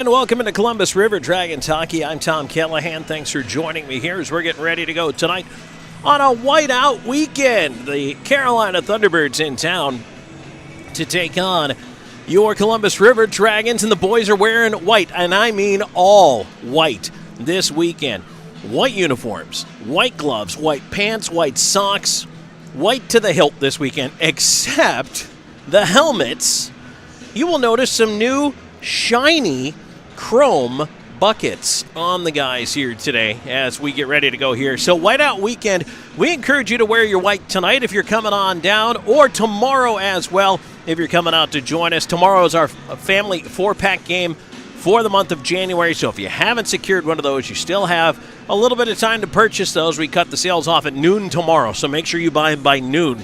And welcome into Columbus River Dragons Hockey. I'm Tom Callahan. Thanks for joining me here as we're getting ready to go tonight on a whiteout weekend. The Carolina Thunderbirds in town to take on your Columbus River Dragons, and the boys are wearing white, and I mean all white this weekend. White uniforms, white gloves, white pants, white socks, white to the hilt this weekend, except the helmets. You will notice some new shiny chrome buckets on the guys here today as we get ready to go here. So whiteout weekend, we encourage you to wear your white tonight if you're coming on down, or tomorrow as well if you're coming out to join us. Tomorrow is our family 4-pack game for the month of January, so if you haven't secured one of those, you still have a little bit of time to purchase those. We cut the sales off at noon tomorrow, so make sure you buy them by noon.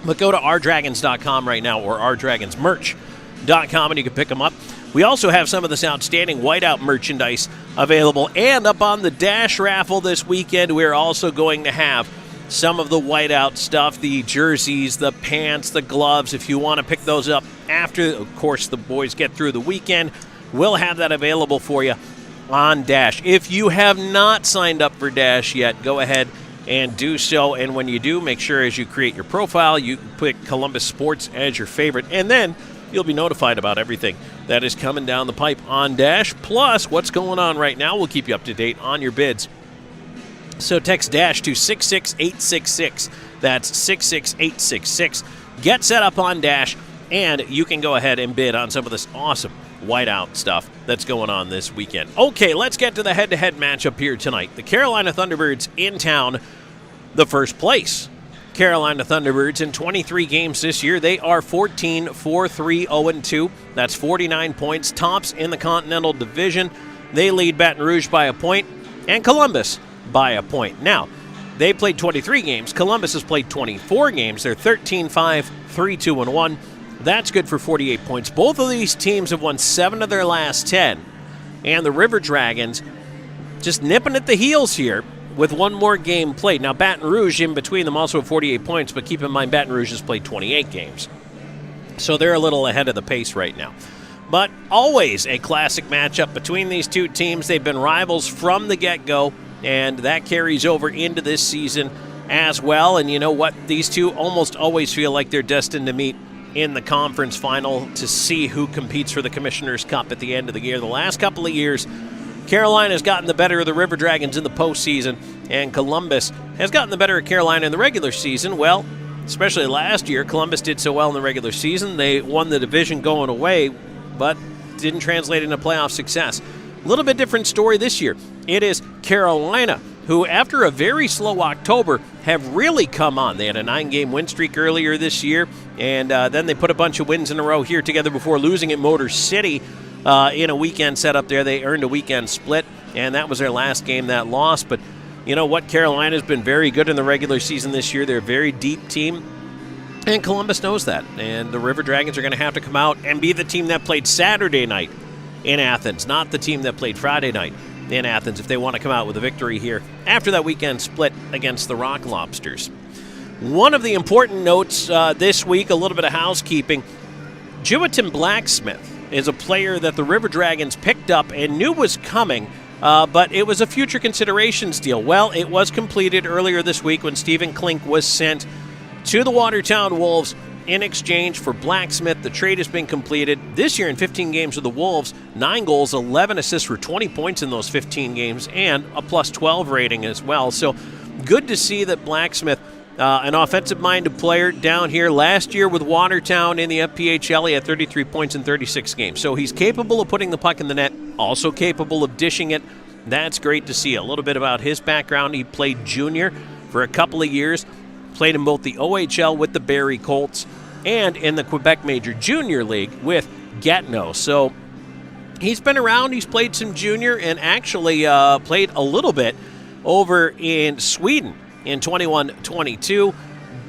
But go to ourdragons.com right now, or ourdragonsmerch.com, and you can pick them up. We also have some of this outstanding whiteout merchandise available. And up on the Dash raffle this weekend, we're also going to have some of the whiteout stuff, the jerseys, the pants, the gloves. If you want to pick those up after, of course, the boys get through the weekend, we'll have that available for you on Dash. If you have not signed up for Dash yet, go ahead and do so. And when you do, make sure as you create your profile, you pick Columbus Sports as your favorite. And then you'll be notified about everything that is coming down the pipe on Dash. Plus, what's going on right now, we'll keep you up to date on your bids. So text Dash to 66866. That's 66866. Get set up on Dash, and you can go ahead and bid on some of this awesome whiteout stuff that's going on this weekend. Okay, let's get to the head-to-head matchup here tonight. The Carolina Thunderbirds in town, the first place Carolina Thunderbirds in 23 games this year. They are 14-4-3-0-2. That's 49 points. Tops in the Continental Division. They lead Baton Rouge by a point and Columbus by a point. Now, they played 23 games. Columbus has played 24 games. They're 13-5-3-2-1. That's good for 48 points. Both of these teams have won 7 of their last 10. And the River Dragons just nipping at the heels here with one more game played. Now, Baton Rouge in between them also have 48 points, but keep in mind Baton Rouge has played 28 games. So they're a little ahead of the pace right now. But always a classic matchup between these two teams. They've been rivals from the get-go, and that carries over into this season as well. And you know what? These two almost always feel like they're destined to meet in the conference final to see who competes for the Commissioner's Cup at the end of the year. The last couple of years, Carolina has gotten the better of the River Dragons in the postseason, and Columbus has gotten the better of Carolina in the regular season. Well, especially last year, Columbus did so well in the regular season. They won the division going away, but didn't translate into playoff success. A little bit different story this year. It is Carolina, who after a very slow October have really come on. They had a 9-game win streak earlier this year, and then they put a bunch of wins in a row here together before losing at Motor City in a weekend setup there. They earned a weekend split, and that was their last game that lost. But you know what? Carolina's been very good in the regular season this year. They're a very deep team, and Columbus knows that. And the River Dragons are going to have to come out and be the team that played Saturday night in Athens, not the team that played Friday night in Athens, if they want to come out with a victory here after that weekend split against the Rock Lobsters. One of the important notes this week, a little bit of housekeeping. Jewett Blacksmith is a player that the River Dragons picked up and knew was coming, but it was a future considerations deal. Well, it was completed earlier this week when Stephen Klink was sent to the Watertown Wolves in exchange for Blacksmith. The trade has been completed. This year in 15 games with the Wolves, 9 goals, 11 assists for 20 points in those 15 games, and a plus 12 rating as well. So good to see that Blacksmith, an offensive-minded player down here last year with Watertown in the FPHL, he had 33 points in 36 games. So he's capable of putting the puck in the net, also capable of dishing it. That's great to see. A little bit about his background. He played junior for a couple of years, played in both the OHL with the Barrie Colts and in the Quebec Major Junior League with Gatineau. So he's been around. He's played some junior and actually played a little bit over in Sweden in 21-22.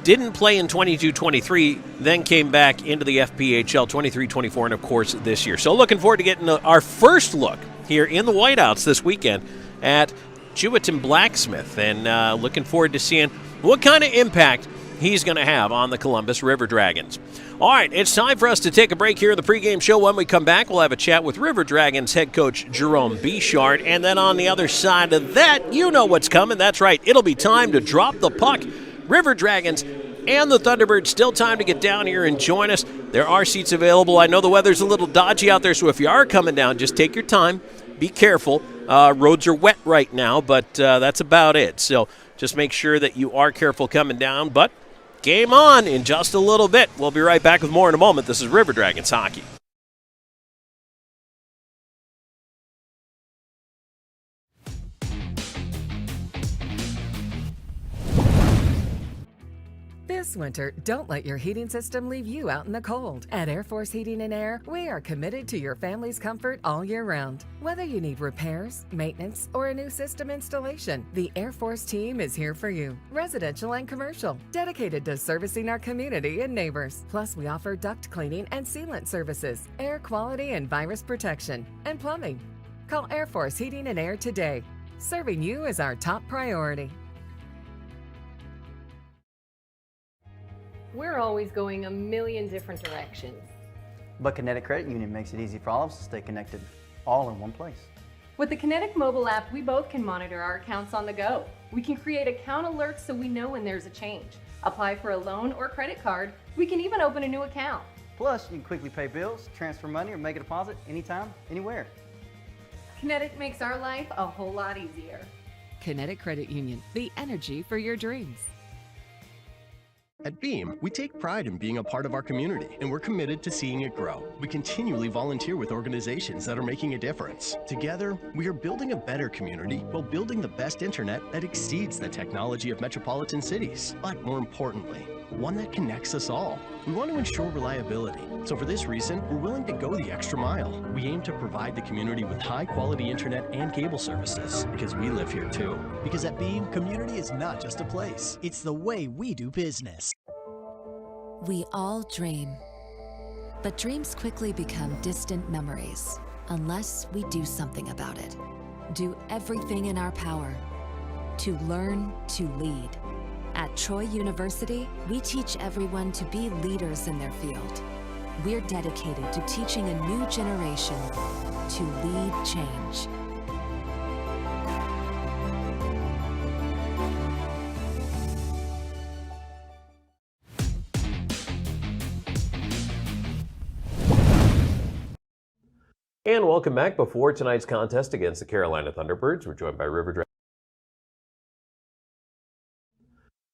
Didn't play in 22-23, then came back into the FPHL 23-24, and of course this year. So looking forward to getting our first look here in the whiteouts this weekend at Jewett Blacksmith, and looking forward to seeing what kind of impact he's going to have on the Columbus River Dragons. All right, it's time for us to take a break here in the pregame show. When we come back, we'll have a chat with River Dragons head coach Jerome Bichard. And then on the other side of that, you know what's coming. That's right, it'll be time to drop the puck. River Dragons and the Thunderbirds, still time to get down here and join us. There are seats available. I know the weather's a little dodgy out there, so if you are coming down, just take your time. Be careful. Roads are wet right now, but that's about it. So just make sure that you are careful coming down. But game on in just a little bit. We'll be right back with more in a moment. This is River Dragons Hockey. This winter, don't let your heating system leave you out in the cold. At Air Force Heating and Air, we are committed to your family's comfort all year round. Whether you need repairs, maintenance, or a new system installation, the Air Force team is here for you. Residential and commercial, dedicated to servicing our community and neighbors. Plus, we offer duct cleaning and sealant services, air quality and virus protection, and plumbing. Call Air Force Heating and Air today. Serving you is our top priority. We're always going a million different directions. But Kinetic Credit Union makes it easy for all of us to stay connected, all in one place. With the Kinetic mobile app, we both can monitor our accounts on the go. We can create account alerts so we know when there's a change. Apply for a loan or credit card. We can even open a new account. Plus, you can quickly pay bills, transfer money, or make a deposit anytime, anywhere. Kinetic makes our life a whole lot easier. Kinetic Credit Union, the energy for your dreams. At Beam, we take pride in being a part of our community, and we're committed to seeing it grow. We continually volunteer with organizations that are making a difference. Together, we are building a better community while building the best internet that exceeds the technology of metropolitan cities. But more importantly, one that connects us all. We want to ensure reliability. So for this reason, we're willing to go the extra mile. We aim to provide the community with high-quality internet and cable services, because we live here too. Because at Beam, community is not just a place, it's the way we do business. We all dream, but dreams quickly become distant memories unless we do something about it. Do everything in our power to learn to lead. At Troy University, we teach everyone to be leaders in their field. We're dedicated to teaching a new generation to lead change. And welcome back. Before tonight's contest against the Carolina Thunderbirds, we're joined by River Dragons.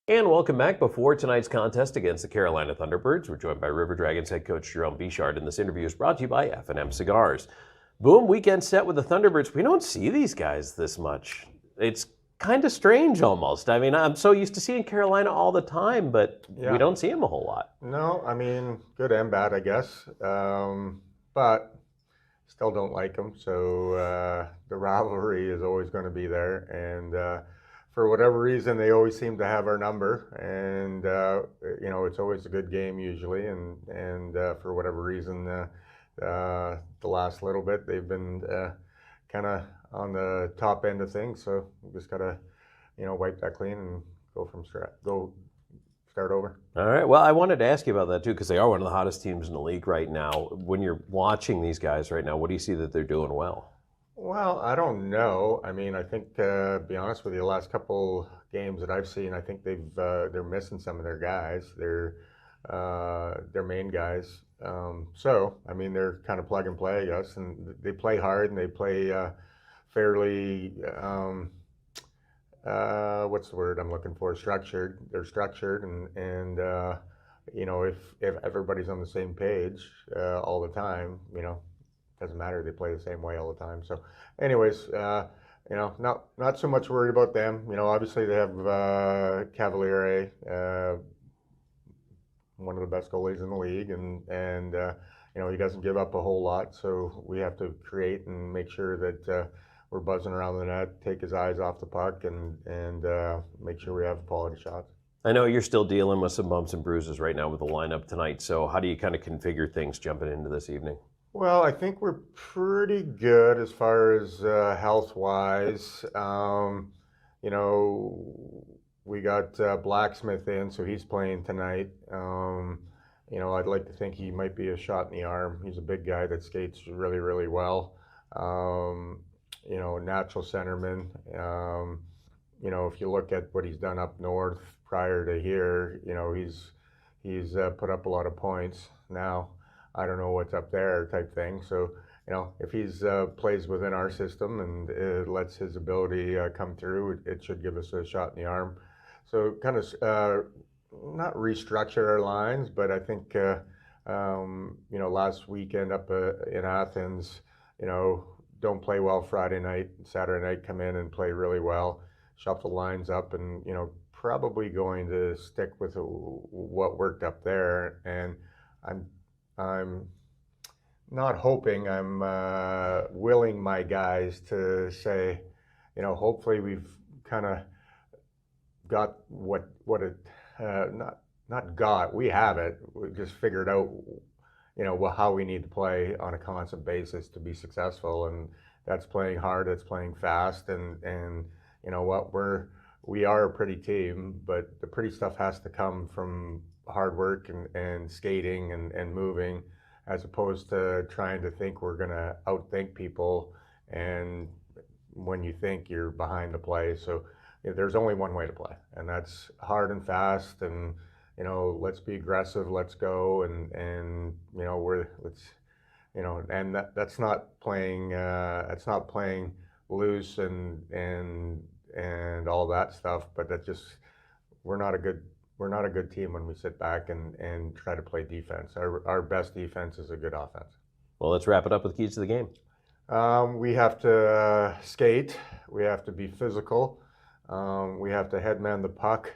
And welcome back. Before tonight's contest against the Carolina Thunderbirds, we're joined by River Dragons head coach Jerome Bichard, and this interview is brought to you by F&M Cigars. Boom, weekend set with the Thunderbirds. We don't see these guys this much. It's kind of strange almost. I mean, I'm so used to seeing Carolina all the time, but we don't see them a whole lot. No, I mean, good and bad, I guess. But still don't like them. So the rivalry is always going to be there. And for whatever reason, they always seem to have our number. And, you know, it's always a good game usually. And for whatever reason, the last little bit, they've been kind of on the top end of things. So we just got to, you know, wipe that clean and go start over. All right. Well, I wanted to ask you about that too, because they are one of the hottest teams in the league right now. When you're watching these guys right now, what do you see that they're doing well? Well, I don't know. I mean, I think, to be honest with you, the last couple games that I've seen, I think they're missing some of their guys, their main guys. So, I mean, they're kind of plug and play, I guess, and they play hard and they play fairly. What's the word I'm looking for? Structured. They're structured, and you know, if everybody's on the same page all the time, you know, doesn't matter. They play the same way all the time. So, anyways, you know, not so much worried about them. You know, obviously they have Cavaliere, one of the best goalies in the league, and you know, he doesn't give up a whole lot. So we have to create and make sure that we're buzzing around the net, take his eyes off the puck, and make sure we have quality shots. I know you're still dealing with some bumps and bruises right now with the lineup tonight. So how do you kind of configure things jumping into this evening? Well, I think we're pretty good as far as health-wise. You know, we got Blacksmith in, so he's playing tonight. You I'd like to think he might be a shot in the arm. He's a big guy that skates really, really well. Natural centerman. If you look at what he's done up north prior to here, he's put up a lot of points. Now, I don't know what's up there type thing. So, if he's plays within our system and it lets his ability come through, it should give us a shot in the arm. So kind of not restructure our lines, but I think, last weekend up in Athens, don't play well Friday night, Saturday night, come in and play really well, shuffle lines up, and, probably going to stick with what worked up there. And I'm not hoping, I'm willing my guys to say, hopefully we've kind of got what it, not got, we have it. We just figured out, how we need to play on a constant basis to be successful. And that's playing hard, that's playing fast. And you know what, we are a pretty team, but the pretty stuff has to come from hard work and skating and moving, as opposed to trying to think we're going to outthink people, and when you think you're behind the play. So there's only one way to play, and that's hard and fast, and let's be aggressive, let's go, and that's not playing loose and all that stuff, but that just, we're not a good team when we sit back and try to play defense. Our best defense is a good offense. Well, let's wrap it up with keys to the game. We have to skate. We have to be physical. We have to headman the puck.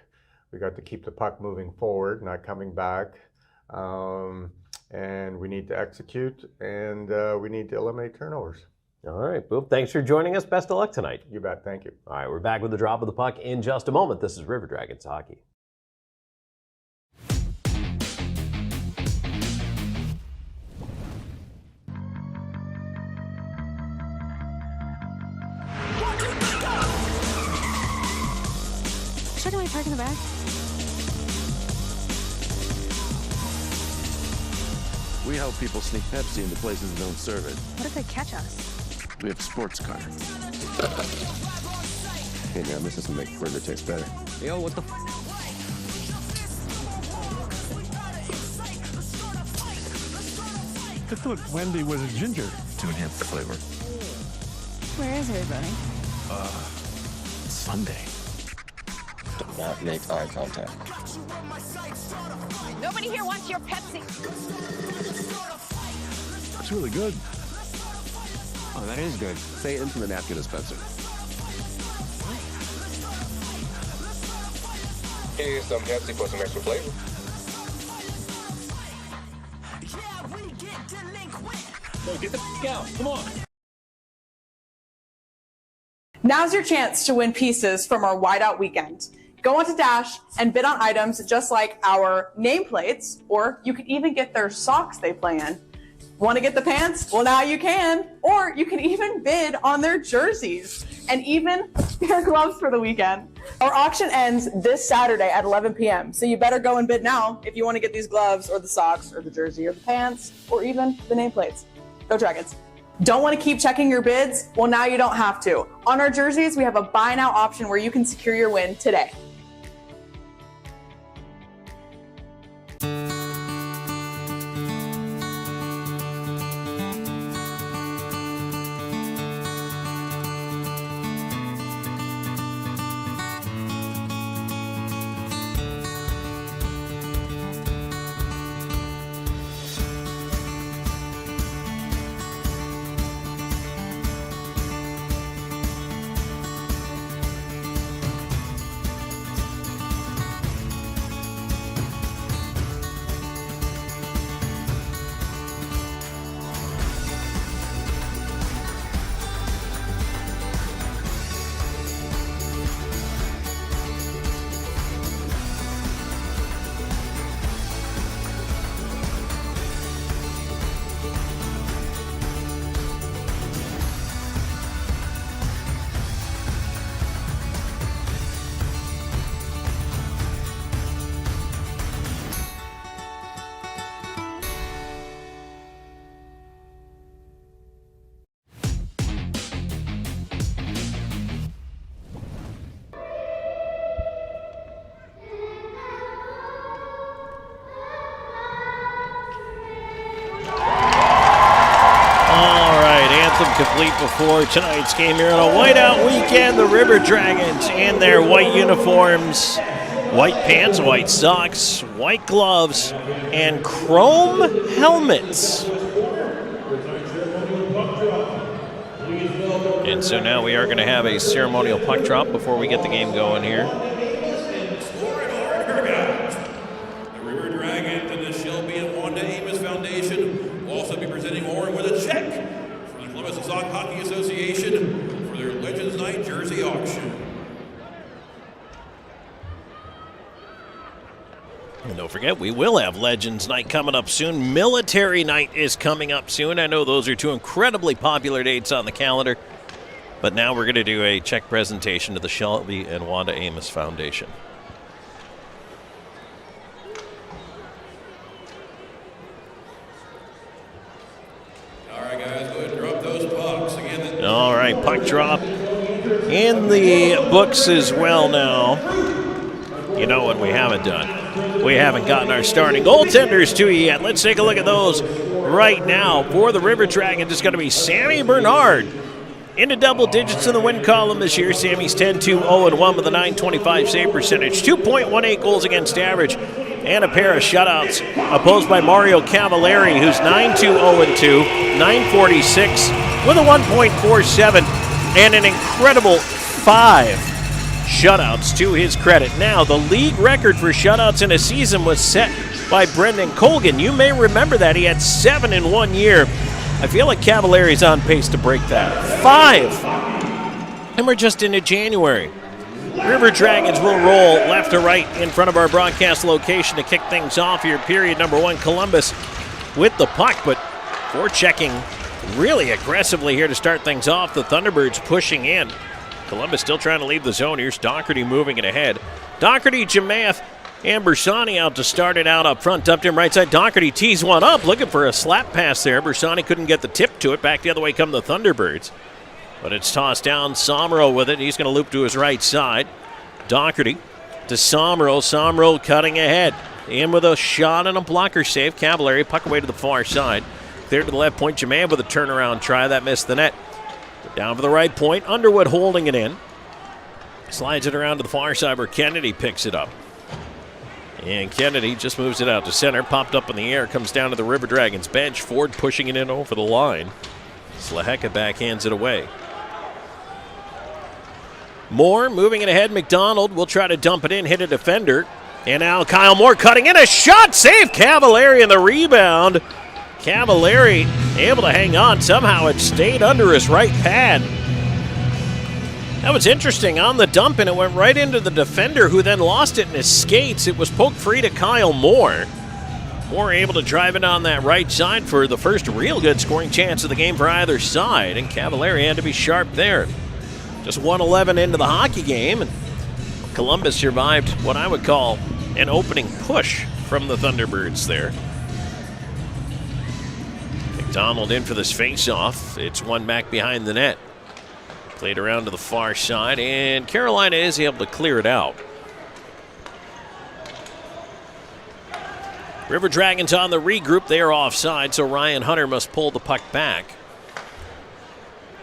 We got to keep the puck moving forward, not coming back. And we need to execute, and we need to eliminate turnovers. All right, Boop, thanks for joining us. Best of luck tonight. You bet, thank you. All right, we're back with the drop of the puck in just a moment. This is River Dragons Hockey. Can we park in the back? We help people sneak Pepsi into places that don't serve it. What if they catch us? We have a sports car. Hey, now this doesn't make burger taste better. Yo, what the f? I thought Wendy was a ginger. To enhance the flavor. Where is everybody? Sunday. Do not make eye contact. Nobody here wants your Pepsi. It's really good. Oh, that is good. Say it into the napkin dispenser. Here's some Pepsi for some extra flavor. So get the f*** out. Come on. Now's your chance to win pieces from our Whiteout weekend. Go onto Dash and bid on items just like our nameplates, or you could even get their socks they play in. Want to get the pants? Well, now you can. Or you can even bid on their jerseys and even their gloves for the weekend. Our auction ends this Saturday at 11 p.m. So you better go and bid now if you want to get these gloves or the socks or the jersey or the pants or even the nameplates. Go Dragons. Don't want to keep checking your bids? Well, now you don't have to. On our jerseys, we have a buy now option where you can secure your win today. complete before tonight's game here on a whiteout weekend. The River Dragons in their white uniforms, white pants, white socks, white gloves, and chrome helmets. And so now we are going to have a ceremonial puck drop before we get the game going here. The River Dragons and the Shelby and Wanda Amos Foundation will also be presenting Oren with a check from the Columbus Civic Hockey Association for their Legends Night jersey auction. And don't forget, we will have Legends Night coming up soon. Military Night is coming up soon. I know those are two incredibly popular dates on the calendar. But now we're going to do a check presentation to the Shelby and Wanda Amos Foundation. All right, guys, go ahead and drop those pucks. Again, All right, puck drop in the books as well now. You know what we haven't done? We haven't gotten our starting goaltenders to you yet. Let's take a look at those right now. For the River Dragons, it's going to be Sammy Bernard. Into double digits in the win column this year. Sammy's 10-2-0-1 with a .925 save percentage, 2.18 goals against average, and a pair of shutouts. Opposed by Mario Cavallari, who's 9-2-0-2, .946 with a 1.47 and an incredible 5 shutouts to his credit. Now, the league record for shutouts in a season was set by Brendan Colgan. You may remember that. He had 7 in 1 year. I feel like Cavallari's on pace to break that. 5! And we're just into January. River Dragons will roll left to right in front of our broadcast location to kick things off here. Period number 1, Columbus with the puck, but forechecking really aggressively here to start things off. The Thunderbirds pushing in. Columbus still trying to leave the zone. Here's Doherty moving it ahead. Doherty, Jamath, and Bersani out to start it out up front. Dumped him right side. Doherty tees one up, looking for a slap pass there. Bersani couldn't get the tip to it. Back the other way come the Thunderbirds. But it's tossed down. Somro with it. He's going to loop to his right side. Doherty to Somro. Somro cutting ahead. In with a shot and a blocker save. Cavallari puck away to the far side. Clear to the left point. Jamath with a turnaround try. That missed the net. Down for the right point. Underwood holding it in. Slides it around to the far side where Kennedy picks it up. And Kennedy just moves it out to center. Popped up in the air. Comes down to the River Dragons bench. Ford pushing it in over the line. Slaheka backhands it away. Moore moving it ahead. McDonald will try to dump it in. Hit a defender. And now Kyle Moore cutting in. A shot. Save Cavallari in the rebound. Cavallari able to hang on. Somehow it stayed under his right pad. That was interesting. On the dump, and it went right into the defender, who then lost it in his skates. It was poked free to Kyle Moore. Moore able to drive it on that right side for the first real good scoring chance of the game for either side, and Cavallari had to be sharp there. Just 1:11 into the hockey game, and Columbus survived what I would call an opening push from the Thunderbirds there. McDonald in for this face-off. It's one back behind the net. Played around to the far side, and Carolina is able to clear it out. River Dragons on the regroup. They are offside, so Ryan Hunter must pull the puck back.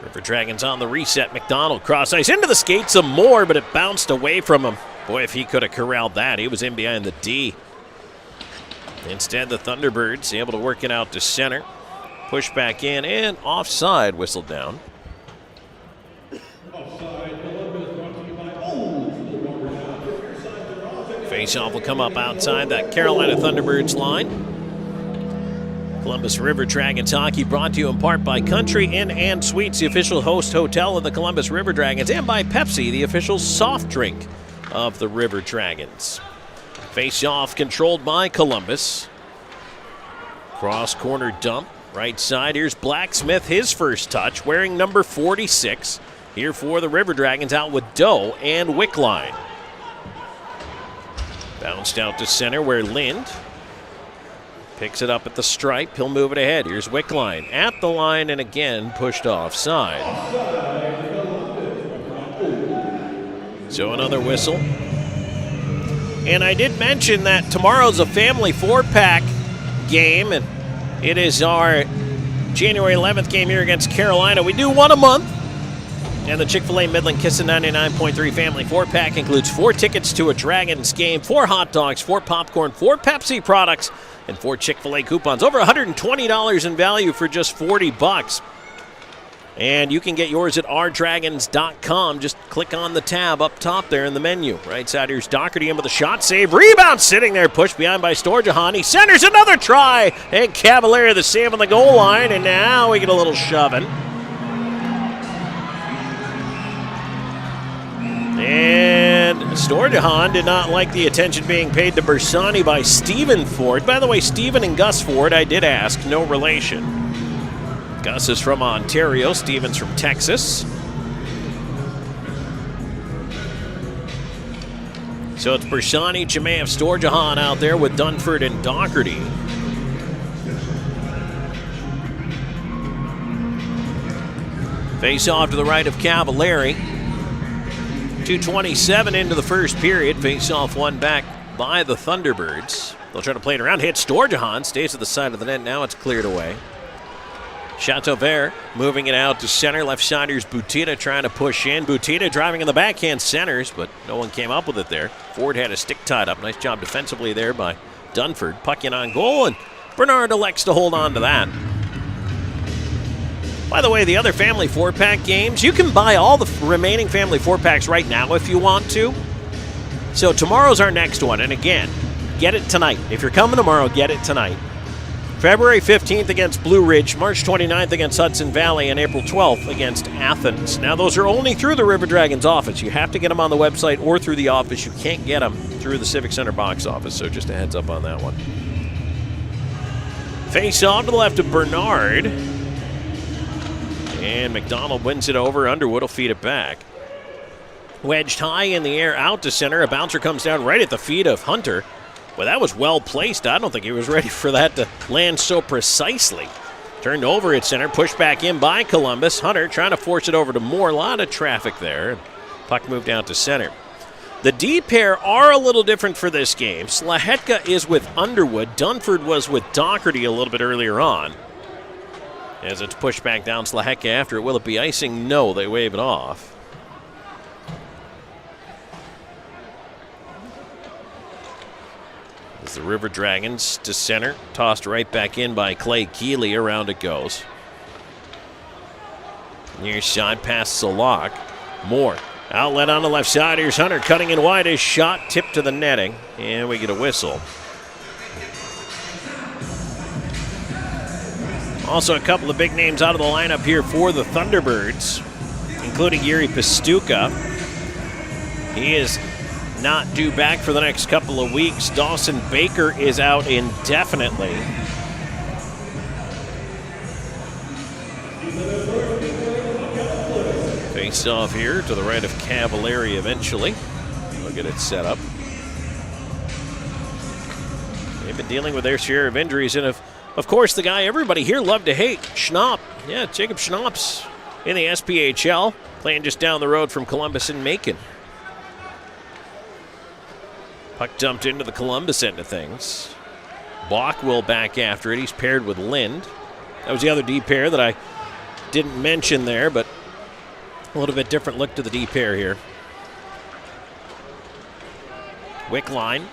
River Dragons on the reset. McDonald cross ice into the skates some more, but it bounced away from him. Boy, if he could have corralled that, he was in behind the D. Instead, the Thunderbirds able to work it out to center. Push back in, and offside whistled down. Faceoff will come up outside that Carolina Thunderbirds line. Columbus River Dragons hockey brought to you in part by Country Inn and Suites, the official host hotel of the Columbus River Dragons, and by Pepsi, the official soft drink of the River Dragons. Faceoff controlled by Columbus. Cross corner dump, right side. Here's Blacksmith, his first touch, wearing number 46. Here for the River Dragons, out with Doe and Wickline. Bounced out to center where Lind picks it up at the stripe. He'll move it ahead. Here's Wickline at the line and again pushed offside. So another whistle. And I did mention that tomorrow's a family 4-pack game, and it is our January 11th game here against Carolina. We do one a month. And the Chick-fil-A Midland Kissin' 99.3 family 4-pack includes 4 tickets to a Dragons game, 4 hot dogs, 4 popcorn, 4 Pepsi products, and 4 Chick-fil-A coupons. Over $120 in value for just $40. And you can get yours at ourdragons.com. Just click on the tab up top there in the menu. Right side, here's Doherty in with a shot, save, rebound, sitting there, pushed behind by Storjahan. He centers, another try, and Cavalier the save on the goal line, and now we get a little shoving. And Storjahan did not like the attention being paid to Bersani by Stephen Ford. By the way, Stephen and Gus Ford, I did ask, no relation. Gus is from Ontario, Stephen's from Texas. So it's Bersani, Chimaev, Storjahan out there with Dunford and Doherty. Face off to the right of Cavalieri. 2:27 into the first period. Face off one back by the Thunderbirds. They'll try to play it around. Hit Storjahan. Stays at the side of the net. Now it's cleared away. Chateauvert moving it out to center. Left side, here's Butita trying to push in. Butita driving in the backhand centers, but no one came up with it there. Ford had a stick tied up. Nice job defensively there by Dunford. Puck in on goal, and Bernard elects to hold on to that. By the way, the other family 4-pack games, you can buy all the remaining family 4-packs right now if you want to. So tomorrow's our next one, and again, get it tonight. If you're coming tomorrow, get it tonight. February 15th against Blue Ridge, March 29th against Hudson Valley, and April 12th against Athens. Now, those are only through the River Dragons office. You have to get them on the website or through the office. You can't get them through the Civic Center box office, so just a heads up on that one. Face off to the left of Bernard. And McDonald wins it over. Underwood will feed it back. Wedged high in the air out to center. A bouncer comes down right at the feet of Hunter. Well, that was well placed. I don't think he was ready for that to land so precisely. Turned over at center. Pushed back in by Columbus. Hunter trying to force it over to Moore. A lot of traffic there. Puck moved down to center. The D pair are a little different for this game. Slahetka is with Underwood. Dunford was with Doherty a little bit earlier on. As it's pushed back down, Slahetka after it. Will it be icing? No, they wave it off. As the River Dragons to center, tossed right back in by Clay Keeley. Around it goes. Near side past Salak. Moore. Outlet on the left side. Here's Hunter cutting in wide. His shot tipped to the netting. And we get a whistle. Also, a couple of big names out of the lineup here for the Thunderbirds, including Yuri Pastuka. He is not due back for the next couple of weeks. Dawson Baker is out indefinitely. Face off here to the right of Cavalieri eventually. We'll get it set up. They've been dealing with their share of injuries, and of course, the guy everybody here loved to hate, Schnapp. Yeah, Jacob Schnapp's in the SPHL, playing just down the road from Columbus and Macon. Puck dumped into the Columbus end of things. Bach will back after it. He's paired with Lind. That was the other D pair that I didn't mention there, but a little bit different look to the D pair here. Wickline.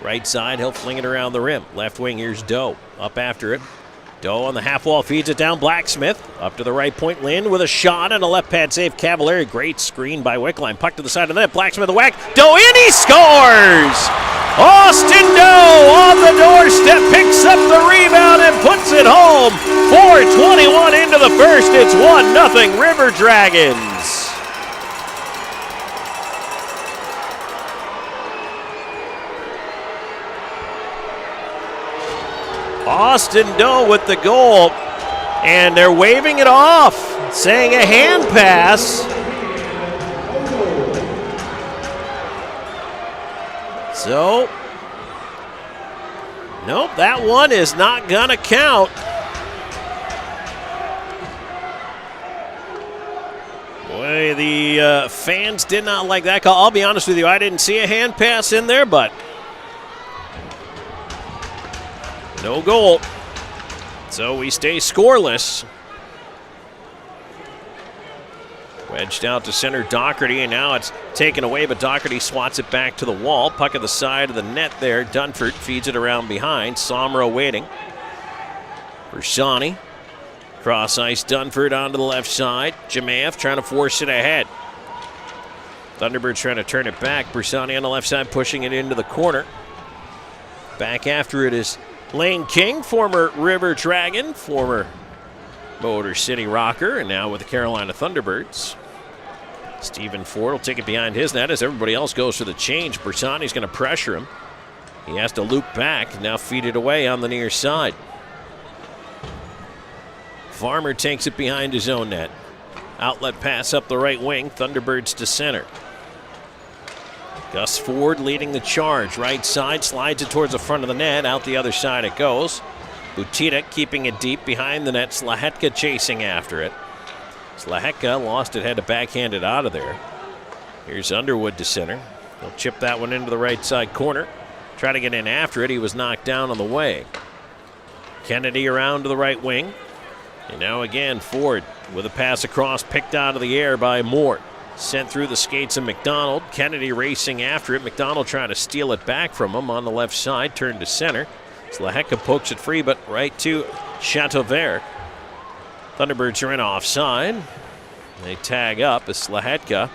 Right side, he'll fling it around the rim. Left wing, here's Doe. Up after it. Doe on the half wall, feeds it down. Blacksmith up to the right point. Lind with a shot and a left pad save. Cavalieri, great screen by Wickline. Puck to the side of the net. Blacksmith a whack. Doe in, he scores! Austin Doe on the doorstep, picks up the rebound and puts it home. 4:21 into the first. It's 1-0 River Dragons. Austin Doe with the goal, and they're waving it off, saying a hand pass. So, nope, that one is not gonna count. Boy, the fans did not like that call. I'll be honest with you, I didn't see a hand pass in there, but no goal. So we stay scoreless. Wedged out to center, Doherty, and now it's taken away, but Doherty swats it back to the wall. Puck at the side of the net there. Dunford feeds it around behind. Somro waiting. Bersani. Cross ice, Dunford onto the left side. Jemaev trying to force it ahead. Thunderbirds trying to turn it back. Bersani on the left side pushing it into the corner. Back after it is Lane King, former River Dragon, former Motor City Rocker, and now with the Carolina Thunderbirds. Stephen Ford will take it behind his net as everybody else goes for the change. Bersani's going to pressure him. He has to loop back, now feed it away on the near side. Farmer takes it behind his own net. Outlet pass up the right wing, Thunderbirds to center. Gus Ford leading the charge. Right side, slides it towards the front of the net. Out the other side it goes. Butita keeping it deep behind the net. Slahetka chasing after it. Slahetka lost it, had to backhand it out of there. Here's Underwood to center. He'll chip that one into the right side corner. Try to get in after it. He was knocked down on the way. Kennedy around to the right wing. And now again, Ford with a pass across, picked out of the air by Moore. Sent through the skates of McDonald. Kennedy racing after it. McDonald trying to steal it back from him on the left side. Turned to center. Slaheka pokes it free, but right to Chateauvert. Thunderbirds are in offside. They tag up as Slahetka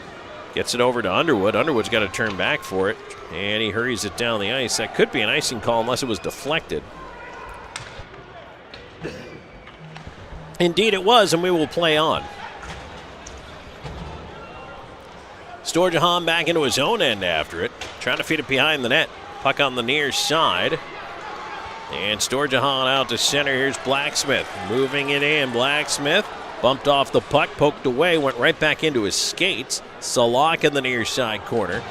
gets it over to Underwood. Underwood's got to turn back for it, and he hurries it down the ice. That could be an icing call unless it was deflected. Indeed it was, and we will play on. Storjahan back into his own end after it. Trying to feed it behind the net. Puck on the near side. And Storjahan out to center. Here's Blacksmith moving it in. Blacksmith bumped off the puck, poked away, went right back into his skates. Salak in the near side corner.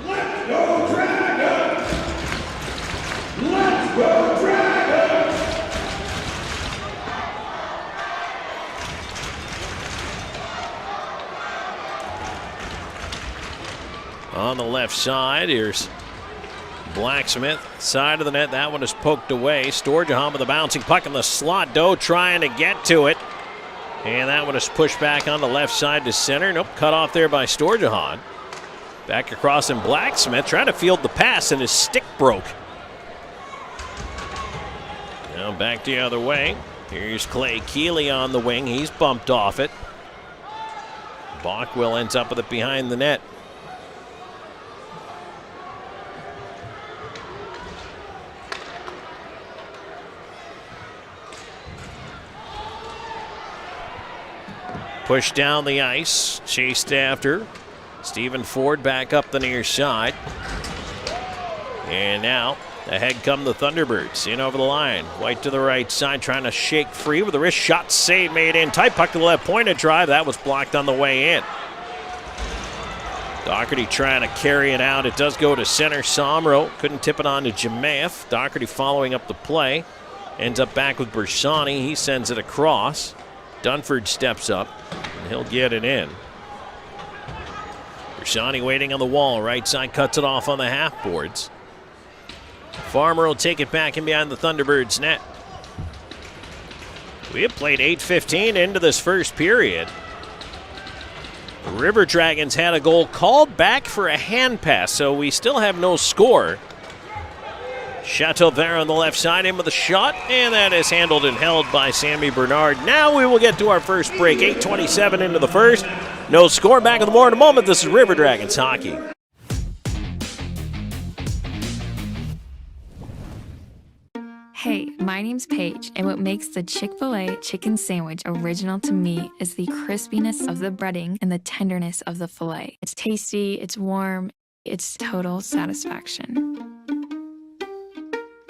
Let's go Dragons! Let's go Dragons! On the left side, here's Blacksmith, side of the net. That one is poked away. Storjahan with a bouncing puck in the slot. Doe trying to get to it. And that one is pushed back on the left side to center. Nope, cut off there by Storjahan. Back across in Blacksmith, trying to field the pass, and his stick broke. Now back the other way. Here's Clay Keeley on the wing. He's bumped off it. Bockwell ends up with it behind the net. Pushed down the ice, chased after. Stephen Ford back up the near side. And now ahead come the Thunderbirds. In over the line. White to the right side, trying to shake free with a wrist shot. Save made in. Tight puck to the left, pointed drive. That was blocked on the way in. Doherty trying to carry it out. It does go to center. Somro couldn't tip it on to Jemaev. Doherty following up the play. Ends up back with Bersani. He sends it across. Dunford steps up, and he'll get it in. Bersani waiting on the wall. Right side cuts it off on the half boards. Farmer will take it back in behind the Thunderbirds' net. We have played 8:15 into this first period. The River Dragons had a goal called back for a hand pass, so we still have no score. Chateauvert on the left side, in with a shot, and that is handled and held by Sammy Bernard. Now we will get to our first break. 8:27 into the first. No score. Back in the more in a moment. This is River Dragons hockey. Hey, my name's Paige, and what makes the Chick-fil-A chicken sandwich original to me is the crispiness of the breading and the tenderness of the filet. It's tasty, it's warm, it's total satisfaction.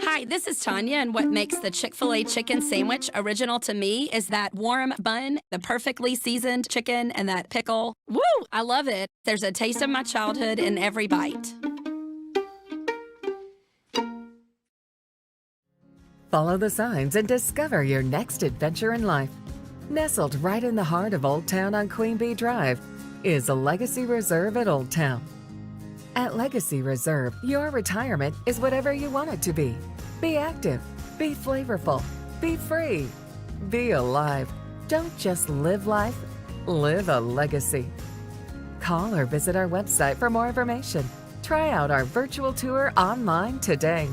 Hi, this is Tanya, and what makes the Chick-fil-A chicken sandwich original to me is that warm bun, the perfectly seasoned chicken, and that pickle. Woo! I love it. There's a taste of my childhood in every bite. Follow the signs and discover your next adventure in life. Nestled right in the heart of Old Town on Queen Bee Drive is a Legacy Reserve at Old Town. At Legacy Reserve, your retirement is whatever you want it to be. Be active, be flavorful, Be free. Be alive. Don't just live life, live a legacy. Call or visit our website for more information. Try out our virtual tour online today.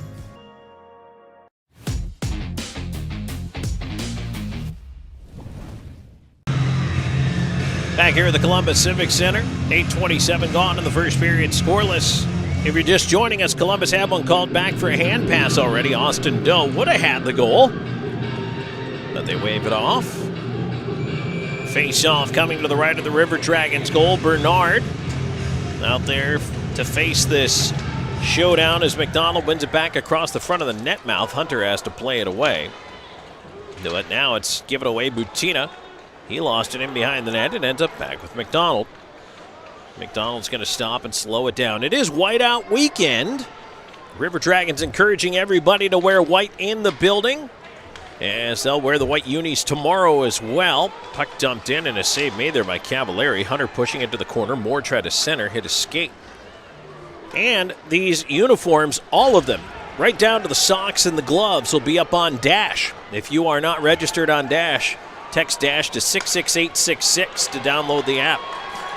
Back here at the Columbus Civic Center, 8:27 gone in the first period, scoreless. If you're just joining us, Columbus had one called back for a hand pass already. Austin Doe would have had the goal, but they wave it off. Face-off coming to the right of the River Dragons goal. Bernard out there to face this showdown as McDonald wins it back across the front of the net mouth. Hunter has to play it away. But now it's given away. Butina. He lost it in behind the net and ends up back with McDonald. McDonald's going to stop and slow it down. It is whiteout weekend. River Dragons encouraging everybody to wear white in the building, as they'll wear the white unis tomorrow as well. Puck dumped in and a save made there by Cavallari. Hunter pushing it to the corner. Moore tried to center, hit a skate. And these uniforms, all of them, right down to the socks and the gloves, will be up on Dash. If you are not registered on Dash, text Dash to 66866 to download the app.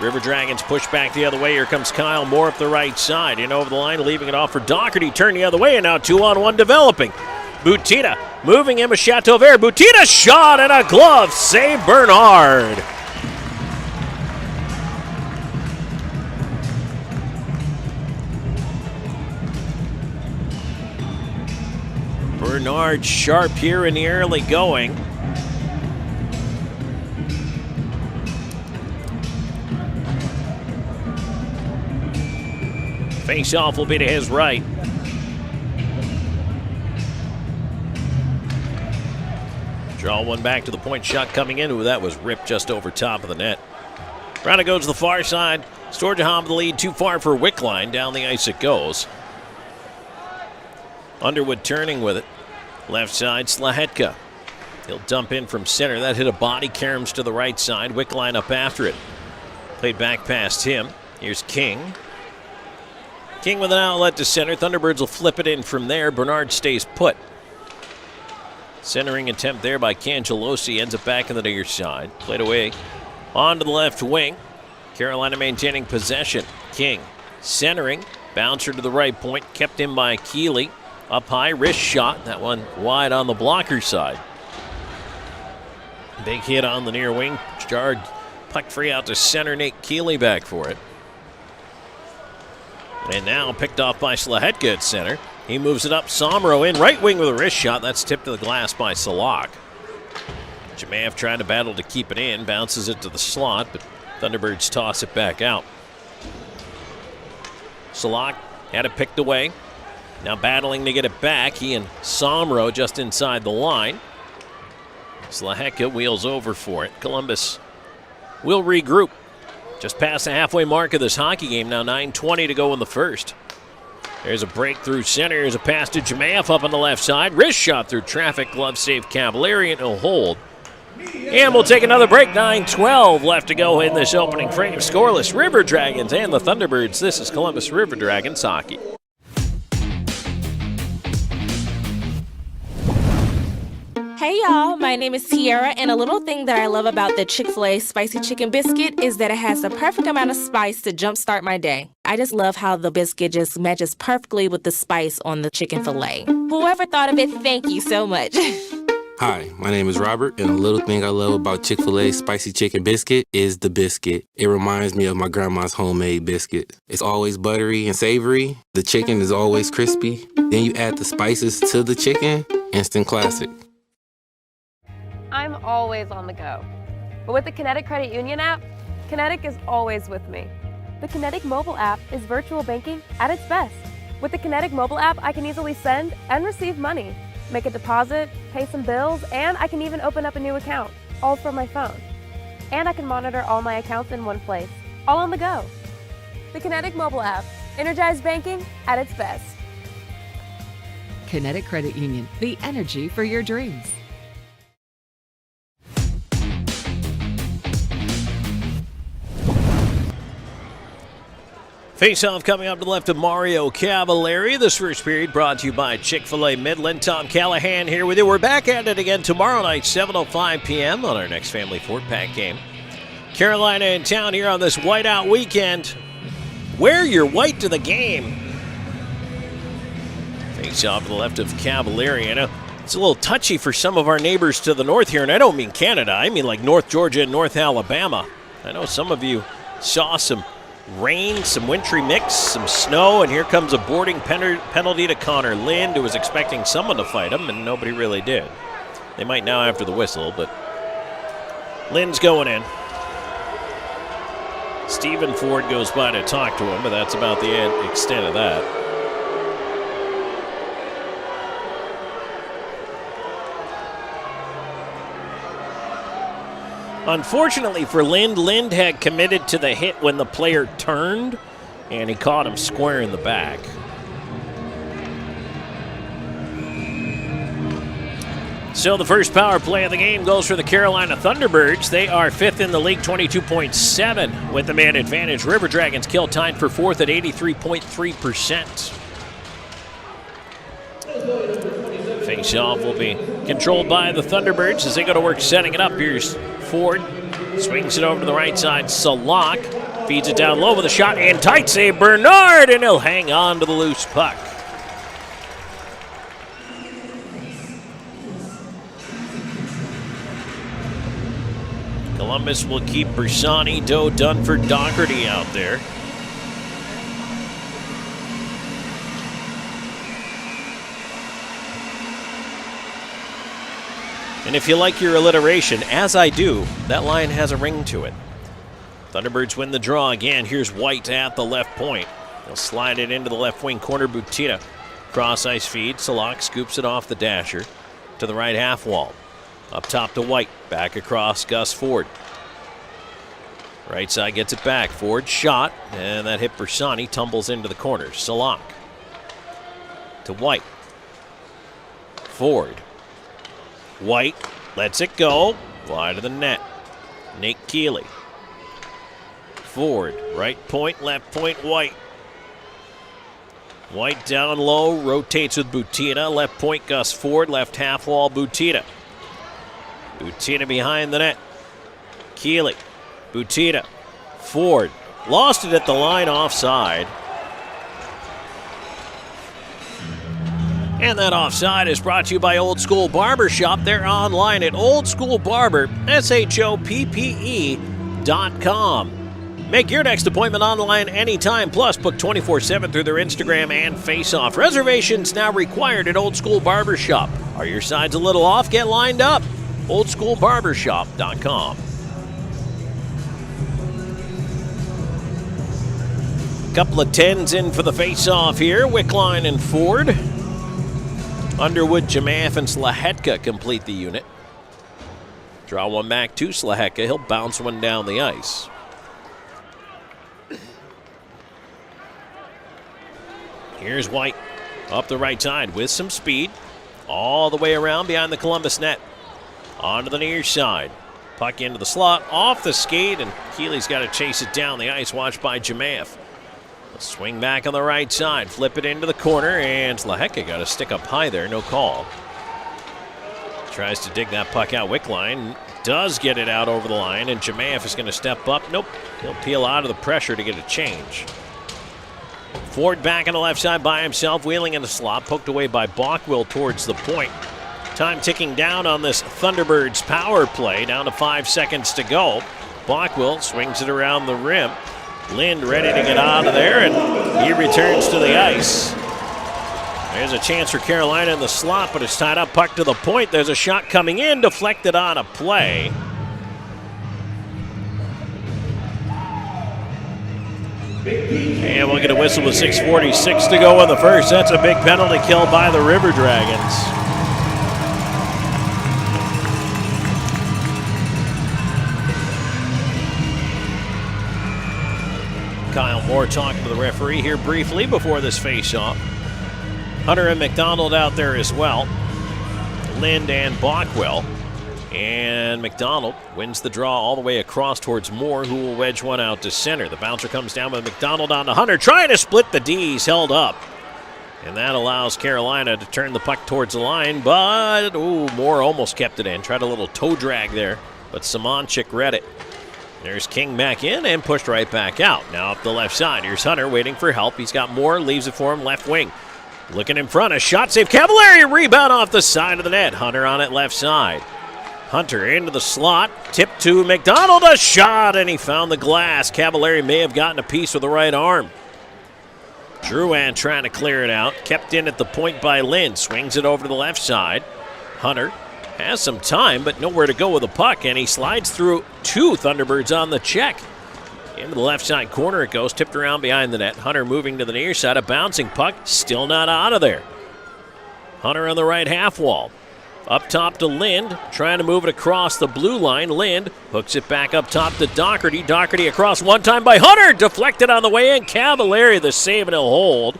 River Dragons push back the other way. Here comes Kyle Moore up the right side. In over the line, leaving it off for Doherty. Turn the other way, and now 2-on-1 developing. Butina moving in with Chateauvert. Butina shot and a glove. Save Bernard. Bernard sharp here in the early going. Face-off will be to his right. Draw one back to the point. Shot coming in. Ooh, that was ripped just over top of the net. Round it goes to the far side. Storjahan with the lead. Too far for Wickline. Down the ice it goes. Underwood turning with it. Left side, Slahetka. He'll dump in from center. That hit a body. Karams to the right side. Wickline up after it. Played back past him. Here's King. King with an outlet to center. Thunderbirds will flip it in from there. Bernard stays put. Centering attempt there by Cangelosi. Ends up back in the near side. Played away onto the left wing. Carolina maintaining possession. King centering. Bouncer to the right point. Kept in by Keeley. Up high. Wrist shot. That one wide on the blocker side. Big hit on the near wing. Jarred puck free out to center. Nate Keeley back for it. And now picked off by Slahetka at center. He moves it up. Somro in right wing with a wrist shot. That's tipped to the glass by Salak. Jamaev trying to battle to keep it in. Bounces it to the slot, but Thunderbirds toss it back out. Salak had it picked away. Now battling to get it back. He and Somro just inside the line. Slahetka wheels over for it. Columbus will regroup. Just past the halfway mark of this hockey game. Now 9:20 to go in the first. There's a break through center. Here's a pass to Jamaev up on the left side. Wrist shot through traffic. Glove save Cavallari, and he'll hold. And we'll take another break. 9:12 left to go in this opening frame. Scoreless River Dragons and the Thunderbirds. This is Columbus River Dragons hockey. Hey y'all, my name is Tiara, and a little thing that I love about the Chick-fil-A Spicy Chicken Biscuit is that it has the perfect amount of spice to jumpstart my day. I just love how the biscuit just matches perfectly with the spice on the chicken fillet. Whoever thought of it, thank you so much. Hi, my name is Robert, and a little thing I love about Chick-fil-A Spicy Chicken Biscuit is the biscuit. It reminds me of my grandma's homemade biscuit. It's always buttery and savory. The chicken is always crispy. Then you add the spices to the chicken, instant classic. I'm always on the go. But with the Kinetic Credit Union app, Kinetic is always with me. The Kinetic mobile app is virtual banking at its best. With the Kinetic mobile app, I can easily send and receive money, make a deposit, pay some bills, and I can even open up a new account, all from my phone. And I can monitor all my accounts in one place, all on the go. The Kinetic mobile app, energized banking at its best. Kinetic Credit Union, the energy for your dreams. Face-off coming up to the left of Mario Cavallari. This first period brought to you by Chick-fil-A Midland. Tom Callahan here with you. We're back at it again tomorrow night, 7:05 p.m. on our next Family 4-Pack game. Carolina in town here on this whiteout weekend. Wear your white to the game. Face-off to the left of Cavallari. I know it's a little touchy for some of our neighbors to the north here, and I don't mean Canada. I mean like North Georgia and North Alabama. I know some of you saw some rain, some wintry mix, some snow, and here comes a boarding penalty to Connor Lind, who was expecting someone to fight him, and nobody really did. They might now after the whistle, but Lind's going in. Stephen Ford goes by to talk to him, but that's about the extent of that. Unfortunately for Lind, Lind had committed to the hit when the player turned, and he caught him square in the back. So the first power play of the game goes for the Carolina Thunderbirds. They are fifth in the league, 22.7 with the man advantage. River Dragons kill time for fourth at 83.3%. Face-off will be controlled by the Thunderbirds as they go to work setting it up. Here's Ford, swings it over to the right side. Salak feeds it down low with a shot and tight save Bernard, and he'll hang on to the loose puck. Columbus will keep Bersani, Doe, Dunford, Doherty out there. And if you like your alliteration, as I do, that line has a ring to it. Thunderbirds win the draw again. Here's White at the left point. They'll slide it into the left wing corner. Butita, cross ice feed. Salak scoops it off the dasher to the right half wall. Up top to White. Back across Gus Ford. Right side gets it back. Ford shot, and that hit Bersani. Tumbles into the corner. Salak to White. Ford. White lets it go. Wide of the net. Nate Keeley. Ford. Right point, left point, White. White down low. Rotates with Butita. Left point, Gus Ford. Left half wall, Butita. Butita behind the net. Keeley. Butita. Ford. Lost it at the line offside. And that offside is brought to you by Old School Barbershop. They're online at oldschoolbarber.com. Make your next appointment online anytime. Plus, book 24/7 through their Instagram and Face-Off. Reservations now required at Old School Barbershop. Are your sides a little off? Get lined up. oldschoolbarbershop.com. Couple of 10s in for the face-off here. Wickline and Ford. Underwood, Jamath, and Slahetka complete the unit. Draw one back to Slahetka. He'll bounce one down the ice. Here's White up the right side with some speed. All the way around behind the Columbus net. Onto the near side. Puck into the slot, off the skate, and Keeley's got to chase it down the ice, watched by Jamath. Swing back on the right side, flip it into the corner, and Slahetka got to stick up high there, no call. Tries to dig that puck out. Wickline does get it out over the line, and Jamath is going to step up. Nope, he'll peel out of the pressure to get a change. Ford back on the left side by himself, wheeling in the slot, poked away by Bockwell towards the point. Time ticking down on this Thunderbirds power play, down to 5 seconds to go. Bockwell swings it around the rim. Lind ready to get out of there, and he returns to the ice. There's a chance for Carolina in the slot, but it's tied up, puck to the point. There's a shot coming in, deflected on a play. And we'll get a whistle with 6:46 to go in the first. That's a big penalty kill by the River Dragons. Kyle Moore talking to the referee here briefly before this face-off. Hunter and McDonald out there as well. Lind and Bockwell. And McDonald wins the draw all the way across towards Moore, who will wedge one out to center. The bouncer comes down with McDonald on to Hunter, trying to split the D's, held up. And that allows Carolina to turn the puck towards the line, but Moore almost kept it in. Tried a little toe drag there, but Samanchik read it. There's King back in and pushed right back out. Now up the left side. Here's Hunter waiting for help. He's got Moore, leaves it for him, left wing. Looking in front, a shot save. Cavallari, rebound off the side of the net. Hunter on it left side. Hunter into the slot, tip to McDonald, a shot, and he found the glass. Cavallari may have gotten a piece with the right arm. Drouin trying to clear it out, kept in at the point by Lind, swings it over to the left side. Hunter has some time, but nowhere to go with the puck, and he slides through two Thunderbirds on the check. Into the left side corner it goes, tipped around behind the net. Hunter moving to the near side, a bouncing puck, still not out of there. Hunter on the right half wall. Up top to Lind, trying to move it across the blue line. Lind hooks it back up top to Doherty. Doherty across one time by Hunter, deflected on the way in. Cavallari the save and he'll hold.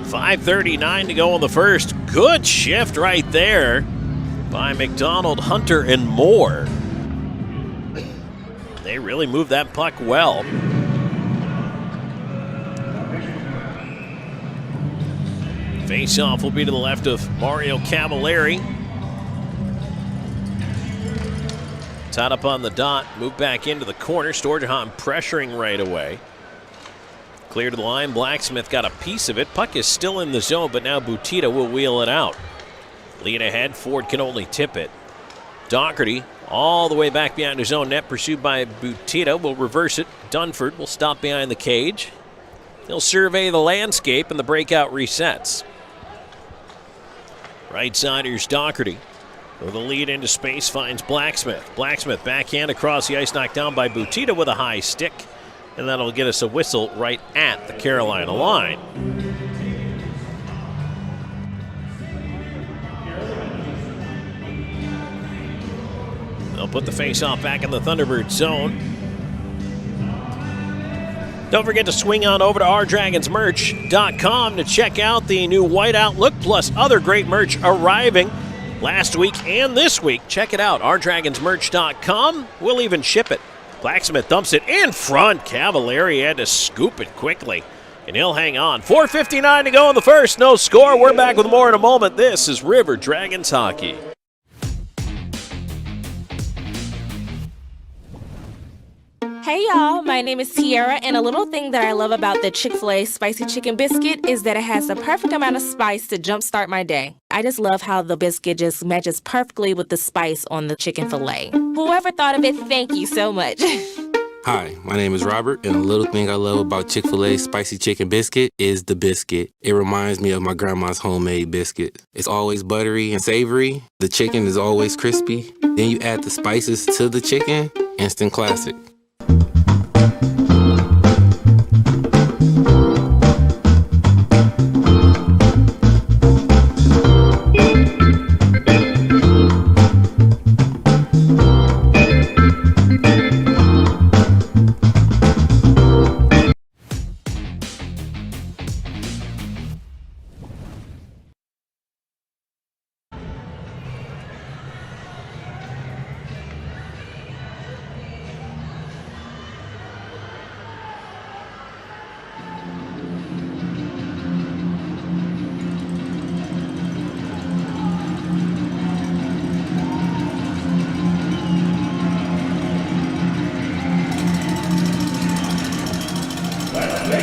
5:39 to go in the first. Good shift right there by McDonald, Hunter, and Moore. They really moved that puck well. Face-off will be to the left of Mario Cavallari. Tied up on the dot, move back into the corner. Storjohan pressuring right away. Clear to the line, Blacksmith got a piece of it. Puck is still in the zone, but now Butita will wheel it out. Lead ahead, Ford can only tip it. Doherty all the way back behind his own net, pursued by Butita, will reverse it. Dunford will stop behind the cage. He'll survey the landscape, and the breakout resets. Right side, here's Doherty. With a lead into space, finds Blacksmith. Blacksmith backhand across the ice, knocked down by Butita with a high stick. And that'll get us a whistle right at the Carolina line. They'll put the face-off back in the Thunderbird zone. Don't forget to swing on over to OurDragonsMerch.com to check out the new Whiteout look plus other great merch arriving last week and this week. Check it out, OurDragonsMerch.com. We'll even ship it. Blacksmith dumps it in front. Cavallari had to scoop it quickly, and he'll hang on. 4:59 to go in the first. No score. We're back with more in a moment. This is River Dragons Hockey. Hey y'all, my name is Tiara, and a little thing that I love about the Chick-fil-A spicy chicken biscuit is that it has the perfect amount of spice to jumpstart my day. I just love how the biscuit just matches perfectly with the spice on the chicken fillet. Whoever thought of it, thank you so much. Hi, my name is Robert, and a little thing I love about Chick-fil-A spicy chicken biscuit is the biscuit. It reminds me of my grandma's homemade biscuit. It's always buttery and savory. The chicken is always crispy. Then you add the spices to the chicken, instant classic.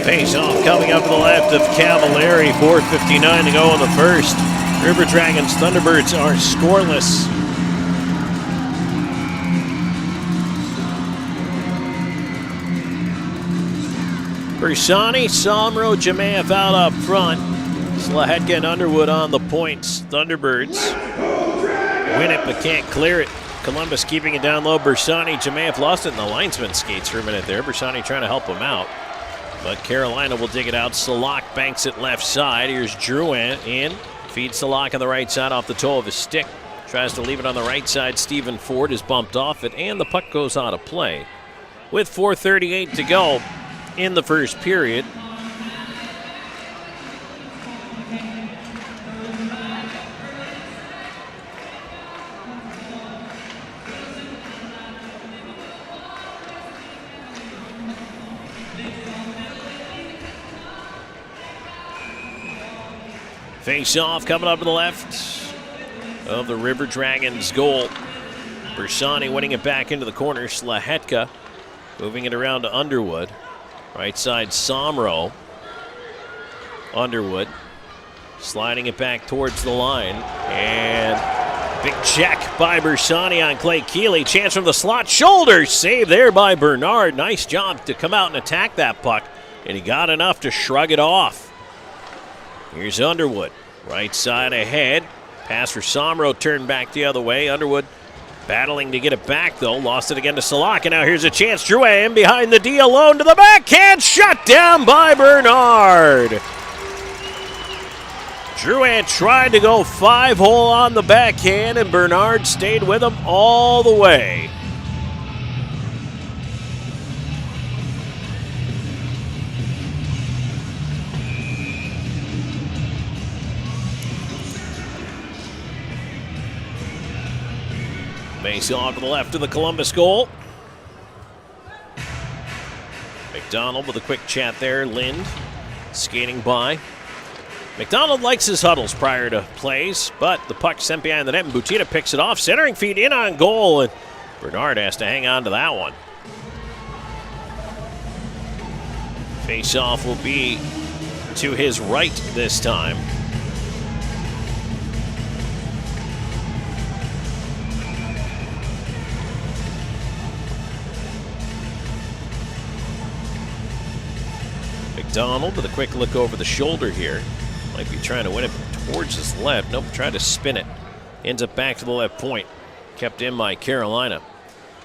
Face-off coming up to the left of Cavallari. 4:59 to go in the first. River Dragons Thunderbirds are scoreless. Bersani, Somro, Jamaev out up front. Slahetka and Underwood on the points. Thunderbirds win it but can't clear it. Columbus keeping it down low. Bersani, Jamaev lost it in the linesman skates for a minute there. Bersani trying to help him out. But Carolina will dig it out. Salak banks it left side. Here's Drouin in. Feeds Salak on the right side off the toe of his stick. Tries to leave it on the right side. Stephen Ford is bumped off it, and the puck goes out of play. With 4:38 to go in the first period. Face off coming up to the left of the River Dragons goal. Bersani winning it back into the corner. Slahetka moving it around to Underwood. Right side Somro. Underwood sliding it back towards the line. And big check by Bersani on Clay Keeley. Chance from the slot. Shoulder save there by Bernard. Nice job to come out and attack that puck. And he got enough to shrug it off. Here's Underwood. Right side ahead. Pass for Somro turned back the other way. Underwood battling to get it back, though. Lost it again to Salak. And now here's a chance. Drouin behind the D alone to the backhand. Shut down by Bernard. Drouin tried to go 5-hole on the backhand, and Bernard stayed with him all the way. Face off to the left of the Columbus goal. McDonald with a quick chat there. Lind skating by. McDonald likes his huddles prior to plays, but the puck sent behind the net, and Butita picks it off. Centering feed in on goal, and Bernard has to hang on to that one. Face off will be to his right this time. McDonald with a quick look over the shoulder here. Might be trying to win it towards his left. Nope, tried to spin it. Ends up back to the left point. Kept in by Carolina.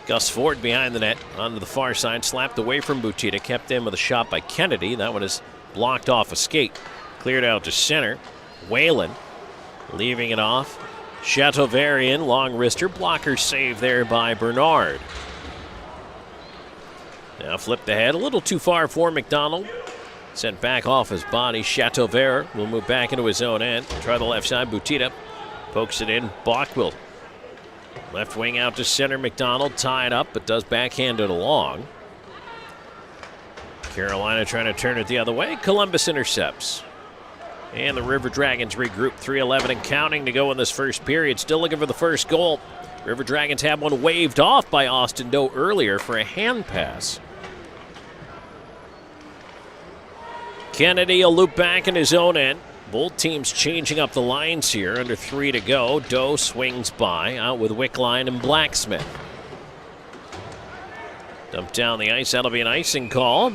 Gus Ford behind the net. Onto the far side. Slapped away from Butita. Kept in with a shot by Kennedy. That one is blocked off a skate. Cleared out to center. Whalen leaving it off. Chateauverian, long wrister. Blocker save there by Bernard. Now flipped ahead. A little too far for McDonald. Sent back off his body. Chateauvert will move back into his own end. Try the left side. Butita pokes it in. Bockwell. Left wing out to center. McDonald tied up, but does backhand it along. Carolina trying to turn it the other way. Columbus intercepts. And the River Dragons regroup. 3:11 and counting to go in this first period. Still looking for the first goal. River Dragons have one waved off by Austin Doe earlier for a hand pass. Kennedy will loop back in his own end. Both teams changing up the lines here. Under 3 to go. Doe swings by, out with Wickline and Blacksmith. Dumped down the ice. That'll be an icing call.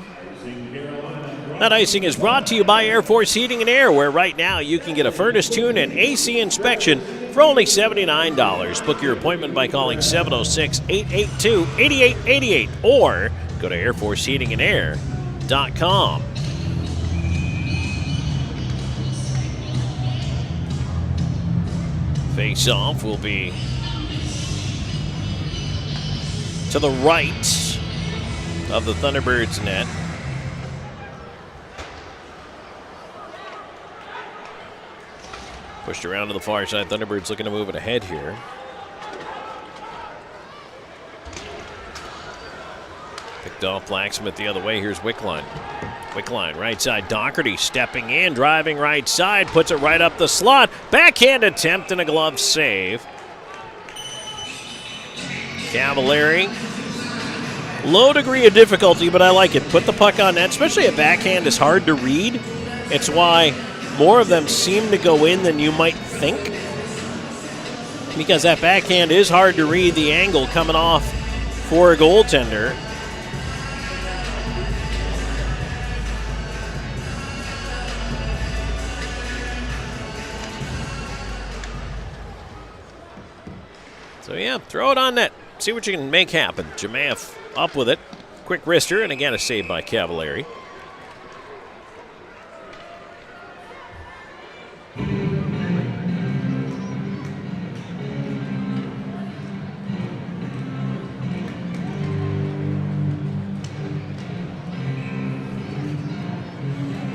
That icing is brought to you by Air Force Heating and Air, where right now you can get a furnace tune and AC inspection for only $79. Book your appointment by calling 706-882-8888 or go to airforceheatingandair.com. Face-off will be to the right of the Thunderbirds net. Pushed around to the far side. Thunderbirds looking to move it ahead here. Picked off Blacksmith the other way. Here's Wickline. Wickline, right side. Doherty stepping in, driving right side, puts it right up the slot. Backhand attempt and a glove save. Cavallari. Low degree of difficulty, but I like it. Put the puck on net, especially a backhand is hard to read. It's why more of them seem to go in than you might think. Because that backhand is hard to read, the angle coming off for a goaltender. So yeah, throw it on net. See what you can make happen. Jemaev up with it. Quick wrister, and again a save by Cavallari.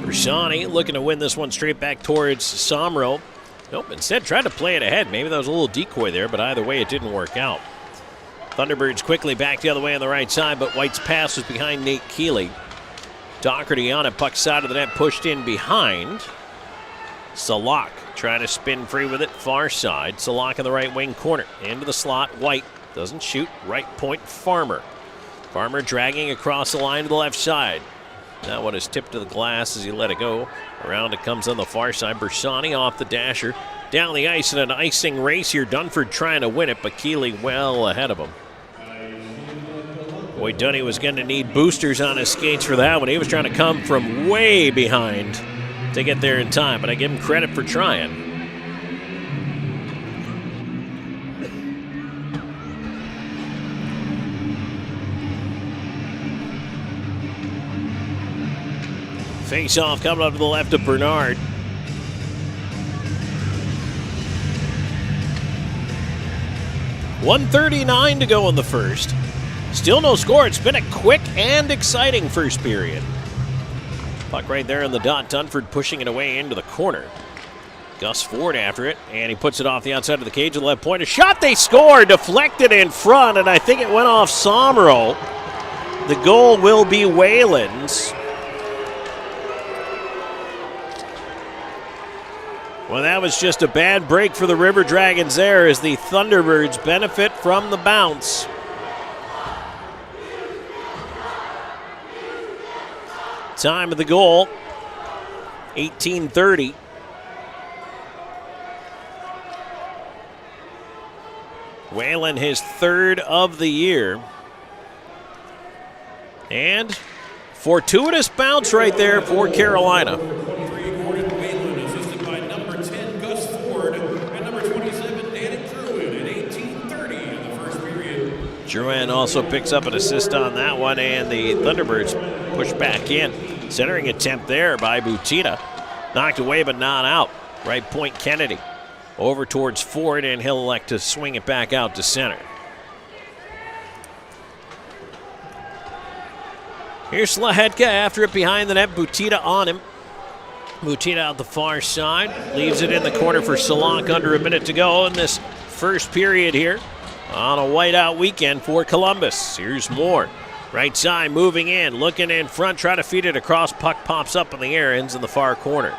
Bersani looking to win this one straight back towards Somro. Nope, instead tried to play it ahead. Maybe that was a little decoy there, but either way it didn't work out. Thunderbirds quickly back the other way on the right side, but White's pass was behind Nate Keeley. Doherty on it, puck side of the net, pushed in behind. Salak trying to spin free with it, far side. Salak in the right wing corner. Into the slot, White doesn't shoot. Right point, Farmer. Farmer dragging across the line to the left side. That one is tipped to the glass as he let it go. Around it comes on the far side. Bersani off the dasher. Down the ice in an icing race here. Dunford trying to win it, but Keeley well ahead of him. Boy, Dunny was going to need boosters on his skates for that one. He was trying to come from way behind to get there in time, but I give him credit for trying. Face off coming up to the left of Bernard. .139 to go in the first. Still no score. It's been a quick and exciting first period. Puck right there in the dot. Dunford pushing it away into the corner. Gus Ford after it, and he puts it off the outside of the cage at the left point. A shot, they score, deflected in front, and I think it went off Somro. The goal will be Whalen's. Well, that was just a bad break for the River Dragons there as the Thunderbirds benefit from the bounce. Time of the goal, 18:30. Whalen his third of the year. And fortuitous bounce right there for Carolina. Assisted by number 10, Gus Ford, and number 27, Danny Druin at 18:30 in the first period. Druin also picks up an assist on that one, and the Thunderbirds push back in. Centering attempt there by Butita. Knocked away but not out. Right point Kennedy. Over towards Ford, and he'll elect to swing it back out to center. Here's Slahetka after it behind the net. Butita on him. Butita out the far side. Leaves it in the corner for Salak under a minute to go in this first period here on a whiteout weekend for Columbus. Here's Moore. Right side moving in, looking in front, trying to feed it across. Puck pops up in the air, ends in the far corner.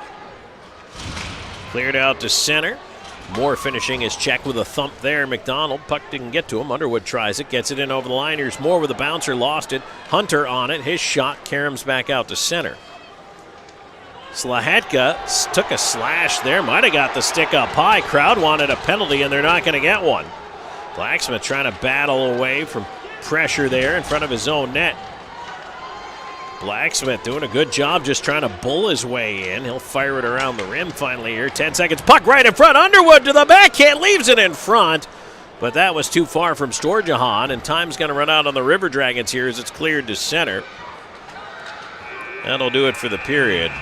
Cleared out to center. Moore finishing his check with a thump there. McDonald, puck didn't get to him. Underwood tries it, gets it in over the line. Here's Moore with a bouncer, lost it. Hunter on it, his shot, Karams back out to center. Slahetka took a slash there, might have got the stick up high. Crowd wanted a penalty, and they're not going to get one. Blacksmith trying to battle away from pressure there in front of his own net. Blacksmith doing a good job just trying to bull his way in. He'll fire it around the rim finally here. 10 seconds. Puck right in front. Underwood to the backhand. Leaves it in front. But that was too far from Storjahan. And time's going to run out on the River Dragons here as it's cleared to center. That'll do it for the period.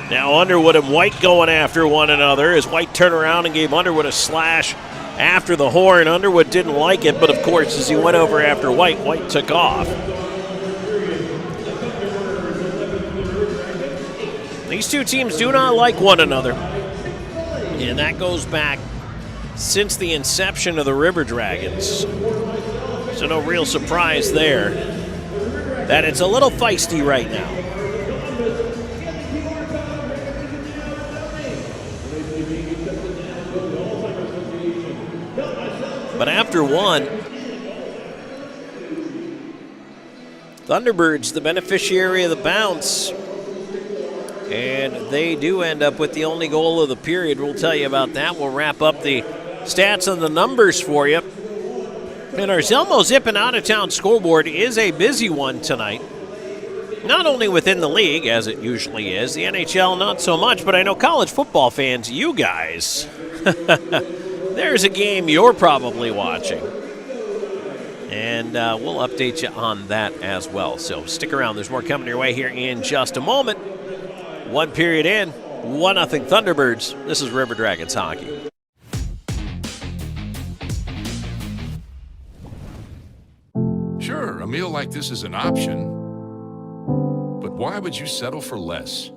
Now Underwood and White going after one another as White turned around and gave Underwood a slash after the horn. Underwood didn't like it, but of course as he went over after White, White took off. These two teams do not like one another. And that goes back since the inception of the River Dragons. So no real surprise there that it's a little feisty right now. But after one, Thunderbirds, the beneficiary of the bounce, and they do end up with the only goal of the period. We'll tell you about that. We'll wrap up the stats and the numbers for you. And our Zelmo Zip and out-of-town scoreboard is a busy one tonight. Not only within the league, as it usually is, the NHL not so much, but I know college football fans, you guys, there's a game you're probably watching. And we'll update you on that as well. So stick around. There's more coming your way here in just a moment. One period in, 1-0 Thunderbirds. This is River Dragons hockey. Sure, a meal like this is an option, but why would you settle for less?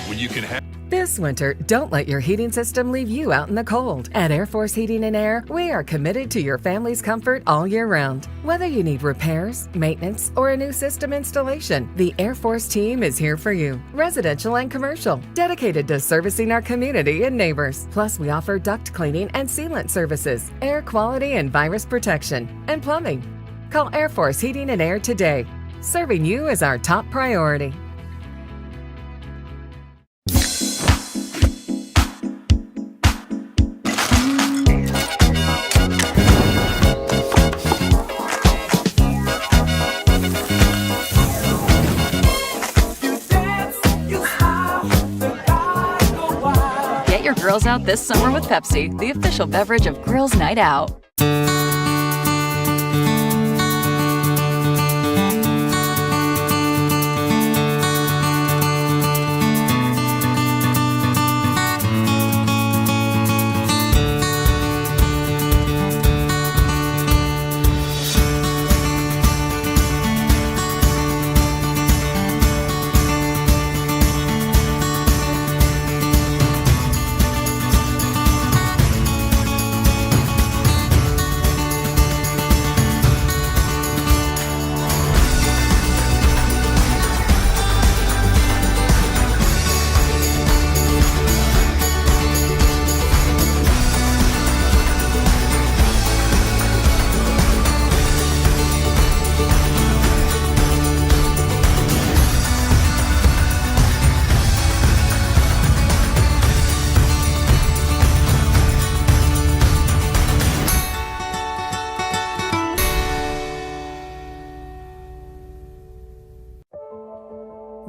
When you can have... This winter, don't let your heating system leave you out in the cold. At Air Force Heating and Air, we are committed to your family's comfort all year round. Whether you need repairs, maintenance, or a new system installation, the Air Force team is here for you. Residential and commercial, dedicated to servicing our community and neighbors. Plus, we offer duct cleaning and sealant services, air quality and virus protection, and plumbing. Call Air Force Heating and Air today. Serving you is our top priority. Girls out this summer with Pepsi, the official beverage of Girls Night Out.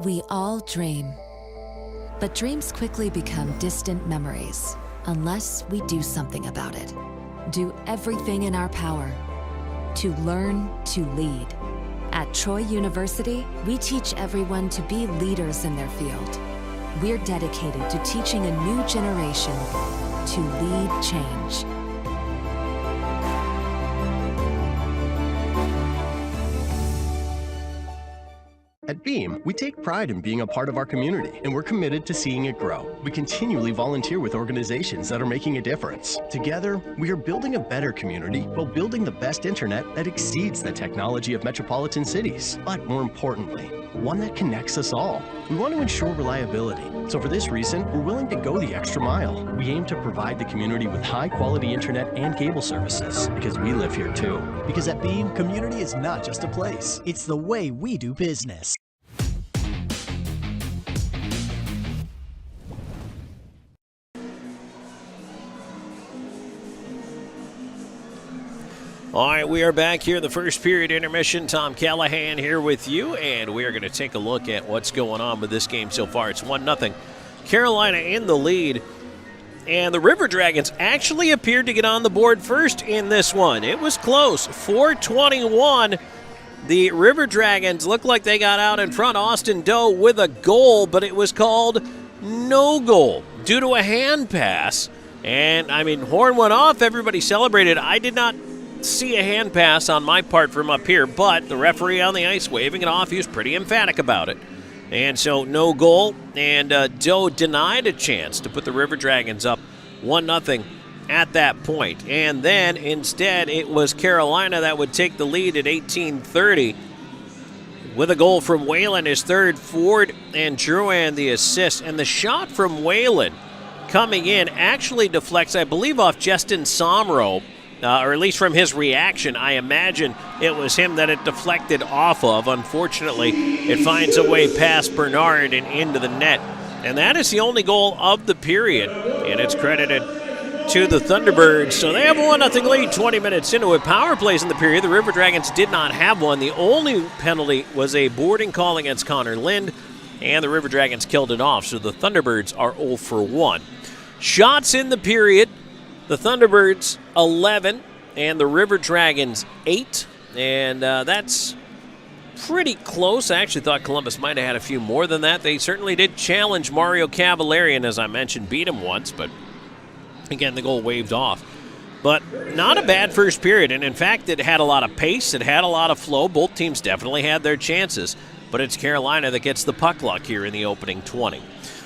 We all dream, but dreams quickly become distant memories unless we do something about it. Do everything in our power to learn to lead. At Troy University, we teach everyone to be leaders in their field. We're dedicated to teaching a new generation to lead change. At Beam, we take pride in being a part of our community, and we're committed to seeing it grow. We continually volunteer with organizations that are making a difference. Together, we are building a better community while building the best internet that exceeds the technology of metropolitan cities. But more importantly, one that connects us all. We want to ensure reliability. So for this reason, we're willing to go the extra mile. We aim to provide the community with high-quality internet and cable services, because we live here too. Because at Beam, community is not just a place. It's the way we do business. All right, we are back here in the first period intermission. Tom Callahan here with you, and we are going to take a look at what's going on with this game so far. It's 1-0. Carolina in the lead, and the River Dragons actually appeared to get on the board first in this one. It was close, 4-21. The River Dragons looked like they got out in front. Austin Doe with a goal, but it was called no goal due to a hand pass. And, I mean, horn went off. Everybody celebrated. I did not see a hand pass on my part from up here, but the referee on the ice waving it off, he was pretty emphatic about it. And so no goal, and Doe denied a chance to put the River Dragons up 1-0 at that point. And then instead it was Carolina that would take the lead at 18:30 with a goal from Whalen, his third. Ford and Drouin the assist, and the shot from Whalen coming in actually deflects, I believe, off Justin Somro. Or at least from his reaction, I imagine it was him that it deflected off of. Unfortunately, it finds a way past Bernard and into the net. And that is the only goal of the period, and it's credited to the Thunderbirds. So they have a 1-0 lead 20 minutes into it. Power plays in the period. The River Dragons did not have one. The only penalty was a boarding call against Connor Lind, and the River Dragons killed it off. So the Thunderbirds are 0 for 1. Shots in the period. The Thunderbirds 11 and the River Dragons 8, and that's pretty close. I actually thought Columbus might have had a few more than that. They certainly did challenge Mario Cavallari, and as I mentioned, beat him once, but again, the goal waved off. But not a bad first period, and in fact, it had a lot of pace, it had a lot of flow. Both teams definitely had their chances, but it's Carolina that gets the puck luck here in the opening 20.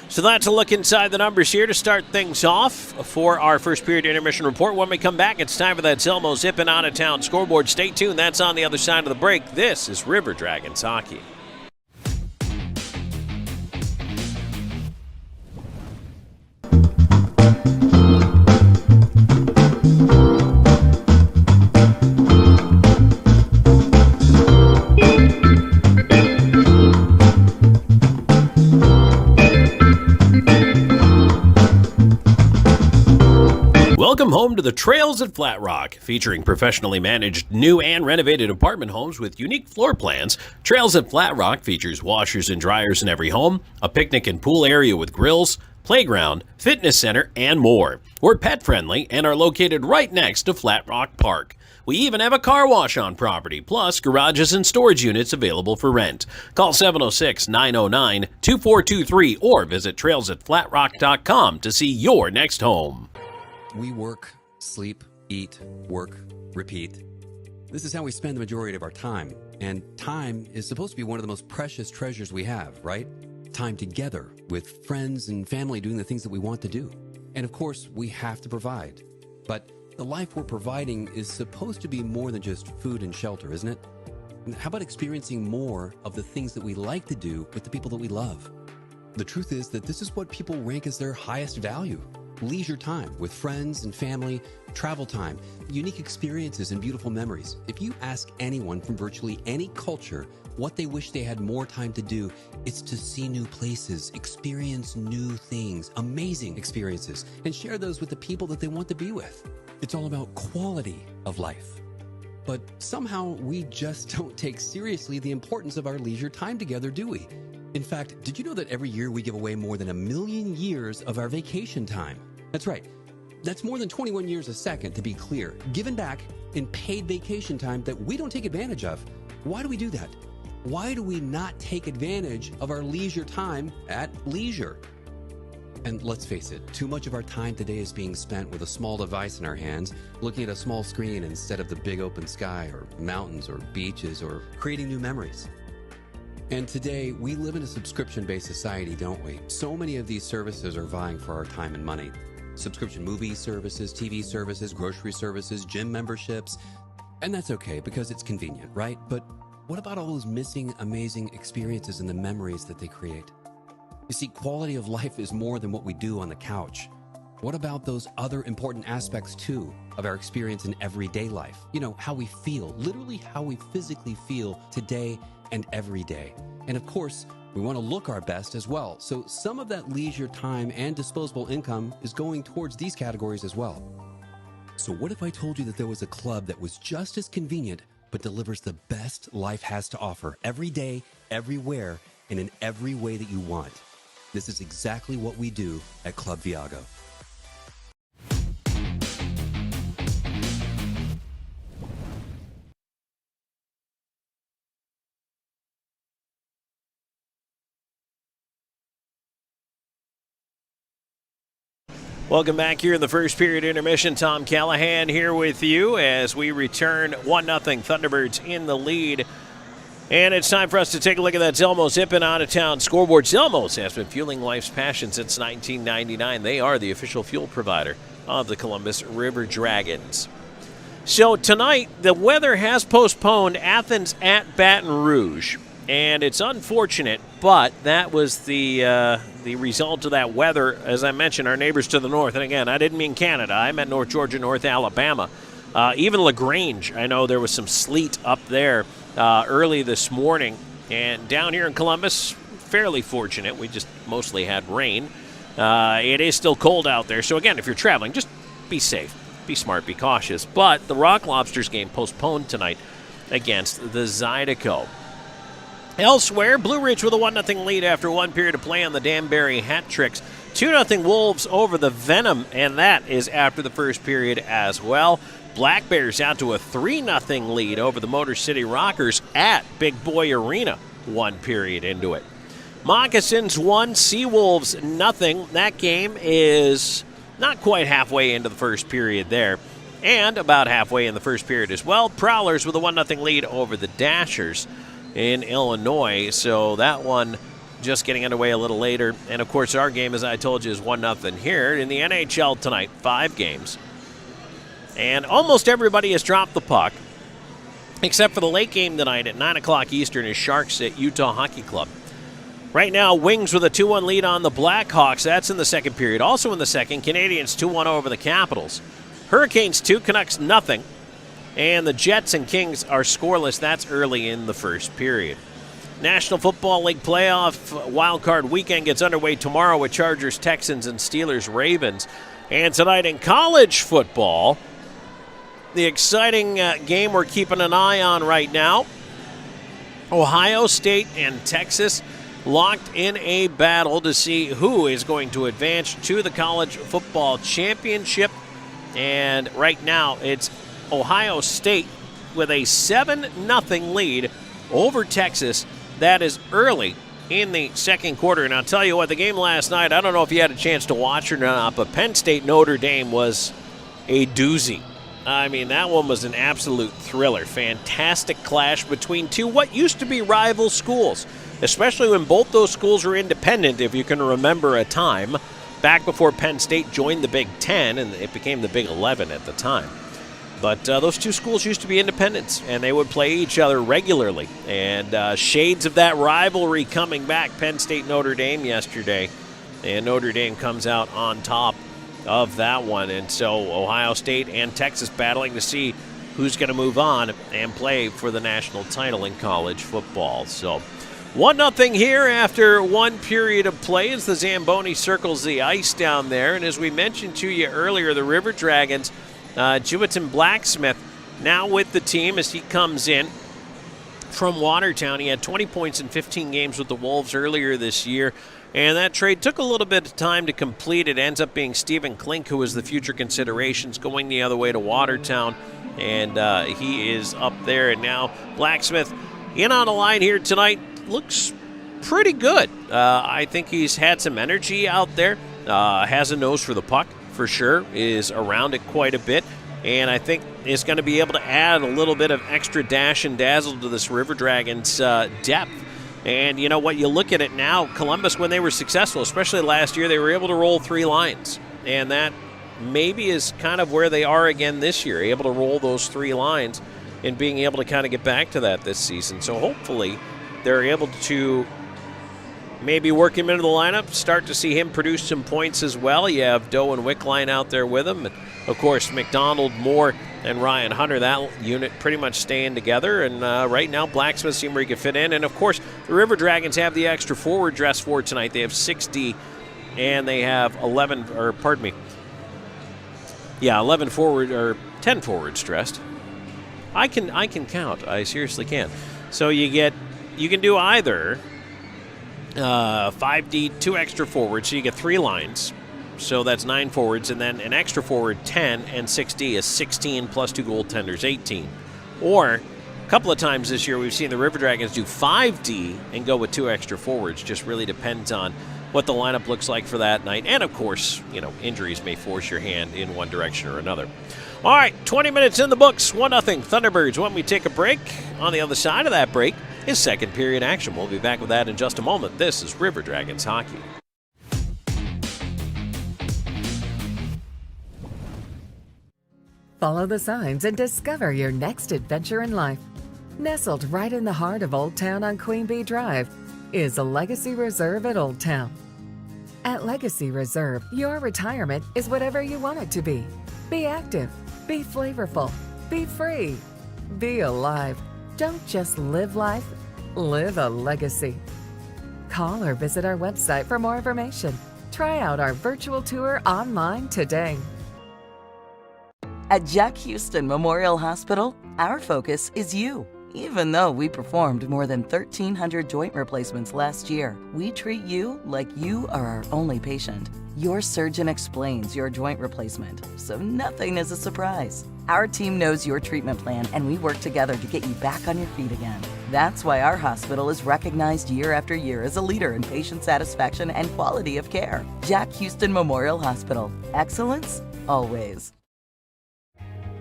So that's a look inside the numbers here to start things off for our first period intermission report. When we come back, it's time for that Zelmo Zippin' Out of Town scoreboard. Stay tuned. That's on the other side of the break. This is River Dragons Hockey. Welcome home to the Trails at Flat Rock, featuring professionally managed new and renovated apartment homes with unique floor plans. Trails at Flat Rock features washers and dryers in every home, a picnic and pool area with grills, playground, fitness center, and more. We're pet-friendly and are located right next to Flat Rock Park. We even have a car wash on property, plus garages and storage units available for rent. Call 706-909-2423 or visit trailsatflatrock.com to see your next home. We work, sleep, eat, work, repeat. This is how we spend the majority of our time. And time is supposed to be one of the most precious treasures we have, right? Time together with friends and family doing the things that we want to do. And of course, we have to provide. But the life we're providing is supposed to be more than just food and shelter, isn't it? And how about experiencing more of the things that we like to do with the people that we love? The truth is that this is what people rank as their highest value. Leisure time with friends and family, travel time, unique experiences and beautiful memories. If you ask anyone from virtually any culture what they wish they had more time to do, it's to see new places, experience new things, amazing experiences, and share those with the people that they want to be with. It's all about quality of life. But somehow we just don't take seriously the importance of our leisure time together, do we? In fact, did you know that every year we give away more than 1 million years of our vacation time? That's right. That's more than 21 years a second, to be clear, given back in paid vacation time that we don't take advantage of. Why do we do that? Why do we not take advantage of our leisure time at leisure? And let's face it, too much of our time today is being spent with a small device in our hands, looking at a small screen instead of the big open sky or mountains or beaches or creating new memories. And today, we live in a subscription-based society, don't we? So many of these services are vying for our time and money. Subscription movie services, TV services, grocery services, gym memberships. And that's okay because it's convenient, right? But what about all those missing amazing experiences and the memories that they create? You see, quality of life is more than what we do on the couch. What about those other important aspects, too, of our experience in everyday life? You know, how we feel, literally how we physically feel today and every day. And of course, we want to look our best as well. So some of that leisure time and disposable income is going towards these categories as well. So what if I told you that there was a club that was just as convenient, but delivers the best life has to offer every day, everywhere, and in every way that you want? This is exactly what we do at Club Viago. Welcome back here in the first period intermission. Tom Callahan here with you as we return 1-0 Thunderbirds in the lead. And it's time for us to take a look at that Zelmo Zippin' Out of Town scoreboard. Zelmo's has been fueling life's passion since 1999. They are the official fuel provider of the Columbus River Dragons. So tonight, the weather has postponed Athens at Baton Rouge. And it's unfortunate, but that was the result of that weather. As I mentioned, our neighbors to the north. And again, I didn't mean Canada. I meant North Georgia, North Alabama. Even LaGrange, I know there was some sleet up there early this morning. And down here in Columbus, fairly fortunate. We just mostly had rain. It is still cold out there. So again, if you're traveling, just be safe. Be smart, be cautious. But the Rock Lobsters game postponed tonight against the Zydeco. Elsewhere, Blue Ridge with a 1-0 lead after one period of play on the Danbury Hat Tricks. 2-0 Wolves over the Venom, and that is after the first period as well. Black Bears out to a 3-0 lead over the Motor City Rockers at Big Boy Arena, one period into it. Moccasins 1, Seawolves 0. That game is not quite halfway into the first period there, and about halfway in the first period as well. Prowlers with a 1-0 lead over the Dashers in Illinois. So that one just getting underway a little later. And, of course, our game, as I told you, is 1-0 here. In the NHL tonight, 5 games. And almost everybody has dropped the puck, except for the late game tonight at 9 o'clock Eastern is Sharks at Utah Hockey Club. Right now, Wings with a 2-1 lead on the Blackhawks. That's in the second period. Also in the second, Canadians 2-1 over the Capitals. Hurricanes 2, Canucks nothing. And the Jets and Kings are scoreless. That's early in the first period. National Football League playoff wildcard weekend gets underway tomorrow with Chargers, Texans, and Steelers, Ravens. And tonight in college football, the exciting game we're keeping an eye on right now, Ohio State and Texas locked in a battle to see who is going to advance to the college football championship. And right now it's Ohio State with a 7-0 lead over Texas. That is early in the second quarter. And I'll tell you what, the game last night, I don't know if you had a chance to watch it or not, but Penn State Notre Dame was a doozy. I mean, that one was an absolute thriller. Fantastic clash between two what used to be rival schools, especially when both those schools were independent, if you can remember a time back before Penn State joined the Big Ten, and it became the Big 11 at the time. But those two schools used to be independents, and they would play each other regularly. And shades of that rivalry coming back, Penn State Notre Dame yesterday, and Notre Dame comes out on top of that one. And so Ohio State and Texas battling to see who's going to move on and play for the national title in college football. So 1-0 here after one period of play as the Zamboni circles the ice down there. And as we mentioned to you earlier, the River Dragons, Jewitton Blacksmith now with the team as he comes in from Watertown. He had 20 points in 15 games with the Wolves earlier this year. And that trade took a little bit of time to complete. It ends up being Stephen Klink, who was the future considerations, going the other way to Watertown. And he is up there. And now Blacksmith in on the line here tonight. Looks pretty good. I think he's had some energy out there. Has a nose for the puck, for sure. Is around it quite a bit. And I think is going to be able to add a little bit of extra dash and dazzle to this River Dragons depth. And you know what, you look at it now, Columbus, when they were successful, especially last year, they were able to roll 3 lines. And that maybe is kind of where they are again this year, able to roll those 3 lines and being able to kind of get back to that this season. So hopefully they're able to maybe work him into the lineup, start to see him produce some points as well. You have Doe and Wickline out there with him. And of course, McDonald, Moore, and Ryan Hunter, that unit pretty much staying together. And right now, Blacksmith seems where he can fit in. And of course, the River Dragons have the extra forward dress for tonight. They have 60, and they have 11 forward or 10 forwards dressed. I can count. I seriously can. So you can do either 5D, 2 extra forwards, so you get 3 lines. So that's 9 forwards, and then an extra forward, 10, and 6D is 16 plus 2 goaltenders, 18. Or a couple of times this year we've seen the River Dragons do 5D and go with 2 extra forwards. Just really depends on what the lineup looks like for that night. And of course, injuries may force your hand in one direction or another. All right, 20 minutes in the books, 1-0 Thunderbirds. When we take a break, on the other side of that break is second period action. We'll be back with that in just a moment. This is River Dragons Hockey. Follow the signs and discover your next adventure in life. Nestled right in the heart of Old Town on Queen Bee Drive is a Legacy Reserve at Old Town. At Legacy Reserve, your retirement is whatever you want it to be. Be active, be flavorful, be free, be alive. Don't just live life, live a legacy. Call or visit our website for more information. Try out our virtual tour online today. At Jack Houston Memorial Hospital, our focus is you. Even though we performed more than 1,300 joint replacements last year, we treat you like you are our only patient. Your surgeon explains your joint replacement, so nothing is a surprise. Our team knows your treatment plan, and we work together to get you back on your feet again. That's why our hospital is recognized year after year as a leader in patient satisfaction and quality of care. Jack Houston Memorial Hospital. Excellence, always.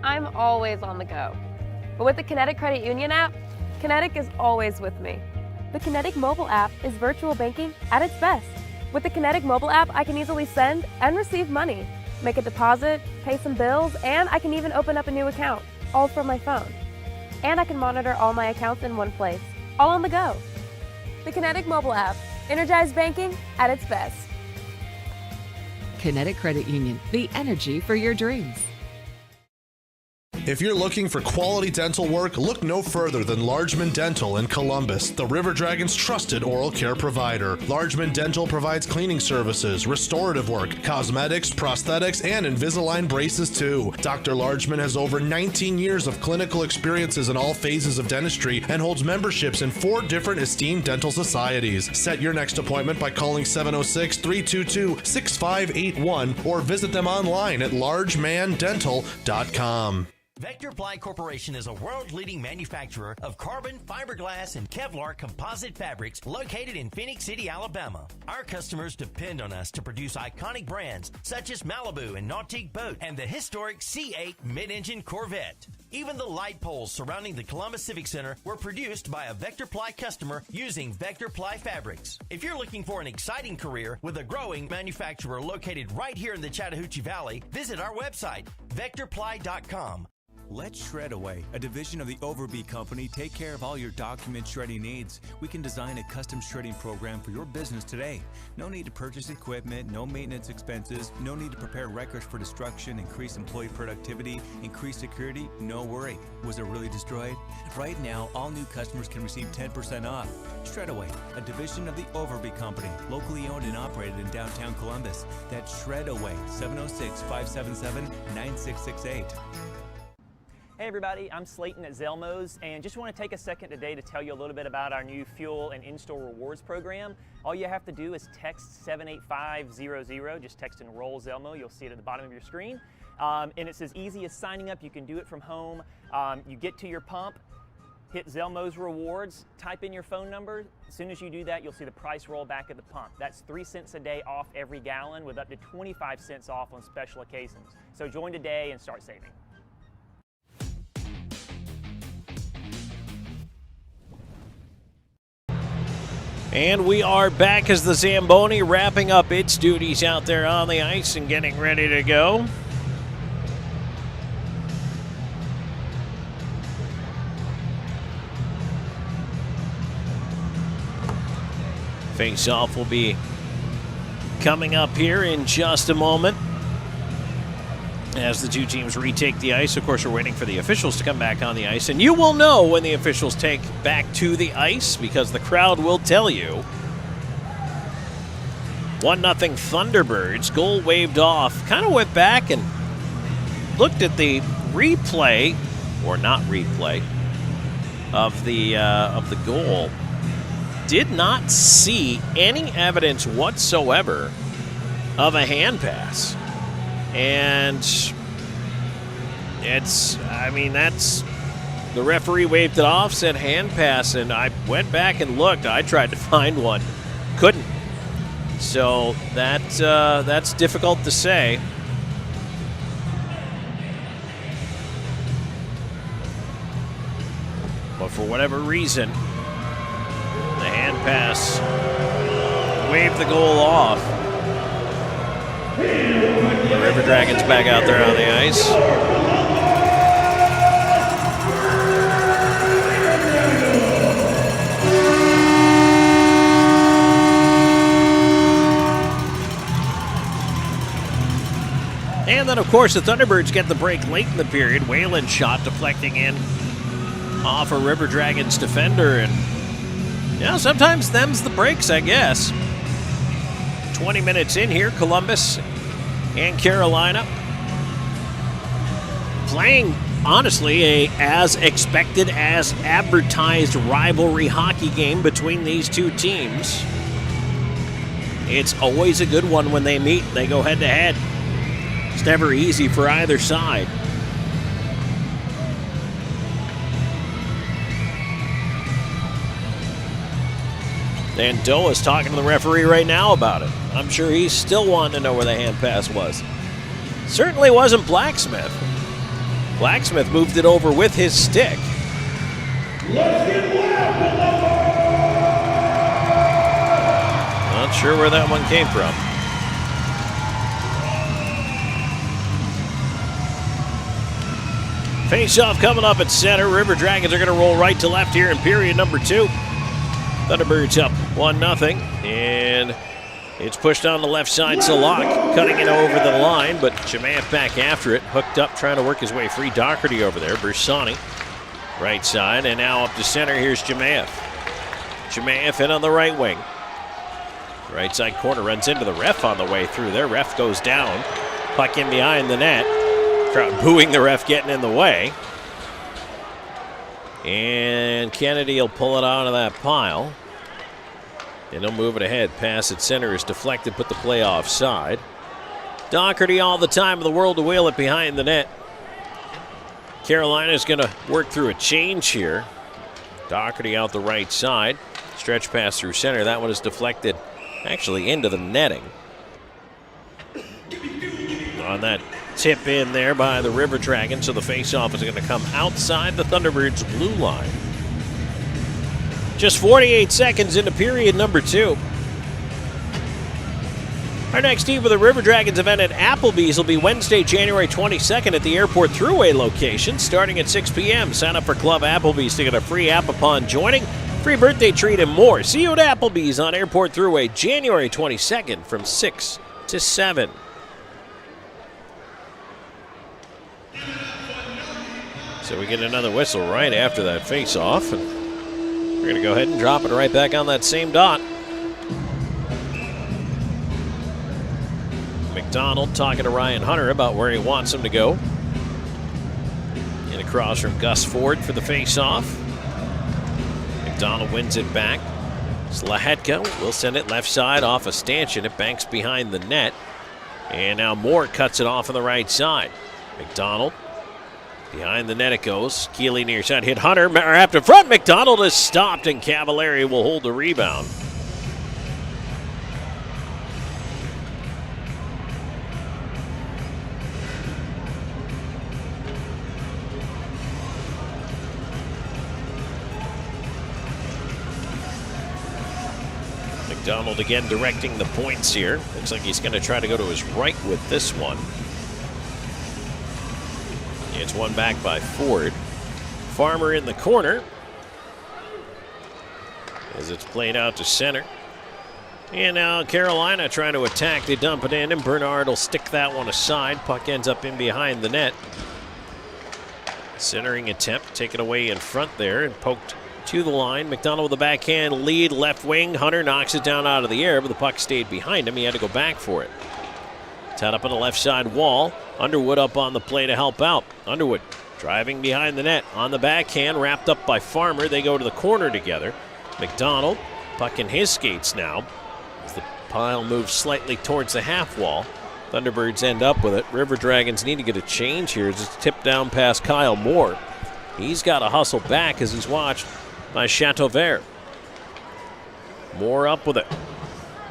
I'm always on the go. But with the Kinetic Credit Union app, Kinetic is always with me. The The Kinetic mobile app is virtual banking at its best. With the Kinetic mobile app, I can easily send and receive money, make a deposit, pay some bills, and I can even open up a new account, all from my phone. And I can monitor all my accounts in one place, all on the go. The Kinetic mobile app, energized banking at its best. Kinetic Credit Union, the energy for your dreams. If you're looking for quality dental work, look no further than Largeman Dental in Columbus, the River Dragon's trusted oral care provider. Largeman Dental provides cleaning services, restorative work, cosmetics, prosthetics, and Invisalign braces too. Dr. Largeman has over 19 years of clinical experiences in all phases of dentistry and holds memberships in 4 different esteemed dental societies. Set your next appointment by calling 706-322-6581 or visit them online at largemandental.com. Vector Ply Corporation is a world-leading manufacturer of carbon, fiberglass, and Kevlar composite fabrics located in Phoenix City, Alabama. Our customers depend on us to produce iconic brands such as Malibu and Nautique Boat and the historic C8 mid-engine Corvette. Even the light poles surrounding the Columbus Civic Center were produced by a Vector Ply customer using Vector Ply fabrics. If you're looking for an exciting career with a growing manufacturer located right here in the Chattahoochee Valley, visit our website, vectorply.com. Let Shredaway, a division of the Overby Company, take care of all your document shredding needs. We can design a custom shredding program for your business today. No need to purchase equipment, no maintenance expenses, no need to prepare records for destruction, increase employee productivity, increase security, no worry. Was it really destroyed? Right now, all new customers can receive 10% off. Shredaway, a division of the Overby Company, locally owned and operated in downtown Columbus. That's Shredaway, 706-577-9668. Hey everybody, I'm Slayton at Zelmos, and just want to take a second today to tell you a little bit about our new fuel and in-store rewards program. All you have to do is text 78500, just text enroll Zelmo, you'll see it at the bottom of your screen. And it's as easy as signing up. You can do it from home. You get to your pump, hit Zelmos rewards, type in your phone number. As soon as you do that, you'll see the price roll back at the pump. That's 3 cents a day off every gallon with up to 25 cents off on special occasions. So join today and start saving. And we are back as the Zamboni wrapping up its duties out there on the ice and getting ready to go. Face-off will be coming up here in just a moment as the two teams retake the ice. Of course, we're waiting for the officials to come back on the ice, and you will know when the officials take back to the ice because the crowd will tell you. 1-0 Thunderbirds. Goal waved off. Kind of went back and looked at the replay, or not replay, of the goal. Did not see any evidence whatsoever of a hand pass. And that's the referee waved it off, said hand pass, and I went back and looked. I tried to find one, couldn't. So that's difficult to say. But for whatever reason, the hand pass waved the goal off. The River Dragons back out there on the ice. And then, of course, the Thunderbirds get the break late in the period. Whalen's shot deflecting in off a River Dragons defender. And, yeah, sometimes them's the breaks, I guess. 20 minutes in here, Columbus and Carolina playing, honestly, a as expected, as advertised rivalry hockey game between these two teams. It's always a good one when they meet. They go head-to-head. It's never easy for either side. And Doa's talking to the referee right now about it. I'm sure he's still wanting to know where the hand pass was. Certainly wasn't Blacksmith. Blacksmith moved it over with his stick. Let's get loud, sure where that one came from. Face-off coming up at center. River Dragons are going to roll right to left here in period number 2. Thunderbirds up 1-0. And it's pushed on the left side. Salak cutting it over the line, but Jemayev back after it. Hooked up, trying to work his way free. Doherty over there. Bersani right side. And now up to center. Here's Jemayev. Jemayev in on the right wing. Right side corner runs into the ref on the way through there. Ref goes down. Puck in behind the net. Crowd booing the ref getting in the way. And Kennedy will pull it out of that pile. And he'll move it ahead. Pass at center is deflected, put the play offside. Doherty all the time in the world to wheel it behind the net. Carolina's going to work through a change here. Doherty out the right side. Stretch pass through center. That one is deflected actually into the netting. On that tip in there by the River Dragons, so the faceoff is going to come outside the Thunderbirds' blue line. Just 48 seconds into period number 2. Our next team for the River Dragons event at Applebee's will be Wednesday, January 22nd at the Airport Thruway location, starting at 6 p.m. Sign up for Club Applebee's to get a free app upon joining, free birthday treat, and more. See you at Applebee's on Airport Thruway, January 22nd from 6 to 7. So we get another whistle right after that face-off. And we're going to go ahead and drop it right back on that same dot. McDonald talking to Ryan Hunter about where he wants him to go. And across from Gus Ford for the face-off. McDonald wins it back. Slahetka will send it left side off a stanchion. It banks behind the net. And now Moore cuts it off on the right side. McDonald. Behind the net it goes. Keeley near side hit Hunter. Wrapped in front. McDonald is stopped and Cavallari will hold the rebound. McDonald again directing the points here. Looks like he's going to try to go to his right with this one. It's one back by Ford. Farmer in the corner as it's played out to center. And now Carolina trying to attack. They dump it in, and Bernard will stick that one aside. Puck ends up in behind the net. Centering attempt, taken away in front there and poked to the line. McDonald with the backhand lead, left wing. Hunter knocks it down out of the air, but the puck stayed behind him. He had to go back for it. Tied up on the left side wall. Underwood up on the play to help out. Underwood driving behind the net on the backhand, wrapped up by Farmer. They go to the corner together. McDonald, puck in his skates now as the pile moves slightly towards the half wall. Thunderbirds end up with it. River Dragons need to get a change here as it's tipped down past Kyle Moore. He's got to hustle back as he's watched by Chateauvert. Moore up with it.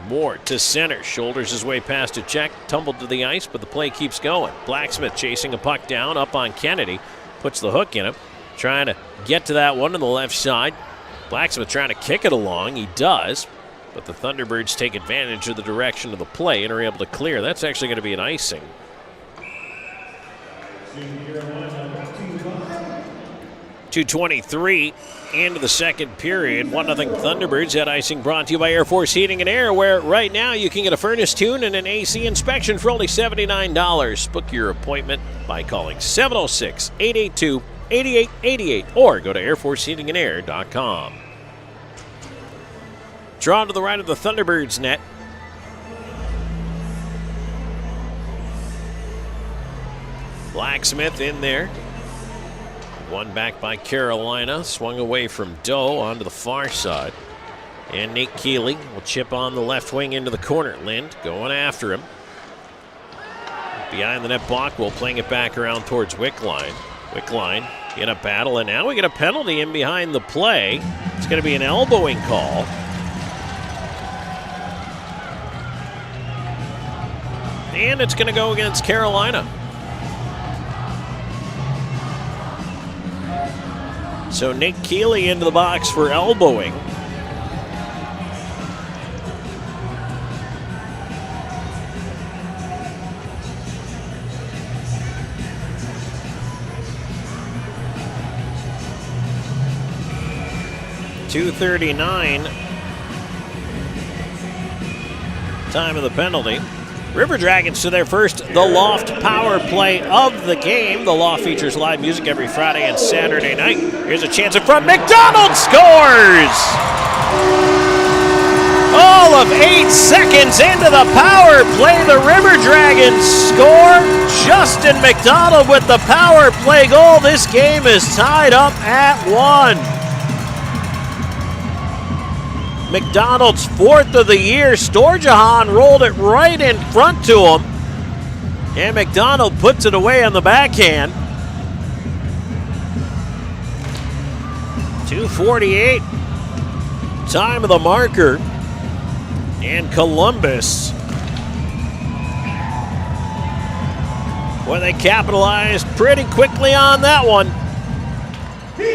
Moore to center, shoulders his way past a check, tumbled to the ice, but the play keeps going. Blacksmith chasing a puck down, up on Kennedy, puts the hook in him, trying to get to that one on the left side. Blacksmith trying to kick it along, he does, but the Thunderbirds take advantage of the direction of the play and are able to clear. That's actually going to be an icing. 2:23 into the second period. 1-0 Thunderbirds. That icing brought to you by Air Force Heating and Air, where right now you can get a furnace tune and an AC inspection for only $79. Book your appointment by calling 706-882-8888 or go to airforceheatingandair.com. Drawn to the right of the Thunderbirds net. Blacksmith in there. One back by Carolina, swung away from Doe onto the far side. And Nate Keeley will chip on the left wing into the corner. Lind going after him. Behind the net, Bockwell playing it back around towards Wickline. Wickline in a battle, and now we get a penalty in behind the play. It's going to be an elbowing call. And it's going to go against Carolina. So Nick Keeley into the box for elbowing. 2:39. Time of the penalty. River Dragons to their first The Loft power play of the game. The Loft features live music every Friday and Saturday night. Here's a chance in front. McDonald scores! All of 8 seconds into the power play, the River Dragons score. Justin McDonald with the power play goal. This game is tied up at 1. McDonald's 4th of the year. Storjahan rolled it right in front to him. And McDonald puts it away on the backhand. 2:48. Time of the marker. And Columbus, well, they capitalized pretty quickly on that one. River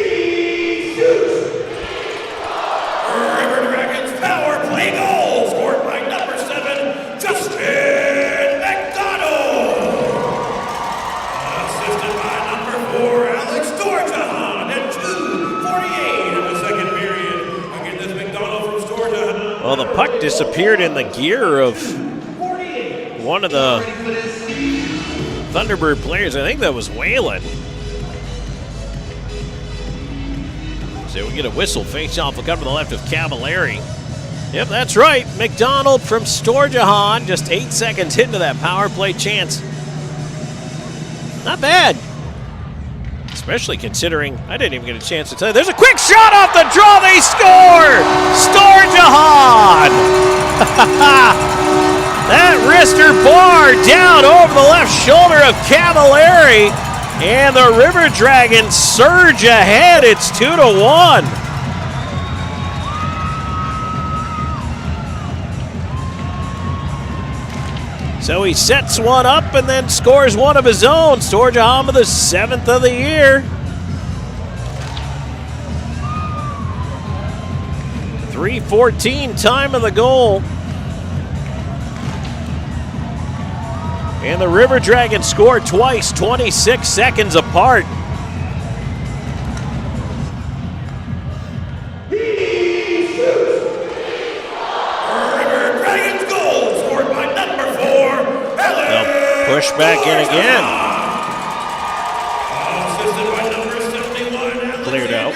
Dragons power play goal scored by number 7, Justin McDonald. Assisted by number 4, Alex Storjahan at 2:48 in the second period. Again, this McDonald from Storjahan. Well, the puck disappeared in the gear of one of the Thunderbird players. I think that was Whalen. So we get a whistle. Face-off will come to the left of Cavallari. Yep, that's right. McDonald from Storjahan, just 8 seconds into that power play chance. Not bad. Especially considering I didn't even get a chance to tell you. There's a quick shot off the draw. They score! Storjahan! That wrister bar down over the left shoulder of Cavallari. And the River Dragons surge ahead. It's 2-1. So he sets one up and then scores one of his own. Storjahan with the 7th of the year. 3:14 time of the goal. And the River Dragons scored twice, 26 seconds apart. Push back in again. Assisted by number 71, Cleared out.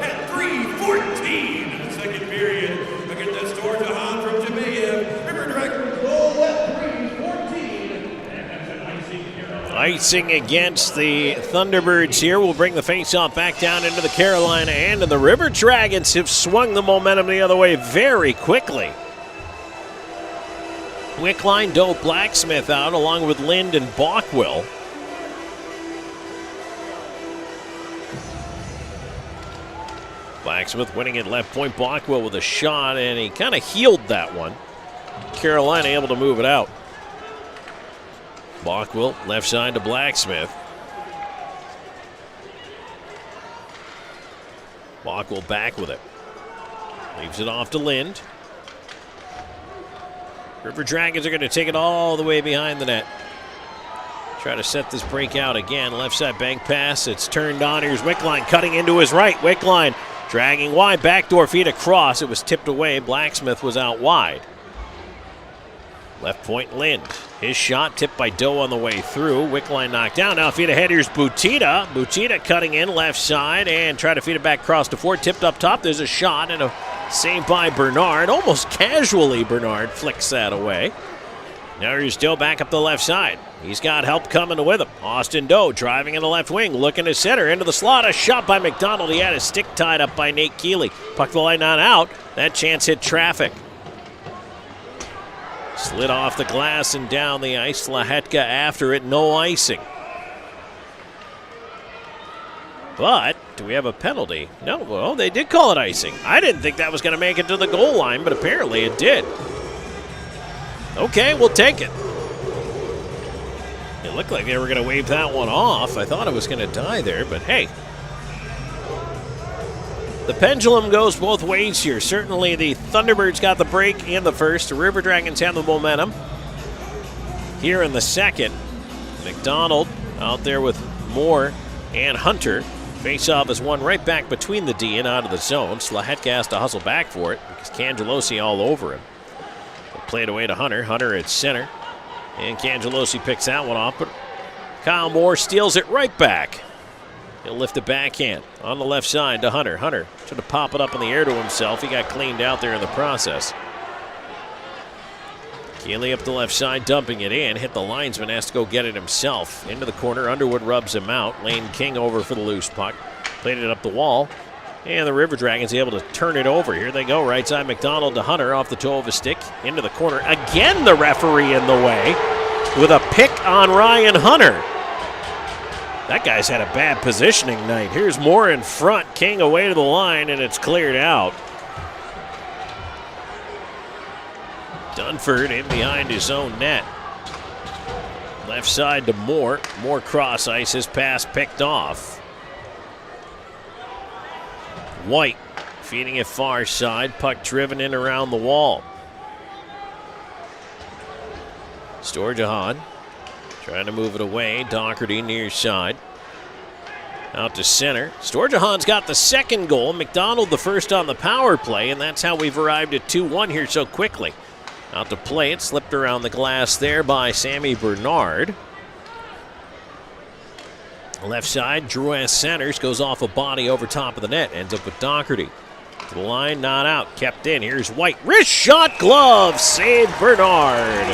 At 3:14 in the second period. Again, that's Storjahan from Jamayev. River Dragons goal at 3:14. Icing against the Thunderbirds here will bring the faceoff back down into the Carolina end, and the River Dragons have swung the momentum the other way very quickly. Wickline, Doe, Blacksmith out along with Lind and Bockwell. Blacksmith winning at left point. Bockwell with a shot, and he kind of healed that one. Carolina able to move it out. Bockwell left side to Blacksmith. Bockwell back with it. Leaves it off to Lind. River Dragons are going to take it all the way behind the net. Try to set this break out again. Left side bank pass. It's turned on. Here's Wickline cutting into his right. Wickline dragging wide. Backdoor feed across. It was tipped away. Blacksmith was out wide. Left point Lind. His shot tipped by Doe on the way through. Wickline knocked down. Now feed ahead. Here's Butita. Butita cutting in left side and try to feed it back across to Ford. Tipped up top. There's a shot and a saved by Bernard. Almost casually, Bernard flicks that away. Now here's Doe back up the left side. He's got help coming with him. Austin Doe driving in the left wing, looking to center, into the slot. A shot by McDonald. He had his stick tied up by Nate Keeley. Puck the line on out. That chance hit traffic. Slid off the glass and down the ice. Lahetka after it. No icing. But do we have a penalty? No, well, they did call it icing. I didn't think that was going to make it to the goal line, but apparently it did. Okay, we'll take it. It looked like they were going to wave that one off. I thought it was going to die there, but hey. The pendulum goes both ways here. Certainly the Thunderbirds got the break in the first. The River Dragons have the momentum here in the second. McDonald out there with Moore and Hunter. Face-off is one right back between the D and out of the zone. Slahetka has to hustle back for it because Cangelosi all over him. They play it away to Hunter. Hunter at center. And Cangelosi picks that one off, but Kyle Moore steals it right back. He'll lift the backhand on the left side to Hunter. Hunter tried to pop it up in the air to himself. He got cleaned out there in the process. Keeley up the left side, dumping it in. Hit the linesman, has to go get it himself. Into the corner, Underwood rubs him out. Lane King over for the loose puck. Played it up the wall. And the River Dragons able to turn it over. Here they go, right side McDonald to Hunter off the toe of his stick. Into the corner. Again, the referee in the way with a pick on Ryan Hunter. That guy's had a bad positioning night. Here's Moore in front. King away to the line, and it's cleared out. Dunford in behind his own net. Left side to Moore. Moore cross ice. His pass picked off. White feeding it far side. Puck driven in around the wall. Storjahan trying to move it away. Doherty near side. Out to center. Storjahan's got the second goal. McDonald the first on the power play, and that's how we've arrived at 2-1 here so quickly. Out to play it, slipped around the glass there by Sammy Bernard. Left side, Drouin centers, goes off a body over top of the net, ends up with Doherty. To the line, not out, kept in. Here's White, wrist shot, glove, save Bernard.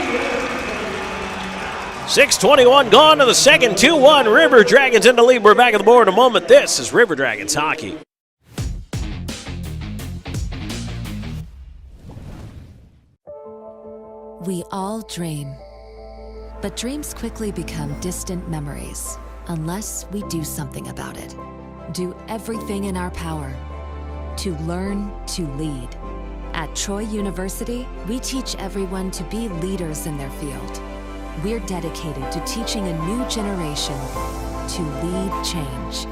6:21 gone to the second, 2-1. River Dragons in the lead. We're back at the board in a moment. This is River Dragons hockey. We all dream, but dreams quickly become distant memories unless we do something about it. Do everything in our power to learn to lead. At Troy University, we teach everyone to be leaders in their field. We're dedicated to teaching a new generation to lead change.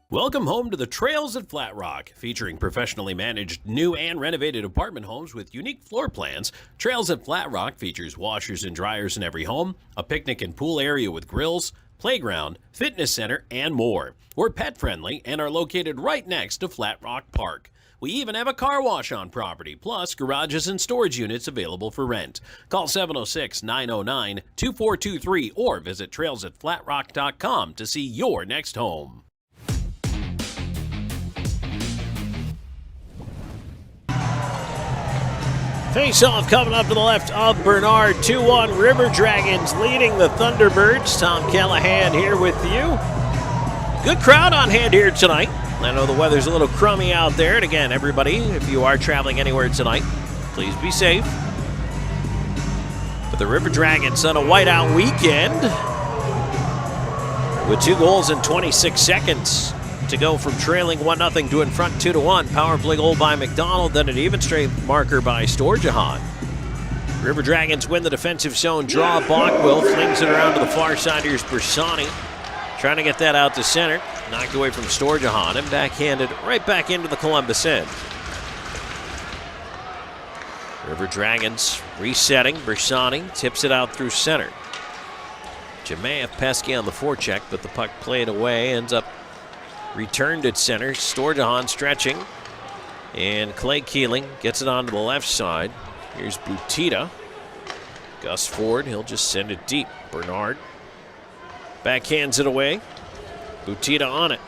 Welcome home to the Trails at Flat Rock, featuring professionally managed new and renovated apartment homes with unique floor plans. Trails at Flat Rock features washers and dryers in every home, a picnic and pool area with grills, playground, fitness center, and more. We're pet friendly and are located right next to Flat Rock Park. We even have a car wash on property, plus garages and storage units available for rent. Call 706-909-2423 or visit trailsatflatrock.com to see your next home. Face-off coming up to the left of Bernard. 2-1 River Dragons leading the Thunderbirds. Tom Callahan here with you. Good crowd on hand here tonight. I know the weather's a little crummy out there. And again, everybody, if you are traveling anywhere tonight, please be safe. But the River Dragons on a whiteout weekend with 2 goals in 26 seconds to go from trailing 1-0 to in front 2-1. Power play goal by McDonald, then an even strength marker by Storjahan. River Dragons win the defensive zone draw. Bockwell flings it around to the far side. Here's Bersani trying to get that out to center. Knocked away from Storjahan and backhanded right back into the Columbus end. River Dragons resetting. Bersani tips it out through center. Jemayev Pesky on the forecheck, but the puck played away, ends up returned at center. Storjahan stretching. And Clay Keeling gets it onto the left side. Here's Butita. Gus Ford, he'll just send it deep. Bernard backhands it away. Butita on it.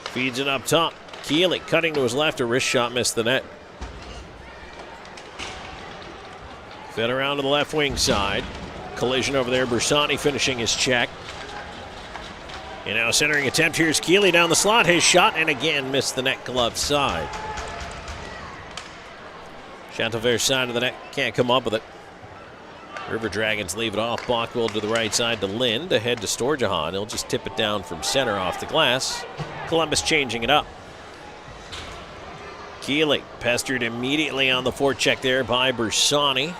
Feeds it up top. Keeling cutting to his left. A wrist shot missed the net. Fed around to the left wing side. Collision over there. Bersani finishing his check. And now centering attempt. Here's Keeley down the slot. His shot, and again missed the net glove side. Chantelver's side of the net can't come up with it. River Dragons leave it off. Bockwell to the right side to Lind. Ahead to Storjahan. He'll just tip it down from center off the glass. Columbus changing it up. Keeley pestered immediately on the forecheck there by Bersani.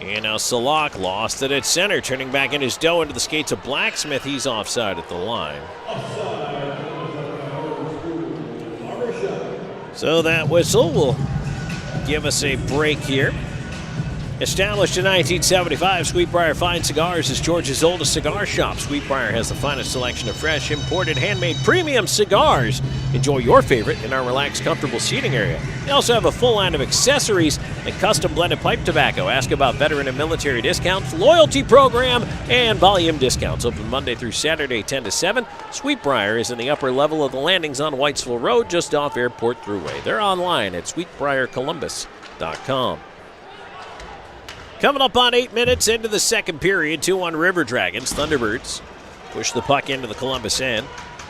And now Salak lost it at center, turning back in his dough into the skates of Blacksmith. He's offside at the line. So that whistle will give us a break here. Established in 1975, Sweetbriar Fine Cigars is Georgia's oldest cigar shop. Sweetbriar has the finest selection of fresh, imported, handmade premium cigars. Enjoy your favorite in our relaxed, comfortable seating area. They also have a full line of accessories and custom blended pipe tobacco. Ask about veteran and military discounts, loyalty program, and volume discounts. Open Monday through Saturday, 10 to 7. Sweetbriar is in the upper level of the landings on Whitesville Road, just off Airport Thruway. They're online at sweetbriarcolumbus.com. Coming up on 8 minutes into the second period, 2-1 River Dragons. Thunderbirds push the puck into the Columbus end.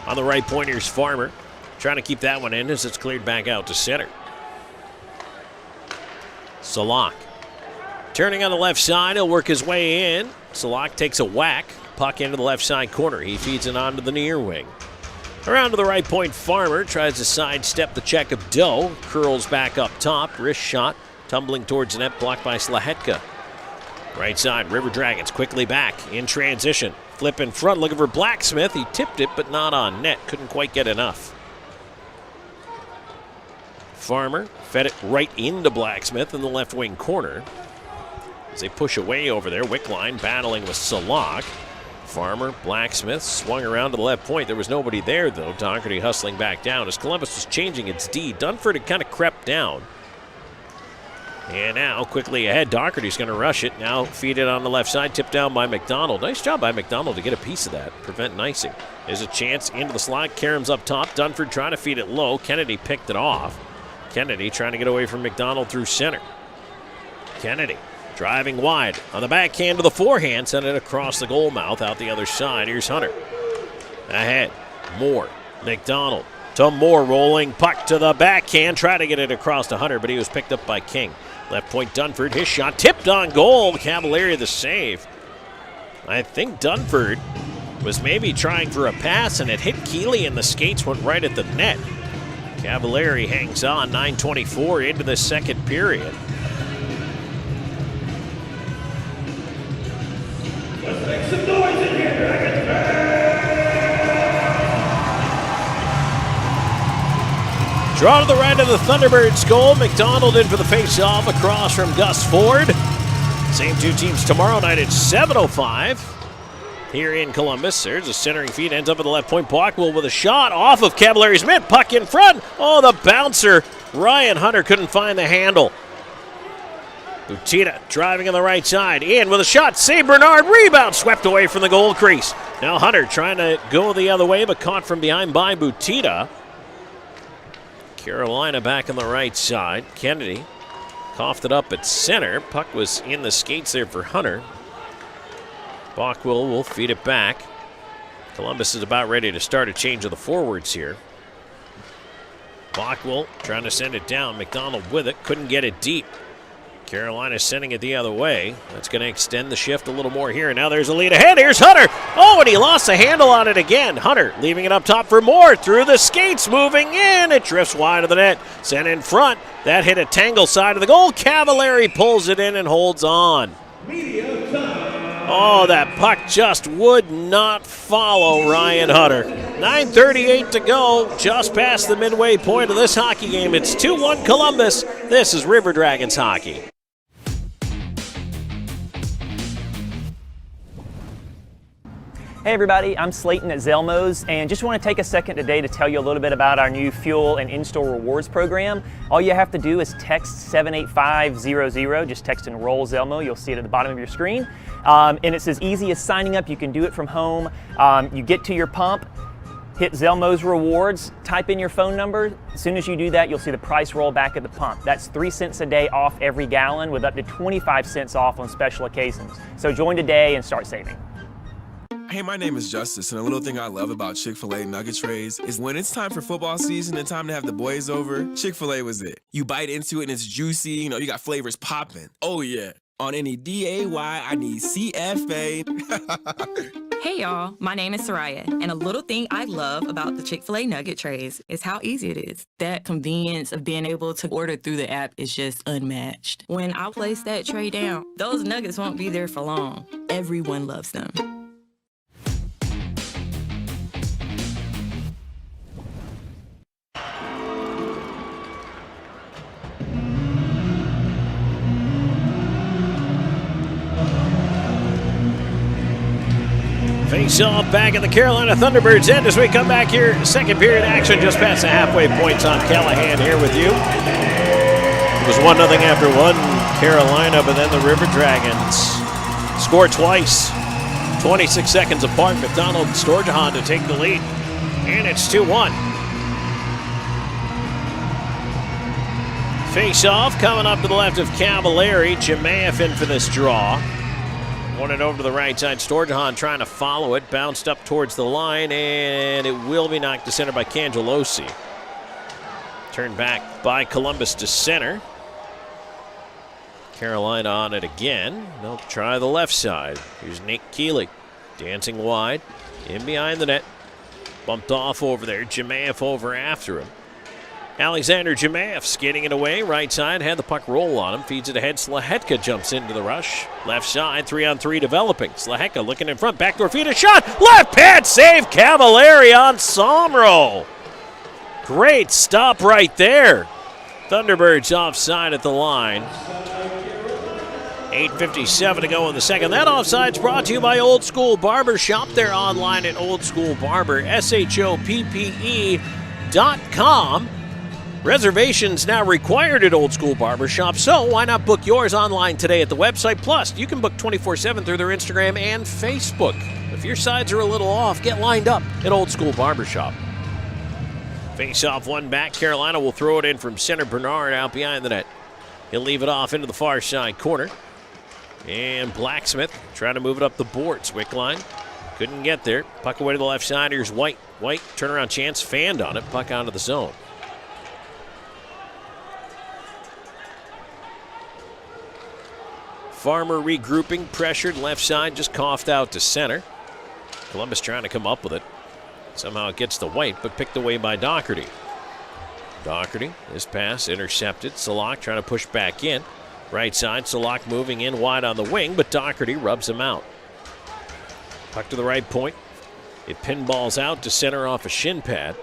On the right point, here's Farmer, trying to keep that one in as it's cleared back out to center. Salak turning on the left side. He'll work his way in. Salak takes a whack. Puck into the left side corner. He feeds it onto the near wing. Around to the right point, Farmer tries to sidestep the check of Doe. Curls back up top. Wrist shot. Tumbling towards the net, blocked by Slahetka. Right side, River Dragons quickly back in transition. Flip in front, looking for Blacksmith. He tipped it, but not on net. Couldn't quite get enough. Farmer fed it right into Blacksmith in the left wing corner. As they push away over there, Wickline battling with Salak. Farmer, Blacksmith swung around to the left point. There was nobody there, though. Doherty hustling back down as Columbus was changing its D. Dunford had kind of crept down. And now, quickly ahead, Doherty's going to rush it. Now feed it on the left side, tipped down by McDonald. Nice job by McDonald to get a piece of that, prevent nicing. There's a chance into the slot. Karam's up top. Dunford trying to feed it low. Kennedy picked it off. Kennedy trying to get away from McDonald through center. Kennedy driving wide on the backhand to the forehand, sent it across the goal mouth out the other side. Here's Hunter. Ahead, Moore, McDonald to Moore, rolling puck to the backhand. Try to get it across to Hunter, but he was picked up by King. Left point Dunford, his shot tipped on goal. Cavalieri the save. I think Dunford was maybe trying for a pass and it hit Keeley and the skates went right at the net. Cavalieri hangs on, 9:24 into the second period. Let's make some noise in here, Dragons. Draw to the right of the Thunderbirds goal. McDonald in for the face-off across from Gus Ford. Same two teams tomorrow night at 7:05 here in Columbus. There's a centering feed, ends up at the left point. Bockwell with a shot off of Cavalieri's mitt. Puck in front. Oh, the bouncer. Ryan Hunter couldn't find the handle. Butita driving on the right side. In with a shot. Save Bernard. Rebound swept away from the goal crease. Now Hunter trying to go the other way, but caught from behind by Butita. Carolina back on the right side. Kennedy coughed it up at center. Puck was in the skates there for Hunter. Bockwell will feed it back. Columbus is about ready to start a change of the forwards here. Bockwell trying to send it down. McDonald with it. Couldn't get it deep. Carolina sending it the other way. That's going to extend the shift a little more here. Now there's a lead ahead. Here's Hunter. Oh, and he lost the handle on it again. Hunter leaving it up top for Moore. Through the skates, moving in. It drifts wide of the net. Sent in front. That hit a tangle side of the goal. Cavalieri pulls it in and holds on. Oh, that puck just would not follow Ryan Hunter. 9:38 to go, just past the midway point of this hockey game. It's 2-1 Columbus. This is River Dragons hockey. Hey everybody, I'm Slayton at Zelmo's and just want to take a second today to tell you a little bit about our new fuel and in-store rewards program. All you have to do is text 78500, just text Enroll Zelmo, you'll see it at the bottom of your screen. And it's as easy as signing up, you can do it from home. You get to your pump, hit Zelmo's Rewards, type in your phone number. As soon as you do that, you'll see the price roll back at the pump. That's 3 cents a day off every gallon with up to 25 cents off on special occasions. So join today and start saving. Hey, my name is Justice, and a little thing I love about Chick-fil-A nugget trays is when it's time for football season and time to have the boys over, Chick-fil-A was it. You bite into it and it's juicy, you know, you got flavors popping. Oh yeah. On any D-A-Y, I need CFA. Hey y'all, my name is Soraya, and a little thing I love about the Chick-fil-A nugget trays is how easy it is. That convenience of being able to order through the app is just unmatched. When I place that tray down, those nuggets won't be there for long. Everyone loves them. Face off back in the Carolina Thunderbirds end as we come back here. Second period action just past the halfway points on Callahan here with you. It was 1-0 after one Carolina, but then the River Dragons score twice. 26 seconds apart. McDonald Storjahan to take the lead. And it's 2-1. Face off coming up to the left of Cavallari. Jemayev in for this draw. Won it over to the right side. Storjahan trying to follow it. Bounced up towards the line, and it will be knocked to center by Cangelosi. Turned back by Columbus to center. Carolina on it again. They'll try the left side. Here's Nick Keeley dancing wide. In behind the net. Bumped off over there. Jemayev over after him. Alexander Jemayev skating it away. Right side, had the puck roll on him. Feeds it ahead. Slahetka jumps into the rush. Left side, 3-on-3 developing. Slahetka looking in front. Backdoor feed, a shot. Left pad save. Cavallari on Somro. Great stop right there. Thunderbirds offside at the line. 8:57 to go in the second. That offside's brought to you by Old School Barber. Shop there online at Old School Barber, SHOPPE.com. Reservations now required at Old School Barbershop, so why not book yours online today at the website? Plus, you can book 24/7 through their Instagram and Facebook. If your sides are a little off, get lined up at Old School Barbershop. Face off one back. Carolina will throw it in from center. Bernard out behind the net. He'll leave it off into the far side corner. And Blacksmith trying to move it up the boards. Wickline couldn't get there. Puck away to the left side. Here's White. White, turnaround chance, fanned on it. Puck out of the zone. Farmer regrouping, pressured, left side, just coughed out to center. Columbus trying to come up with it. Somehow it gets to White, but picked away by Doherty. Doherty, his pass intercepted. Salak trying to push back in. Right side, Salak moving in wide on the wing, but Doherty rubs him out. Puck to the right point. It pinballs out to center off a shin pad.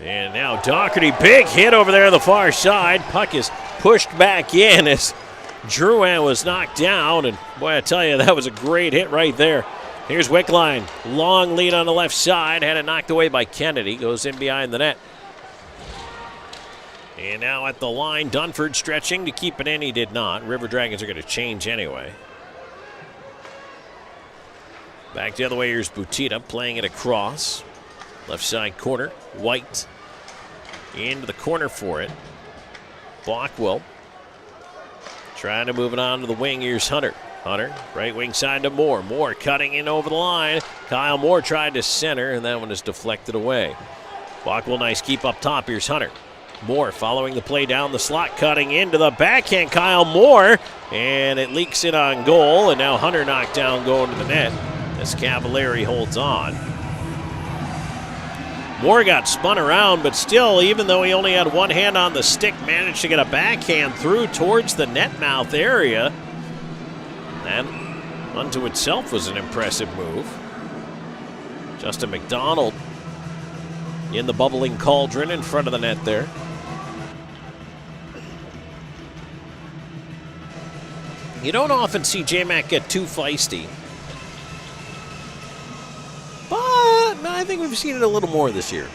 And now Doherty, big hit over there on the far side. Puck is pushed back in as Drouin was knocked down. And boy, I tell you, that was a great hit right there. Here's Wickline. Long lead on the left side. Had it knocked away by Kennedy. Goes in behind the net. And now at the line, Dunford stretching to keep it in. He did not. River Dragons are going to change anyway. Back the other way, here's Butita playing it across. Left side corner, White into the corner for it. Blockwell trying to move it on to the wing. Here's Hunter. Hunter, right wing side to Moore. Moore cutting in over the line. Kyle Moore tried to center, and that one is deflected away. Blockwell, nice keep up top. Here's Hunter. Moore following the play down the slot, cutting into the backhand. Kyle Moore, and it leaks in on goal, and now Hunter knocked down going to the net as Cavallari holds on. Moore got spun around, but still, even though he only had one hand on the stick, managed to get a backhand through towards the net mouth area. That unto itself was an impressive move. Justin McDonald in the bubbling cauldron in front of the net there. You don't often see J-Mac get too feisty. But I think we've seen it a little more this year.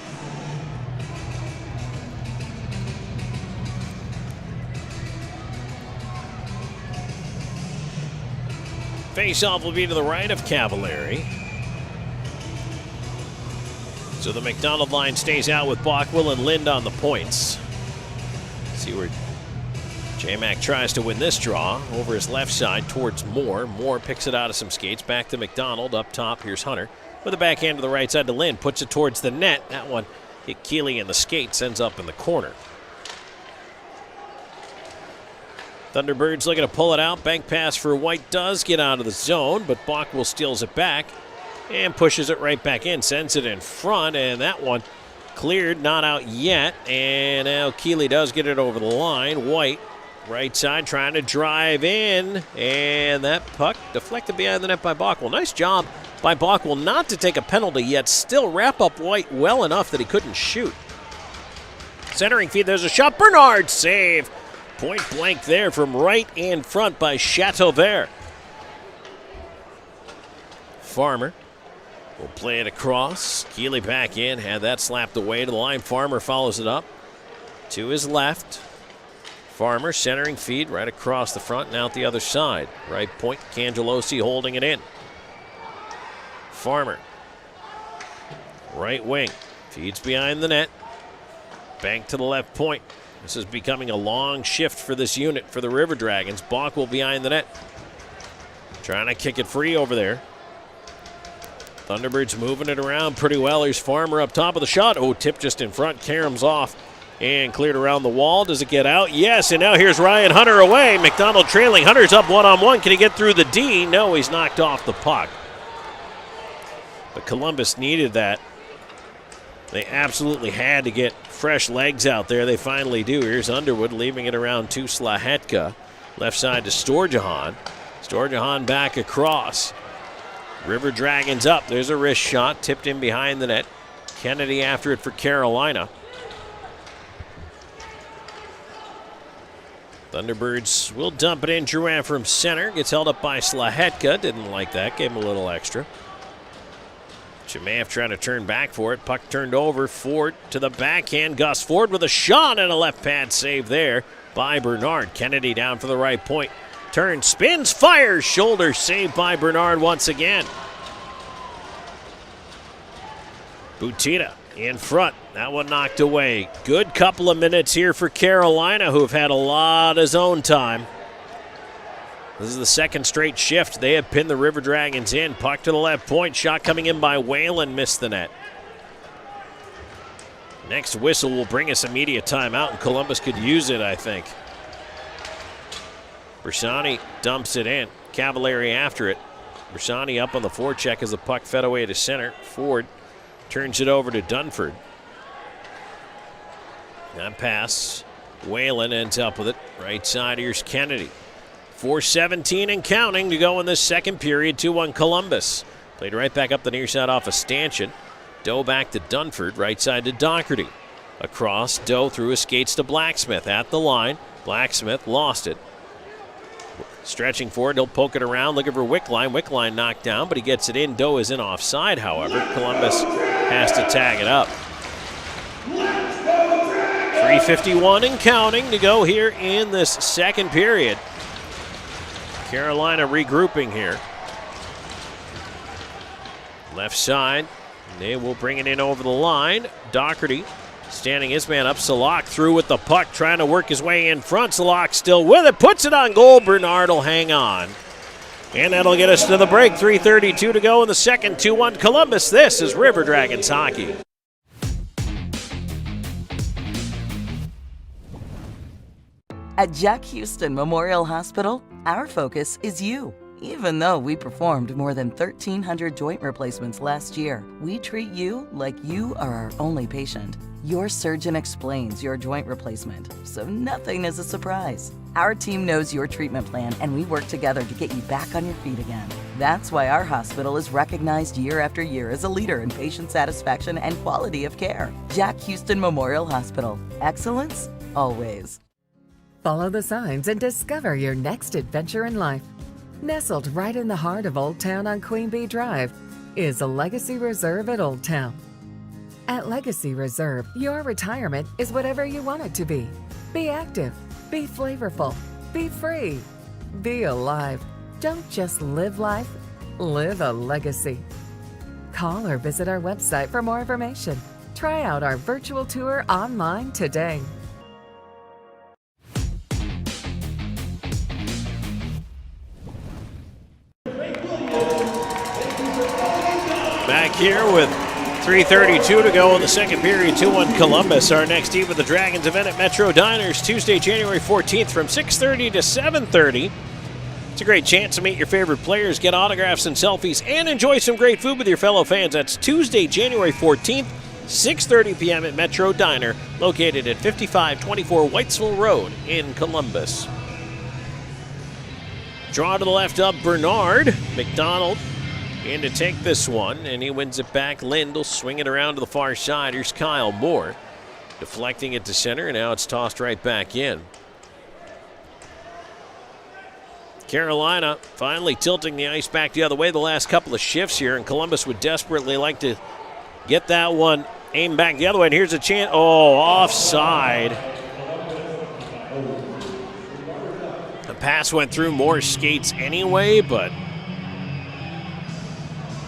Face-off will be to the right of Cavallari. So the McDonald line stays out with Bockwell and Lind on the points. See where J-Mac tries to win this draw over his left side towards Moore. Moore picks it out of some skates. Back to McDonald. Up top, here's Hunter. With a backhand to the right side to Lind. Puts it towards the net. That one hit Keeley in the skates. Ends up in the corner. Thunderbirds looking to pull it out. Bank pass for White does get out of the zone, but Bockwell steals it back and pushes it right back in. Sends it in front, and that one cleared, not out yet. And now Keeley does get it over the line. White, right side, trying to drive in, and that puck deflected behind the net by Bockwell. Nice job by Bockwell not to take a penalty, yet still wrap up White well enough that he couldn't shoot. Centering feed, there's a shot. Bernard save. Point blank there from right in front by Chateauvert. Farmer will play it across. Keeley back in, had that slapped away to the line. Farmer follows it up to his left. Farmer centering feed right across the front and out the other side. Right point, Cangelosi holding it in. Farmer, right wing, feeds behind the net. Bank to the left point. This is becoming a long shift for this unit for the River Dragons. Bach will behind the net. Trying to kick it free over there. Thunderbirds moving it around pretty well. Here's Farmer up top of the shot. Oh, tip just in front. Karam's off and cleared around the wall. Does it get out? Yes, and now here's Ryan Hunter away. McDonald trailing. Hunter's up one-on-one. Can he get through the D? No, he's knocked off the puck. But Columbus needed that. They absolutely had to get fresh legs out there. They finally do. Here's Underwood leaving it around to Slahetka. Left side to Storjahan. Storjahan back across. River Dragons up. There's a wrist shot. Tipped in behind the net. Kennedy after it for Carolina. Thunderbirds will dump it in. Drouin from center. Gets held up by Slahetka. Didn't like that. Gave him a little extra. Chemaev trying to turn back for it. Puck turned over. Ford to the backhand. Gus Ford with a shot and a left pad save there by Bernard. Kennedy down for the right point. Turns, spins, fires. Shoulder saved by Bernard once again. Butita in front. That one knocked away. Good couple of minutes here for Carolina, who have had a lot of zone time. This is the second straight shift. They have pinned the River Dragons in. Puck to the left point. Shot coming in by Whalen. Missed the net. Next whistle will bring us immediate timeout, and Columbus could use it, I think. Bersani dumps it in. Cavallari after it. Bersani up on the forecheck as the puck fed away to center. Ford turns it over to Dunford. That pass. Whalen ends up with it. Right side, here's Kennedy. 4:17 and counting to go in this second period. 2-1 Columbus. Played right back up the near side off of Stanchion. Doe back to Dunford. Right side to Doherty. Across, Doe through his skates to Blacksmith. At the line, Blacksmith lost it. Stretching forward, he'll poke it around, looking for Wickline. Wickline knocked down, but he gets it in. Doe is in offside, however. Columbus has to tag it up. 3:51 and counting to go here in this second period. Carolina regrouping here. Left side, they will bring it in over the line. Doherty standing his man up. Salak through with the puck, trying to work his way in front. Salak still with it, puts it on goal. Bernard will hang on. And that'll get us to the break. 3:32 to go in the second. 2-1 Columbus. This is River Dragons hockey. At Jack Houston Memorial Hospital, our focus is you. Even though we performed more than 1,300 joint replacements last year, we treat you like you are our only patient. Your surgeon explains your joint replacement, so nothing is a surprise. Our team knows your treatment plan, and we work together to get you back on your feet again. That's why our hospital is recognized year after year as a leader in patient satisfaction and quality of care. Jack Houston Memorial Hospital. Excellence, always. Follow the signs and discover your next adventure in life. Nestled right in the heart of Old Town on Queen Bee Drive is a Legacy Reserve at Old Town. At Legacy Reserve, your retirement is whatever you want it to be. Be active, be flavorful, be free, be alive. Don't just live life, live a legacy. Call or visit our website for more information. Try out our virtual tour online today. Back here with 3:32 to go in the second period. 2-1 Columbus. Our next Eve of the Dragons event at Metro Diners, Tuesday, January 14th from 6:30 to 7:30. It's a great chance to meet your favorite players, get autographs and selfies, and enjoy some great food with your fellow fans. That's Tuesday, January 14th, 6:30 p.m. at Metro Diner, located at 5524 Whitesville Road in Columbus. Draw to the left of Bernard. McDonald in to take this one, and he wins it back. Lind will swing it around to the far side. Here's Kyle Moore, deflecting it to center, and now it's tossed right back in. Carolina finally tilting the ice back the other way the last couple of shifts here, and Columbus would desperately like to get that one aimed back the other way. And here's a chance. Oh, offside. The pass went through Moore's skates anyway, but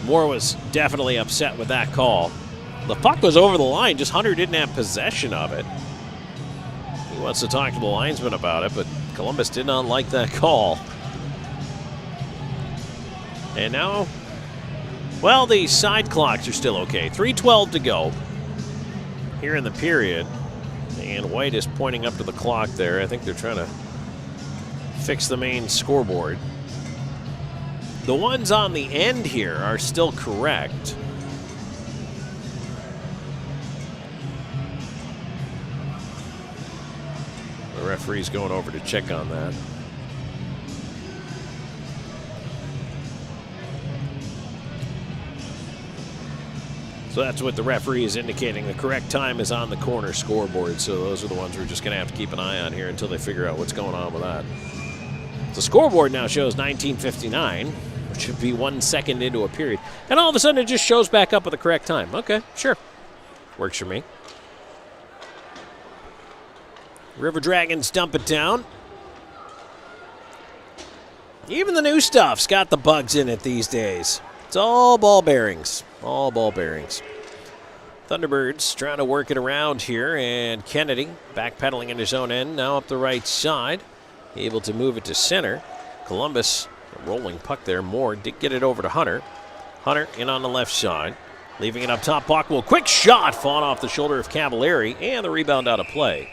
Moore was definitely upset with that call. The puck was over the line, just Hunter didn't have possession of it. He wants to talk to the linesman about it, but Columbus did not like that call. And now, well, the side clocks are still okay. 3:12 to go here in the period. And White is pointing up to the clock there. I think they're trying to fix the main scoreboard. The ones on the end here are still correct. The referee's going over to check on that. So that's what the referee is indicating. The correct time is on the corner scoreboard. So those are the ones we're just going to have to keep an eye on here until they figure out what's going on with that. The scoreboard now shows 19:59, which should be 1 second into a period. And all of a sudden it just shows back up with the correct time. Okay, sure. Works for me. River Dragons dump it down. Even the new stuff's got the bugs in it these days. It's all ball bearings. All ball bearings. Thunderbirds trying to work it around here, and Kennedy backpedaling in his own end, now up the right side, able to move it to center. Columbus, a rolling puck there. Moore did get it over to Hunter. Hunter in on the left side, leaving it up top. Bockwell, quick shot, fought off the shoulder of Cavalieri, and the rebound out of play.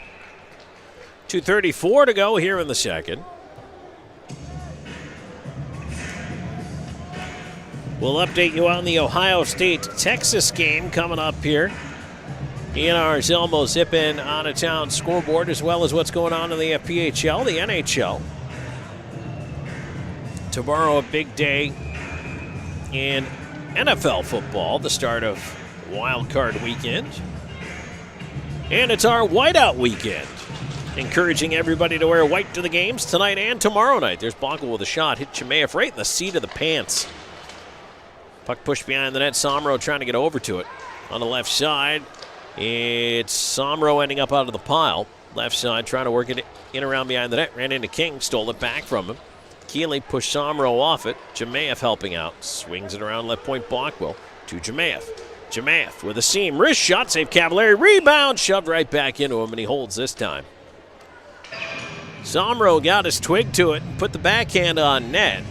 2:34 to go here in the second. We'll update you on the Ohio State-Texas game coming up here in our Zelmo Zip-In out-of-town scoreboard, as well as what's going on in the FPHL, the NHL. Tomorrow, a big day in NFL football, the start of Wild Card Weekend. And it's our Whiteout Weekend, encouraging everybody to wear white to the games tonight and tomorrow night. There's Bonkel with a shot, hit Chimaev right in the seat of the pants. Puck pushed behind the net. Somro trying to get over to it. On the left side, it's Somro ending up out of the pile. Left side trying to work it in around behind the net. Ran into King, stole it back from him. Keeley pushed Somro off it. Chimaev helping out. Swings it around left point. Bockwell to Chimaev. Chimaev with a seam. Wrist shot. Save Cavalieri. Rebound. Shoved right back into him, and he holds this time. Somro got his twig to it and put the backhand on net.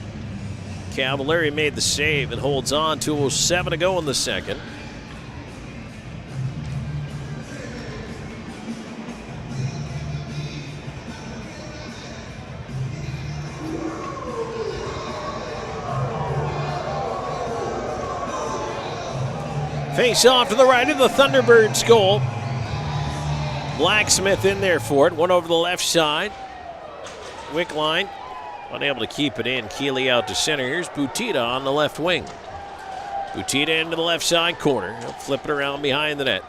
Cavalieri made the save and holds on. 2:07 to go in the second. Face off to the right of the Thunderbirds' goal. Blacksmith in there for it. One over the left side. Wickline unable to keep it in. Keeley out to center. Here's Butita on the left wing. Butita into the left side corner. He'll flip it around behind the net.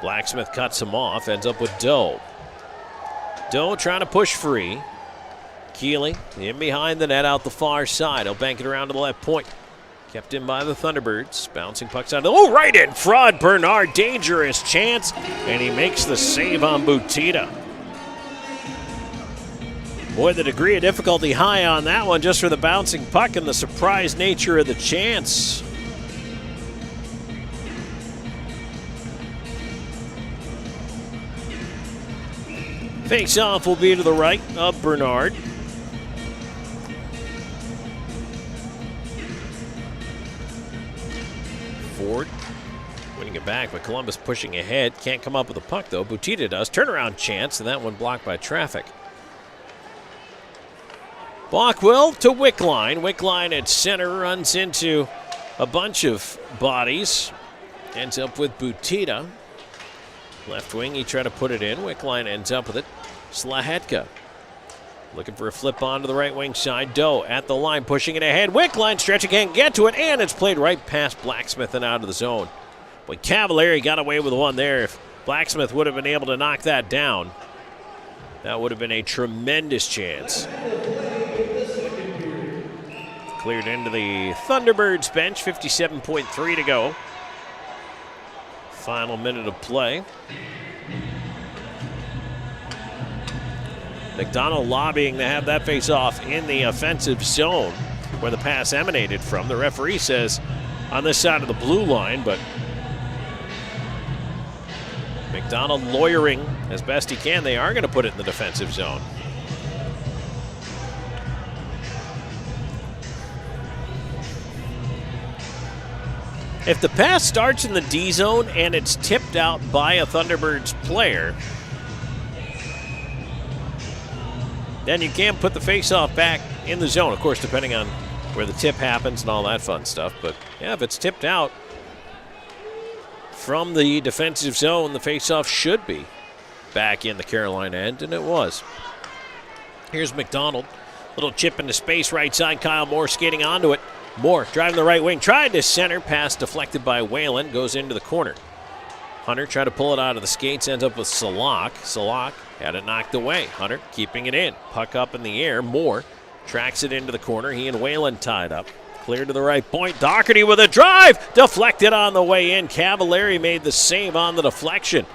Blacksmith cuts him off. Ends up with Doe. Doe trying to push free. Keeley in behind the net out the far side. He'll bank it around to the left point. Kept in by the Thunderbirds. Bouncing pucks out. Oh, right in front. Bernard, dangerous chance. And he makes the save on Butita. Boy, the degree of difficulty high on that one just for the bouncing puck and the surprise nature of the chance. Face-off will be to the right of Bernard. Ford winning it back, but Columbus pushing ahead. Can't come up with the puck, though. Butita does. Turnaround chance, and that one blocked by traffic. Bockwell to Wickline. Wickline at center runs into a bunch of bodies. Ends up with Butita. Left wing, he tried to put it in. Wickline ends up with it. Slahetka looking for a flip on to the right wing side. Doe at the line, pushing it ahead. Wickline stretching, can't get to it, and it's played right past Blacksmith and out of the zone. But Cavalieri got away with one there. If Blacksmith would have been able to knock that down, that would have been a tremendous chance. Cleared into the Thunderbirds bench, 57.3 to go. Final minute of play. McDonald lobbying to have that face off in the offensive zone where the pass emanated from. The referee says on this side of the blue line, but McDonald lawyering as best he can. They are going to put it in the defensive zone. If the pass starts in the D zone and it's tipped out by a Thunderbirds player, then you can't put the faceoff back in the zone. Of course, depending on where the tip happens and all that fun stuff. But yeah, if it's tipped out from the defensive zone, the faceoff should be back in the Carolina end, and it was. Here's McDonald. Little chip into space, right side. Kyle Moore skating onto it. Moore driving the right wing, tried to center, pass deflected by Whalen, goes into the corner. Hunter tried to pull it out of the skates, ends up with Salak. Salak had it knocked away. Hunter keeping it in. Puck up in the air. Moore tracks it into the corner. He and Whalen tied up. Clear to the right point. Doherty with a drive. Deflected on the way in. Cavallari made the save on the deflection.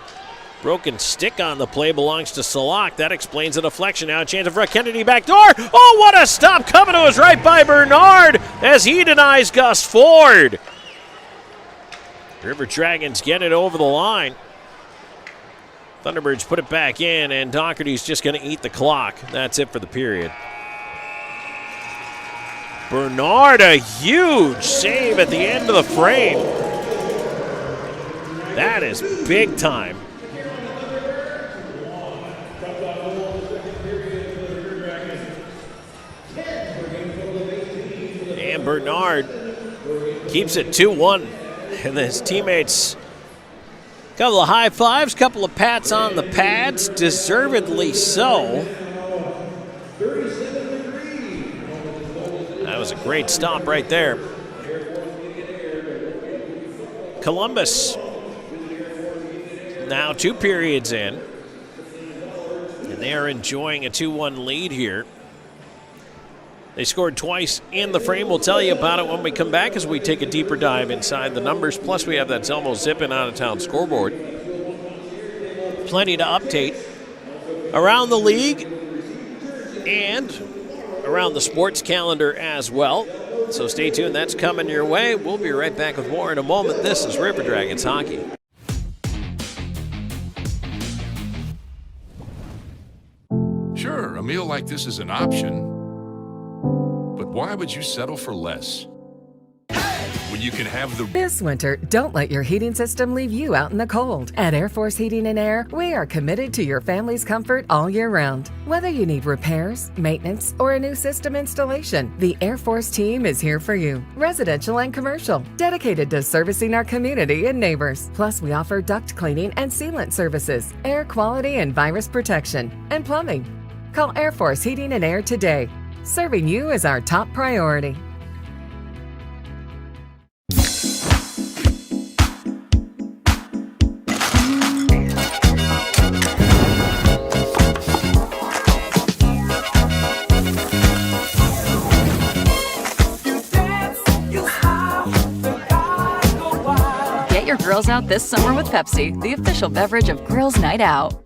Broken stick on the play belongs to Salak. That explains the deflection. Now a chance for a Kennedy backdoor. Oh, what a stop coming to his right by Bernard as he denies Gus Ford. River Dragons get it over the line. Thunderbirds put it back in, and Doherty's just going to eat the clock. That's it for the period. Bernard, a huge save at the end of the frame. That is big time. And Bernard keeps it 2-1. And his teammates, a couple of high fives, couple of pats on the pads, deservedly so. That was a great stop right there. Columbus now 2 periods in, and they are enjoying a 2-1 lead here. They scored twice in the frame. We'll tell you about it when we come back as we take a deeper dive inside the numbers. Plus, we have that Zelmo Zippin out-of-town scoreboard. Plenty to update around the league and around the sports calendar as well. So stay tuned. That's coming your way. We'll be right back with more in a moment. This is River Dragons Hockey. Sure, a meal like this is an option. But why would you settle for less? When you can have the... This winter, don't let your heating system leave you out in the cold. At Air Force Heating and Air, we are committed to your family's comfort all year round. Whether you need repairs, maintenance, or a new system installation, the Air Force team is here for you. Residential and commercial, dedicated to servicing our community and neighbors. Plus, we offer duct cleaning and sealant services, air quality and virus protection, and plumbing. Call Air Force Heating and Air today. Serving you is our top priority. Get your girls out this summer with Pepsi, the official beverage of Girls' Night Out.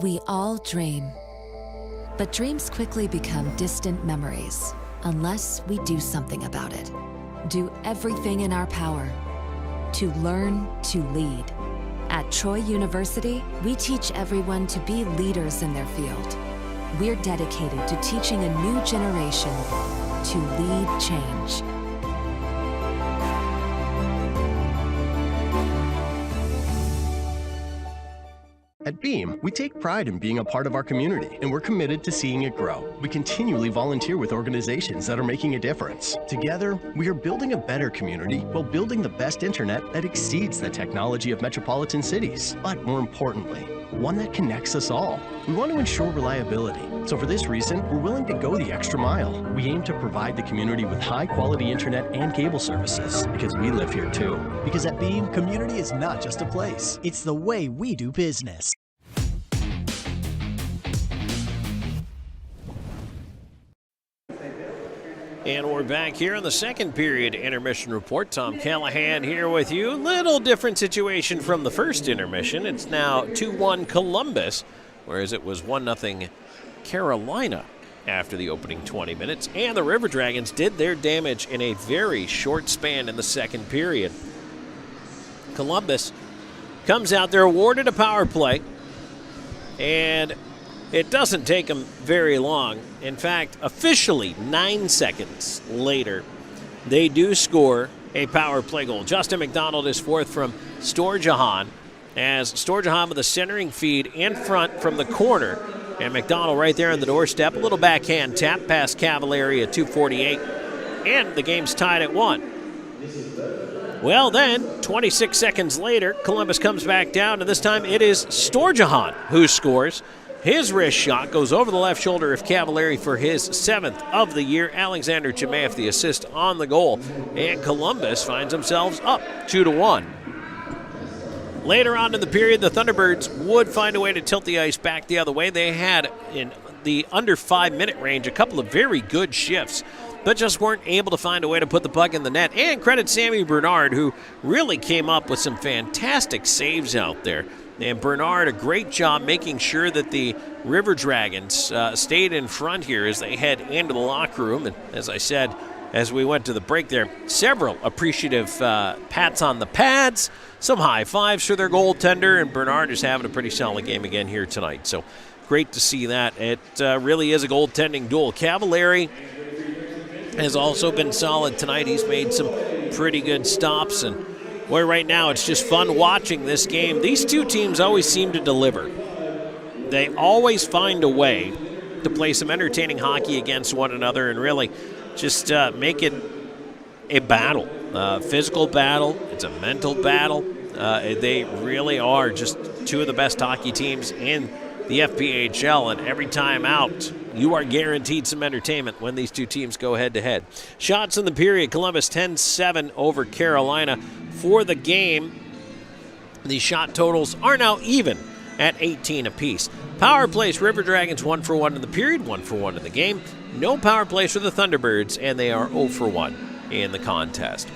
We all dream, but dreams quickly become distant memories unless we do something about it. Do everything in our power to learn to lead. At Troy University, we teach everyone to be leaders in their field. We're dedicated to teaching a new generation to lead change. At Beam, we take pride in being a part of our community, and we're committed to seeing it grow. We continually volunteer with organizations that are making a difference. Together, we are building a better community while building the best internet that exceeds the technology of metropolitan cities, but more importantly, one that connects us all. We want to ensure reliability, so for this reason, we're willing to go the extra mile. We aim to provide the community with high-quality internet and cable services, because we live here too. Because at Beam, community is not just a place, it's the way we do business. And we're back here in the second period intermission report. Tom Callahan here with you. Little different situation from the first intermission. It's now 2-1 Columbus, whereas it was 1-0 Carolina after the opening 20 minutes. And the River Dragons did their damage in a very short span in the second period. Columbus comes out, they're awarded a power play, and it doesn't take them very long. In fact, officially 9 seconds later, they do score a power play goal. Justin McDonald is fourth from Storjahan, as Storjahan with a centering feed in front from the corner. And McDonald right there on the doorstep, a little backhand tap past Cavalieri at 2:48. And the game's tied at 1. Well then, 26 seconds later, Columbus comes back down, and this time it is Storjahan who scores. His wrist shot goes over the left shoulder of Cavalieri for his 7th of the year. Alexander Chimaev, the assist on the goal. And Columbus finds themselves up 2-1. Later on in the period, the Thunderbirds would find a way to tilt the ice back the other way. They had, in the under 5-minute range, a couple of very good shifts, but just weren't able to find a way to put the puck in the net. And credit Sammy Bernard, who really came up with some fantastic saves out there. And Bernard, a great job making sure that the River Dragons stayed in front here as they head into the locker room. And as I said, as we went to the break there, several appreciative pats on the pads, some high fives for their goaltender, and Bernard is having a pretty solid game again here tonight. So great to see that. It really is a goaltending duel. Cavalieri has also been solid tonight. He's made some pretty good stops, and boy, right now it's just fun watching this game. These two teams always seem to deliver. They always find a way to play some entertaining hockey against one another and really just make it a battle, physical battle. It's a mental battle. They really are just two of the best hockey teams in the FPHL, and every time out, you are guaranteed some entertainment when these two teams go head-to-head. Shots in the period, Columbus 10-7 over Carolina. For the game, the shot totals are now even at 18 apiece. Power plays, River Dragons 1 for 1 in the period, 1 for 1 in the game. No power plays for the Thunderbirds, and they are 0 for 1 in the contest.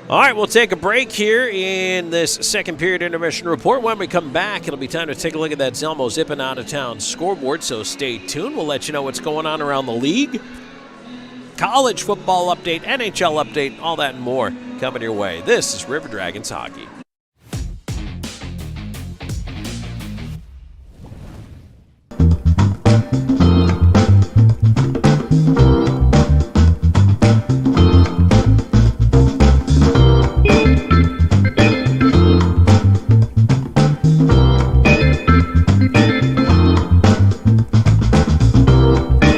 All right, we'll take a break here in this second period intermission report. When we come back, it'll be time to take a look at that Zelmo zipping out of town scoreboard, so stay tuned. We'll let you know what's going on around the league. College football update, NHL update, all that and more coming your way. This is River Dragons Hockey.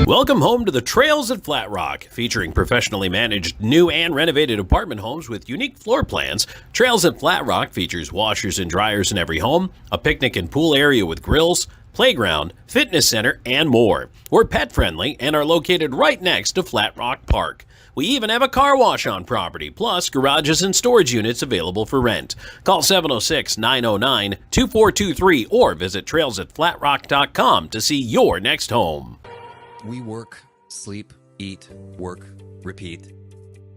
Welcome home to the Trails at Flat Rock, featuring professionally managed new and renovated apartment homes with unique floor plans. Trails at Flat Rock features washers and dryers in every home, a picnic and pool area with grills, playground, fitness center, and more. We're pet-friendly and are located right next to Flat Rock Park. We even have a car wash on property, plus garages and storage units available for rent. Call 706-909-2423 or visit trailsatflatrock.com to see your next home. We work, sleep, eat, work, repeat.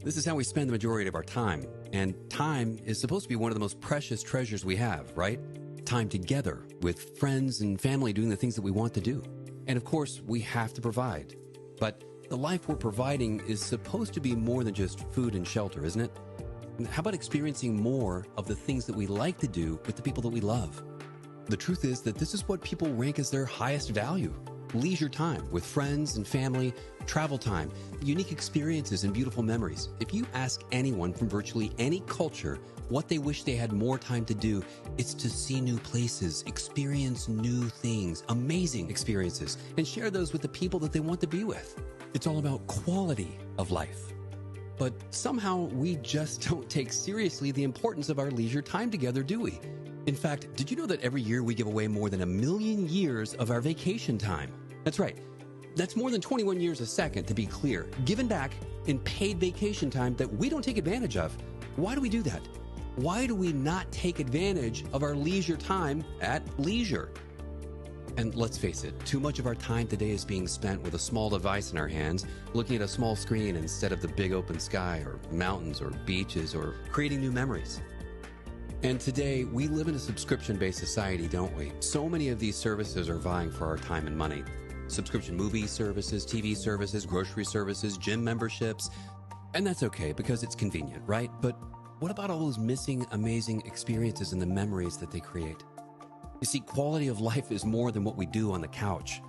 This is how we spend the majority of our time. And time is supposed to be one of the most precious treasures we have, right? time together with friends and family doing the things that we want to do. And of course, we have to provide. But the life we're providing is supposed to be more than just food and shelter, isn't it? How about experiencing more of the things that we like to do with the people that we love? The truth is that this is what people rank as their highest value. Leisure time with friends and family, travel time, unique experiences and beautiful memories. If you ask anyone from virtually any culture what they wish they had more time to do, it's to see new places, experience new things, amazing experiences, and share those with the people that they want to be with. It's all about quality of life. But somehow we just don't take seriously the importance of our leisure time together, do we? In fact, did you know that every year we give away more than 1 million years of our vacation time? That's right. That's more than 21 years a second, to be clear, given back in paid vacation time that we don't take advantage of. Why do we do that? Why do we not take advantage of our leisure time at leisure? And let's face it, too much of our time today is being spent with a small device in our hands, looking at a small screen instead of the big open sky or mountains or beaches or creating new memories. And today, we live in a subscription-based society, don't we? So many of these services are vying for our time and money. Subscription movie services, TV services, grocery services, gym memberships. And that's okay because it's convenient, right? But what about all those missing amazing experiences and the memories that they create? You see, quality of life is more than what we do on the couch.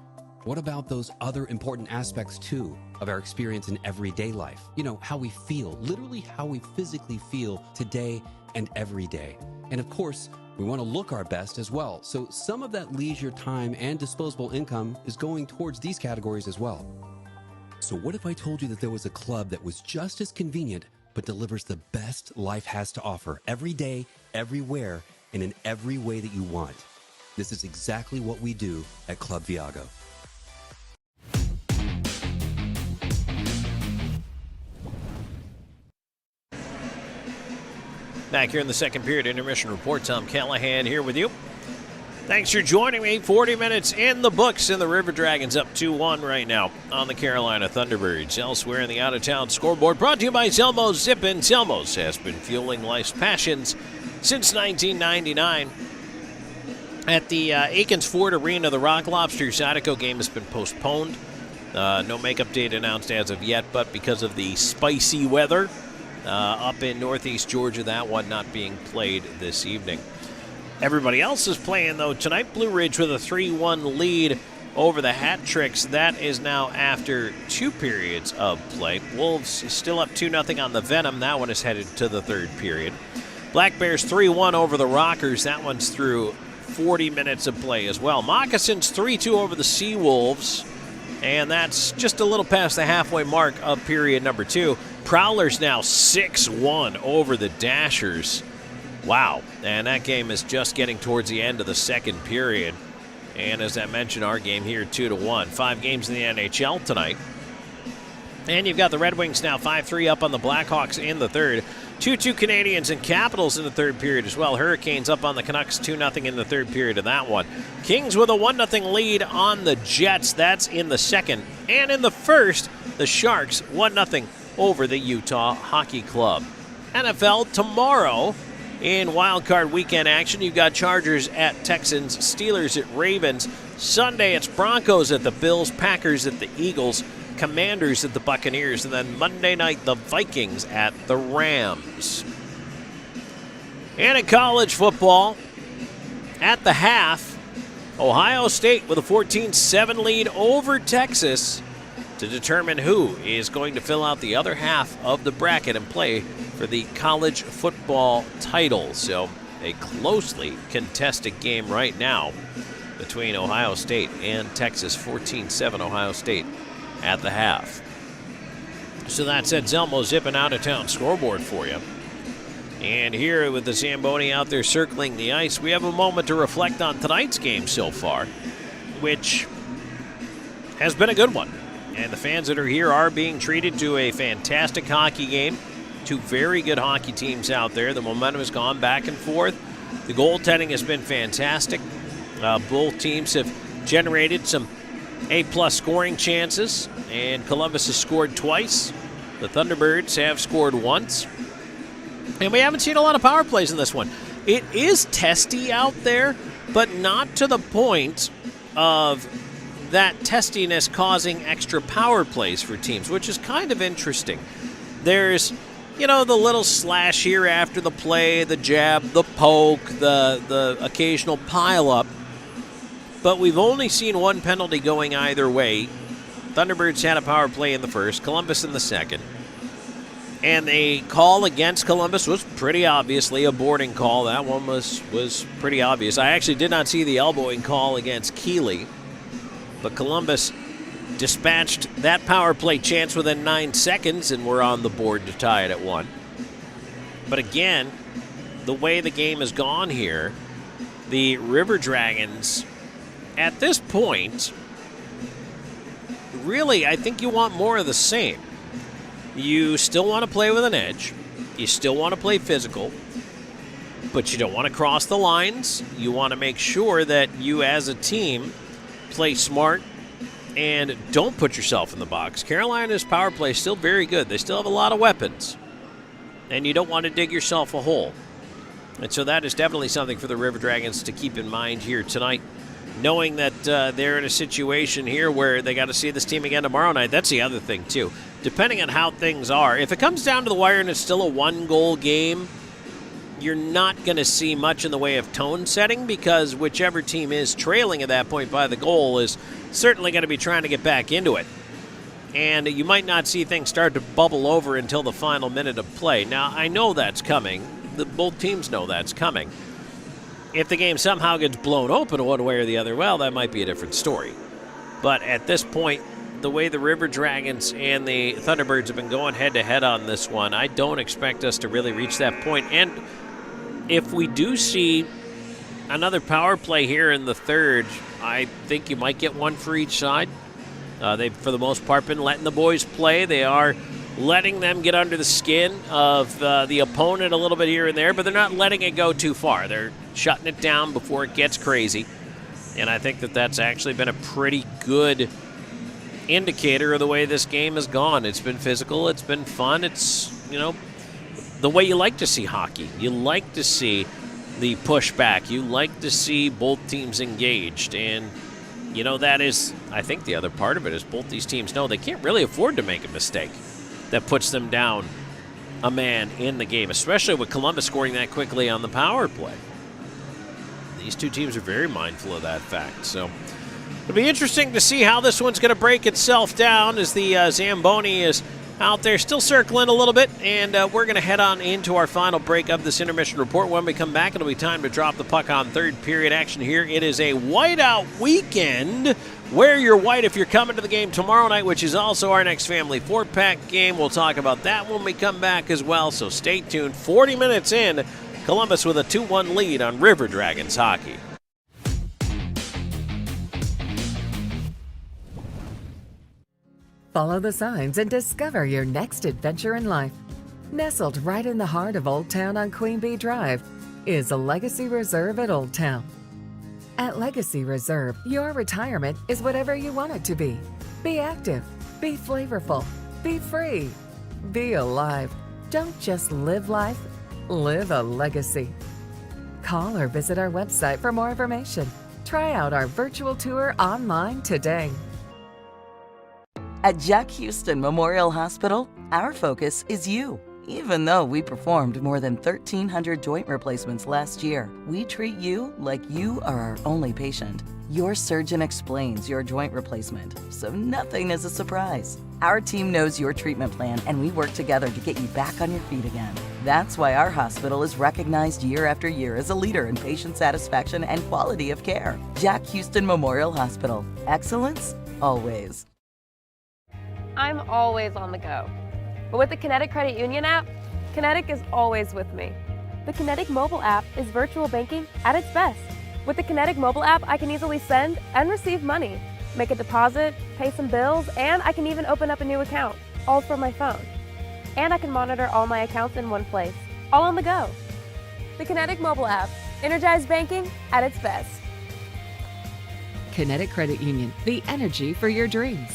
What about those other important aspects, too, of our experience in everyday life? You know, how we feel, literally how we physically feel today and every day. And of course, we want to look our best as well. So some of that leisure time and disposable income is going towards these categories as well. So what if I told you that there was a club that was just as convenient, but delivers the best life has to offer every day, everywhere, and in every way that you want? This is exactly what we do at Club Viago. Back here in the second period intermission report, Tom Callahan here with you. Thanks for joining me. 40 minutes in the books, and the River Dragons up 2-1 right now on the Carolina Thunderbirds. Elsewhere in the out-of-town scoreboard, brought to you by Selmo's Zippin'. Selmo's has been fueling life's passions since 1999. At the Athens Ford Arena, the Rock Lobsters Zydeco game has been postponed. No makeup date announced as of yet, but because of the spicy weather up in northeast Georgia, that one not being played this evening. Everybody else is playing, though, tonight. Blue Ridge with a 3-1 lead over the Hat Tricks. That is now after 2 periods of play. Wolves is still up 2-0 on the Venom. That one is headed to the 3rd period. Black Bears 3-1 over the Rockers. That one's through 40 minutes of play as well. Moccasins 3-2 over the Seawolves. And that's just a little past the halfway mark of period number 2. Prowlers now 6-1 over the Dashers. Wow. And that game is just getting towards the end of the 2nd period. And as I mentioned, our game here 2-1. 5 games in the NHL tonight. And you've got the Red Wings now 5-3 up on the Blackhawks in the 3rd. 2-2 Canadians and Capitals in the 3rd period as well. Hurricanes up on the Canucks 2-0 in the 3rd period of that one. Kings with a 1-0 lead on the Jets. That's in the 2nd. And in the 1st, the Sharks 1-0 over the Utah Hockey Club. NFL tomorrow in wildcard weekend action. You've got Chargers at Texans, Steelers at Ravens. Sunday, it's Broncos at the Bills, Packers at the Eagles, Commanders at the Buccaneers, and then Monday night, the Vikings at the Rams. And in college football, at the half, Ohio State with a 14-7 lead over Texas to determine who is going to fill out the other half of the bracket and play for the college football title. So a closely contested game right now between Ohio State and Texas. 14-7 Ohio State at the half. So that said, Zelmo zipping out of town scoreboard for you. And here with the Zamboni out there circling the ice, we have a moment to reflect on tonight's game so far, which has been a good one. And the fans that are here are being treated to a fantastic hockey game. 2 very good hockey teams out there. The momentum has gone back and forth. The goaltending has been fantastic. Both teams have generated some A+ scoring chances, and Columbus has scored twice. The Thunderbirds have scored once. And we haven't seen a lot of power plays in this one. It is testy out there, but not to the point of that testiness causing extra power plays for teams, which is kind of interesting. There's, the little slash here after the play, the jab, the poke, the occasional pile-up. But we've only seen one penalty going either way. Thunderbirds had a power play in the first, Columbus in the second. And the call against Columbus was pretty obviously a boarding call. That one was pretty obvious. I actually did not see the elbowing call against Keeley. But Columbus dispatched that power play chance within 9 seconds, and we're on the board to tie it at 1. But again, the way the game has gone here, the River Dragons, at this point, really, I think you want more of the same. You still want to play with an edge. You still want to play physical. But you don't want to cross the lines. You want to make sure that you as a team play smart and don't put yourself in the box. Carolina's power play is still very good. They still have a lot of weapons. And you don't want to dig yourself a hole. And so that is definitely something for the River Dragons to keep in mind here tonight. Knowing that they're in a situation here where they got to see this team again tomorrow night. That's the other thing, too. Depending on how things are, if it comes down to the wire and it's still a one-goal game, you're not going to see much in the way of tone setting because whichever team is trailing at that point by the goal is certainly going to be trying to get back into it. And you might not see things start to bubble over until the final minute of play. Now, I know that's coming. Both teams know that's coming. If the game somehow gets blown open one way or the other, well, that might be a different story. But at this point, the way the River Dragons and the Thunderbirds have been going head-to-head on this one, I don't expect us to really reach that point. And if we do see another power play here in the third, I think you might get one for each side. They've, for the most part, been letting the boys play. They are letting them get under the skin of the opponent a little bit here and there, but they're not letting it go too far. They're shutting it down before it gets crazy. And I think that that's actually been a pretty good indicator of the way this game has gone. It's been physical. It's been fun. It's, the way you like to see hockey. You like to see the pushback. You like to see both teams engaged. And, that is, I think the other part of it is both these teams know they can't really afford to make a mistake that puts them down a man in the game, especially with Columbus scoring that quickly on the power play. These two teams are very mindful of that fact. So it'll be interesting to see how this one's going to break itself down as the Zamboni is out there still circling a little bit. And we're going to head on into our final break of this intermission report. When we come back, it'll be time to drop the puck on third period action here. It is a whiteout weekend. Wear your white if you're coming to the game tomorrow night, which is also our next family 4-pack game. We'll talk about that when we come back as well, so stay tuned. 40 minutes in, Columbus with a 2-1 lead on River Dragons hockey. Follow the signs and discover your next adventure in life. Nestled right in the heart of Old Town on Queen Bee Drive is a Legacy Reserve at Old Town. At Legacy Reserve, your retirement is whatever you want it to be. Be active, be flavorful, be free, be alive. Don't just live life, live a legacy. Call or visit our website for more information. Try out our virtual tour online today. At Jack Houston Memorial Hospital, our focus is you. Even though we performed more than 1,300 joint replacements last year, we treat you like you are our only patient. Your surgeon explains your joint replacement, so nothing is a surprise. Our team knows your treatment plan, and we work together to get you back on your feet again. That's why our hospital is recognized year after year as a leader in patient satisfaction and quality of care. Jack Houston Memorial Hospital. Excellence, always. I'm always on the go. But with the Kinetic Credit Union app, Kinetic is always with me. The Kinetic mobile app is virtual banking at its best. With the Kinetic mobile app, I can easily send and receive money, make a deposit, pay some bills, and I can even open up a new account, all from my phone. And I can monitor all my accounts in one place, all on the go. The Kinetic mobile app, energized banking at its best. Kinetic Credit Union, the energy for your dreams.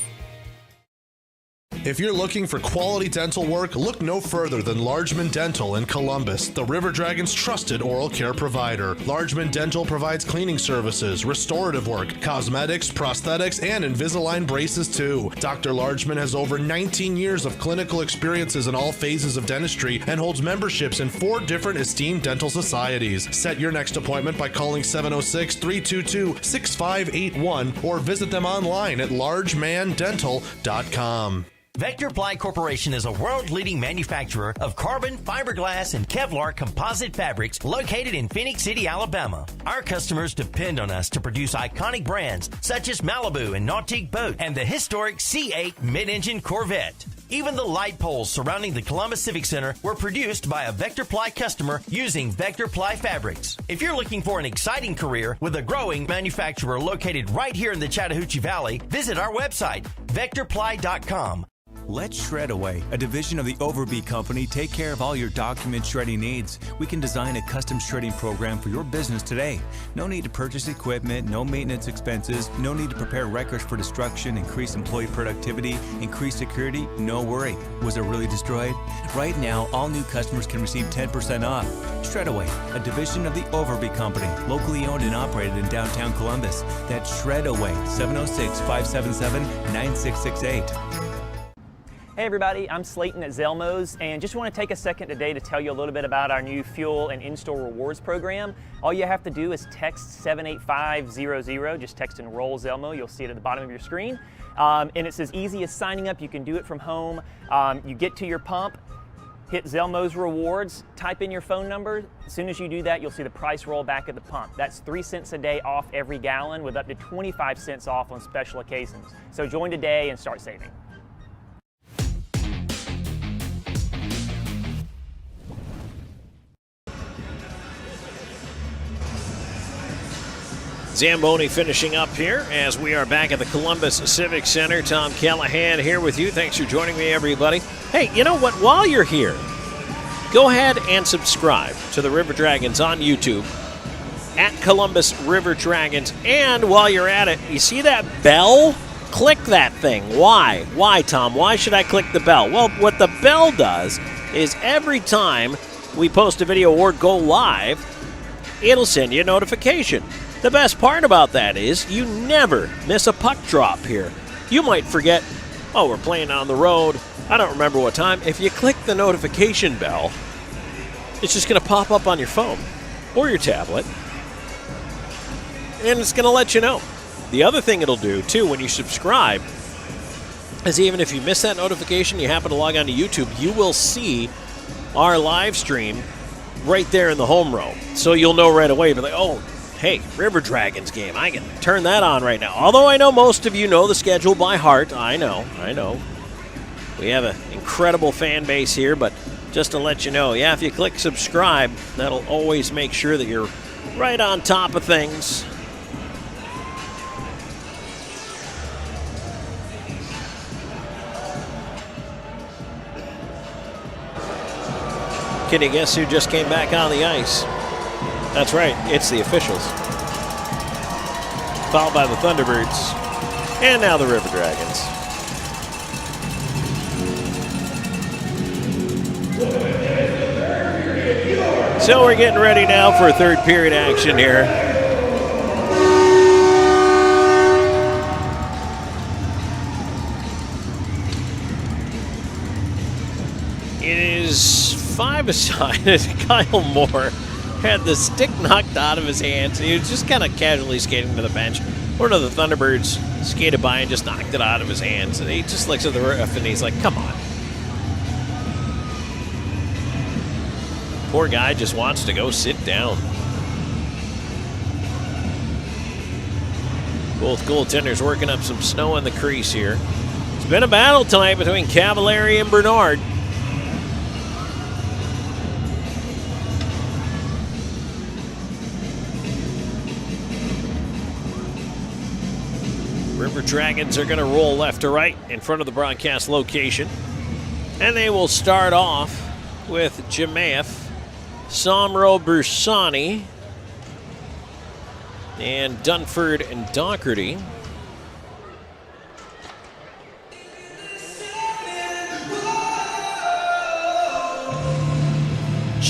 If you're looking for quality dental work, look no further than Largeman Dental in Columbus, the River Dragon's trusted oral care provider. Largeman Dental provides cleaning services, restorative work, cosmetics, prosthetics, and Invisalign braces too. Dr. Largeman has over 19 years of clinical experiences in all phases of dentistry and holds memberships in 4 different esteemed dental societies. Set your next appointment by calling 706-322-6581 or visit them online at largemandental.com. Vector Ply Corporation is a world-leading manufacturer of carbon, fiberglass, and Kevlar composite fabrics located in Phoenix City, Alabama. Our customers depend on us to produce iconic brands such as Malibu and Nautique Boat and the historic C8 mid-engine Corvette. Even the light poles surrounding the Columbus Civic Center were produced by a Vector Ply customer using Vector Ply fabrics. If you're looking for an exciting career with a growing manufacturer located right here in the Chattahoochee Valley, visit our website, vectorply.com. Let Shredaway, a division of the Overby Company, take care of all your document shredding needs. We can design a custom shredding program for your business today. No need to purchase equipment, no maintenance expenses, no need to prepare records for destruction, increase employee productivity, increase security, no worry. Was it really destroyed? Right now, all new customers can receive 10% off. Shredaway, a division of the Overby Company, locally owned and operated in downtown Columbus. That's Shredaway, 706-577-9668. Hey everybody, I'm Slayton at Zelmos, and just want to take a second today to tell you a little bit about our new fuel and in-store rewards program. All you have to do is text 78500, just text enroll Zelmo, you'll see it at the bottom of your screen. And it's as easy as signing up, you can do it from home. You get to your pump, hit Zelmos rewards, type in your phone number. As soon as you do that, you'll see the price roll back at the pump. That's 3 cents a day off every gallon with up to 25 cents off on special occasions. So join today and start saving. Zamboni finishing up here as we are back at the Columbus Civic Center. Tom Callahan here with you. Thanks for joining me, everybody. Hey, you know what? While you're here, go ahead and subscribe to the River Dragons on YouTube at Columbus River Dragons. And while you're at it, you see that bell? Click that thing. Why? Why, Tom? Why should I click the bell? Well, what the bell does is every time we post a video or go live, it'll send you a notification. The best part about that is you never miss a puck drop here. You might forget, oh, we're playing on the road, I don't remember what time. If you click the notification bell, it's just going to pop up on your phone or your tablet, and it's going to let you know. The other thing it'll do, too, when you subscribe, is even if you miss that notification, you happen to log on to YouTube, you will see our live stream right there in the home row. So you'll know right away, but like, oh, hey, River Dragons game. I can turn that on right now. Although I know most of you know the schedule by heart. I know. We have an incredible fan base here, but just to let you know, yeah, if you click subscribe, that'll always make sure that you're right on top of things. Can you guess who just came back on the ice? That's right, it's the officials. Followed by the Thunderbirds, and now the River Dragons. So we're getting ready now for third period action here. It is 5-a-side. Kyle Moore had the stick knocked out of his hands. He was just kind of casually skating to the bench. One of the Thunderbirds skated by and just knocked it out of his hands. And he just looks at the ref and he's like, come on. Poor guy just wants to go sit down. Both goaltenders working up some snow in the crease here. It's been a battle tonight between Cavallari and Bernard. River Dragons are going to roll left to right in front of the broadcast location. And they will start off with Jemaeff, Somro Bersani, and Dunford and Doherty.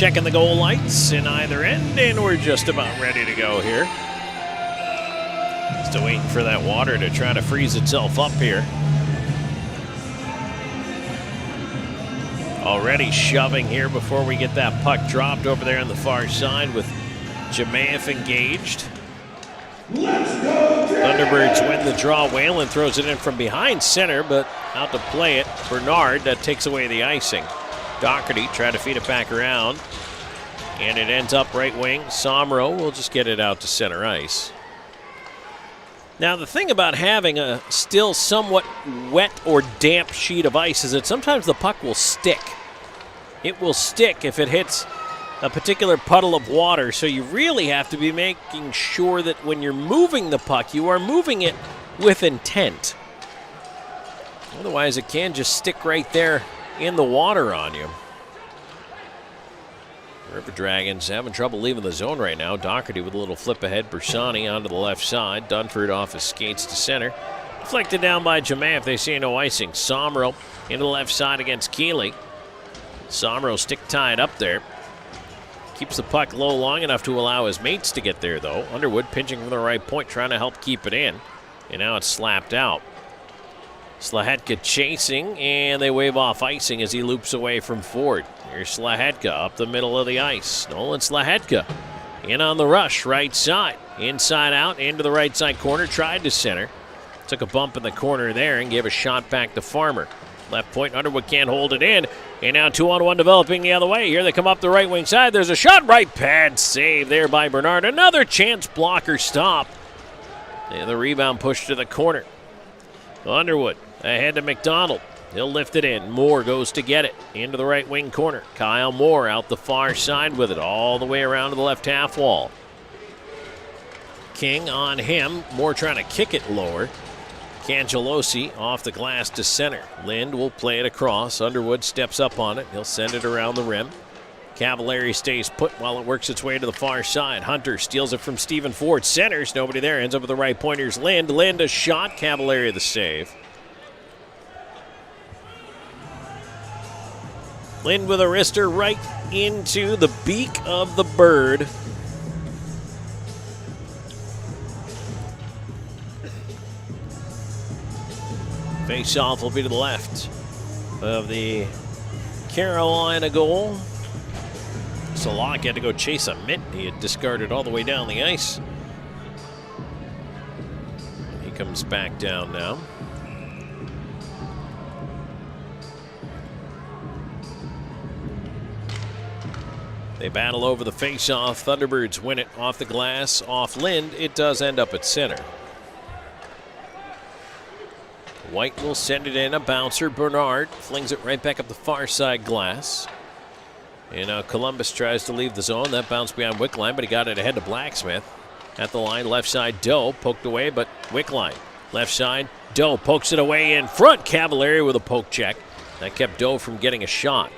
checking the goal lights in either end, and we're just about ready to go here. Still waiting for that water to try to freeze itself up here. Already shoving here before we get that puck dropped over there on the far side with Jemaev engaged. Thunderbirds win the draw. Whalen throws it in from behind center, but out to play it. Bernard, that takes away the icing. Doherty trying to feed it back around, and it ends up right wing. Somro will just get it out to center ice. Now, the thing about having a still somewhat wet or damp sheet of ice is that sometimes the puck will stick. It will stick if it hits a particular puddle of water, so you really have to be making sure that when you're moving the puck, you are moving it with intent. Otherwise, it can just stick right there in the water on you. River Dragons having trouble leaving the zone right now. Doherty with a little flip ahead. Bersani onto the left side. Dunford off his skates to center. Deflected down by Jemaev. They see no icing. Somro into the left side against Keeley. Somro stick tied up there. Keeps the puck low long enough to allow his mates to get there, though. Underwood pinching from the right point, trying to help keep it in. And now it's slapped out. Slahetka chasing, and they wave off icing as he loops away from Ford. Here's Slahetka up the middle of the ice. Nolan Slahetka in on the rush, right side. Inside out, into the right side corner, tried to center. Took a bump in the corner there and gave a shot back to Farmer. Left point, Underwood can't hold it in. And now 2-on-1 developing the other way. Here they come up the right wing side. There's a shot, right pad save there by Bernard. Another chance blocker stop. And the rebound pushed to the corner. Underwood ahead to McDonald. He'll lift it in. Moore goes to get it into the right wing corner. Kyle Moore out the far side with it all the way around to the left half wall. King on him. Moore trying to kick it lower. Cangelosi off the glass to center. Lind will play it across. Underwood steps up on it. He'll send it around the rim. Cavallari stays put while it works its way to the far side. Hunter steals it from Stephen Ford. Centers. Nobody there. Ends up with the right pointers. Lind. Lind a shot. Cavallari the save. Lind with a wrister right into the beak of the bird. Face-off will be to the left of the Carolina goal. Salak had to go chase a mitt. He had discarded all the way down the ice. He comes back down now. They battle over the face-off. Thunderbirds win it off the glass, off Lind. It does end up at center. White will send it in, a bouncer. Bernard flings it right back up the far side glass. And Columbus tries to leave the zone. That bounced behind Wickline, but he got it ahead to Blacksmith. At the line, left side, Doe poked away, but Wickline. Left side, Doe pokes it away in front. Cavallari with a poke check. That kept Doe from getting a shot.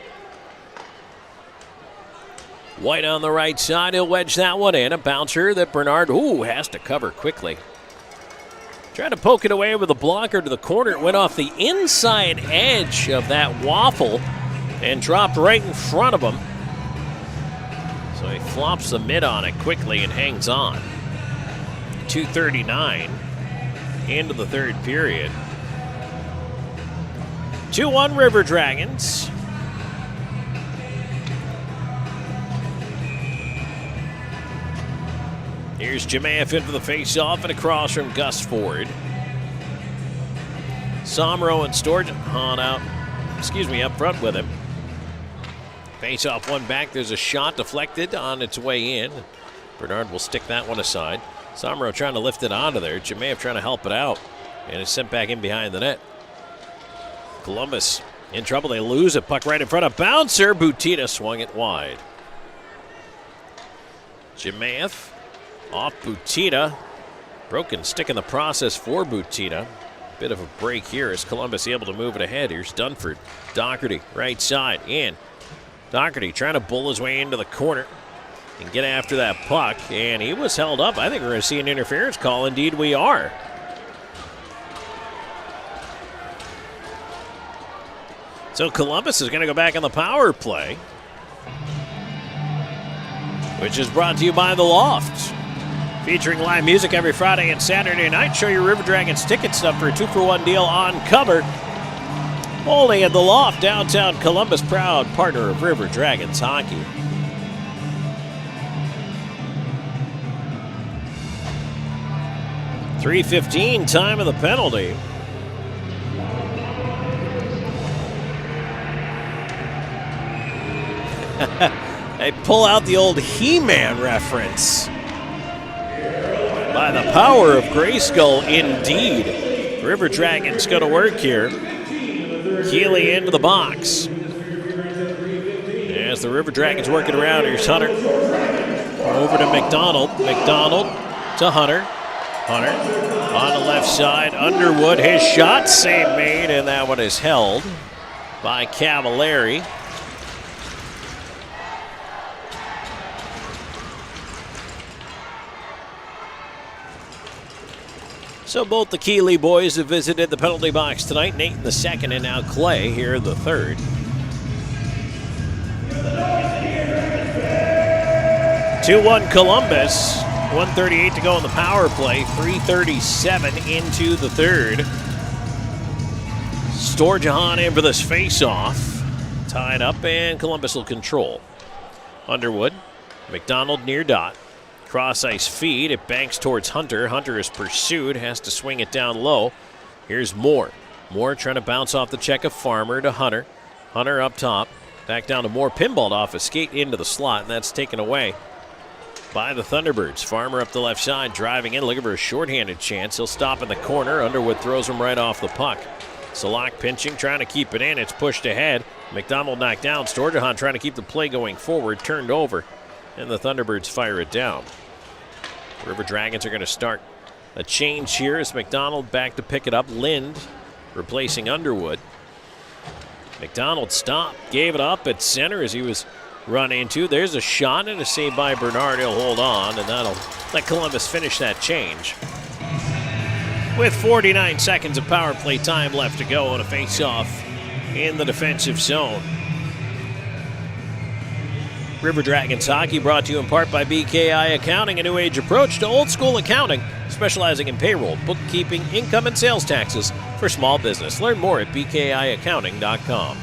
White on the right side, he'll wedge that one in. A bouncer that Bernard, has to cover quickly. Tried to poke it away with a blocker to the corner. It went off the inside edge of that waffle and dropped right in front of him. So he flops the mid on it quickly and hangs on. 2:39 into the third period. 2-1 River Dragons. Here's Jemaev in for the face-off and across from Gus Ford. Somro and Sturgeon up front with him. Face-off one back. There's a shot deflected on its way in. Bernard will stick that one aside. Somro trying to lift it onto there. Jemaev trying to help it out. And it's sent back in behind the net. Columbus in trouble. They lose it. Puck right in front of bouncer. Butita swung it wide. Jemaev off Butita. Broken stick in the process for Butita. Bit of a break here as Columbus able to move it ahead. Here's Dunford. Doherty, right side, in. Doherty trying to bull his way into the corner and get after that puck, and he was held up. I think we're going to see an interference call. Indeed, we are. So Columbus is going to go back on the power play. which is brought to you by The Loft. Featuring live music every Friday and Saturday night. Show your River Dragons ticket stub for a 2-for-1 deal on cover. Only at The Loft, downtown Columbus, proud partner of River Dragons hockey. .3:15 time of the penalty. They pull out the old He-Man reference. By the power of Grayskull, indeed. River Dragons go to work here. Keeley into the box. As the River Dragons working around, here's Hunter. Over to McDonald. McDonald to Hunter. Hunter on the left side. Underwood, his shot, save made, and that one is held by Cavallari. So both the Keeley boys have visited the penalty box tonight. Nate in the second, and now Clay here in the third. (2-1) Columbus. 1:38 to go in the power play. 3:37 into the third. Storjahan in for this face-off. Tied up, and Columbus will control. Underwood. McDonald near dot. Cross-ice feed. It banks towards Hunter. Hunter is pursued. Has to swing it down low. Here's Moore. Moore trying to bounce off the check of Farmer to Hunter. Hunter up top. Back down to Moore. Pinballed off his skate into the slot, and that's taken away by the Thunderbirds. Farmer up the left side, driving in, looking for a shorthanded chance. He'll stop in the corner. Underwood throws him right off the puck. Salak pinching, trying to keep it in. It's pushed ahead. McDonald knocked down. Storjahan trying to keep the play going forward. Turned over, and the Thunderbirds fire it down. River Dragons are going to start a change here as McDonald back to pick it up. Lind replacing Underwood. McDonald stopped, gave it up at center as he was run into. There's a shot and a save by Bernard. He'll hold on, and that'll let Columbus finish that change. With 49 seconds of power play time left to go on a face-off in the defensive zone. River Dragons hockey brought to you in part by BKI Accounting, a new age approach to old school accounting, specializing in payroll, bookkeeping, income, and sales taxes for small business. Learn more at bkiaccounting.com.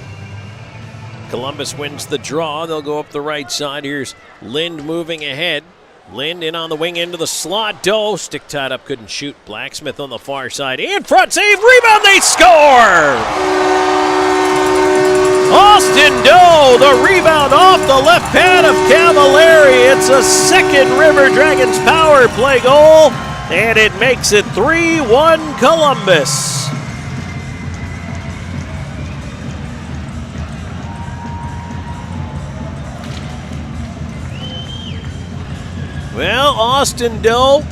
Columbus wins the draw. They'll go up the right side. Here's Lind moving ahead. Lind in on the wing into the slot. Doe stick tied up, couldn't shoot. Blacksmith on the far side. In front, save, rebound, they score! Austin Doe, the rebound off the left pad of Cavallari. It's a second River Dragons power play goal, and it makes it 3-1 Columbus. Well, Austin Doe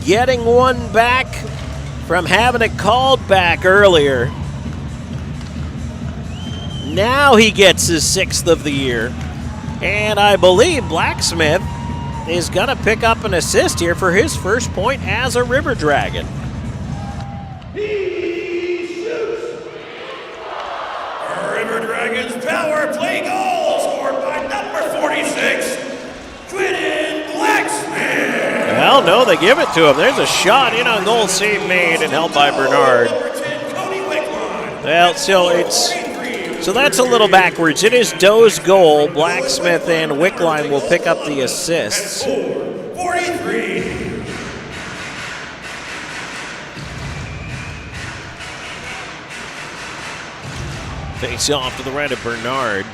getting one back from having it called back earlier. Now he gets his 6th of the year. And I believe Blacksmith is going to pick up an assist here for his first point as a River Dragon. He shoots! River Dragons power play goal scored by number 46, Quentin Blacksmith. Well, no, they give it to him. There's a shot in on goal, save made and held by Bernard. Well, so that's a little backwards. It is Doe's goal. Blacksmith and Wickline will pick up the assists. 43. Face off to the right of Bernard.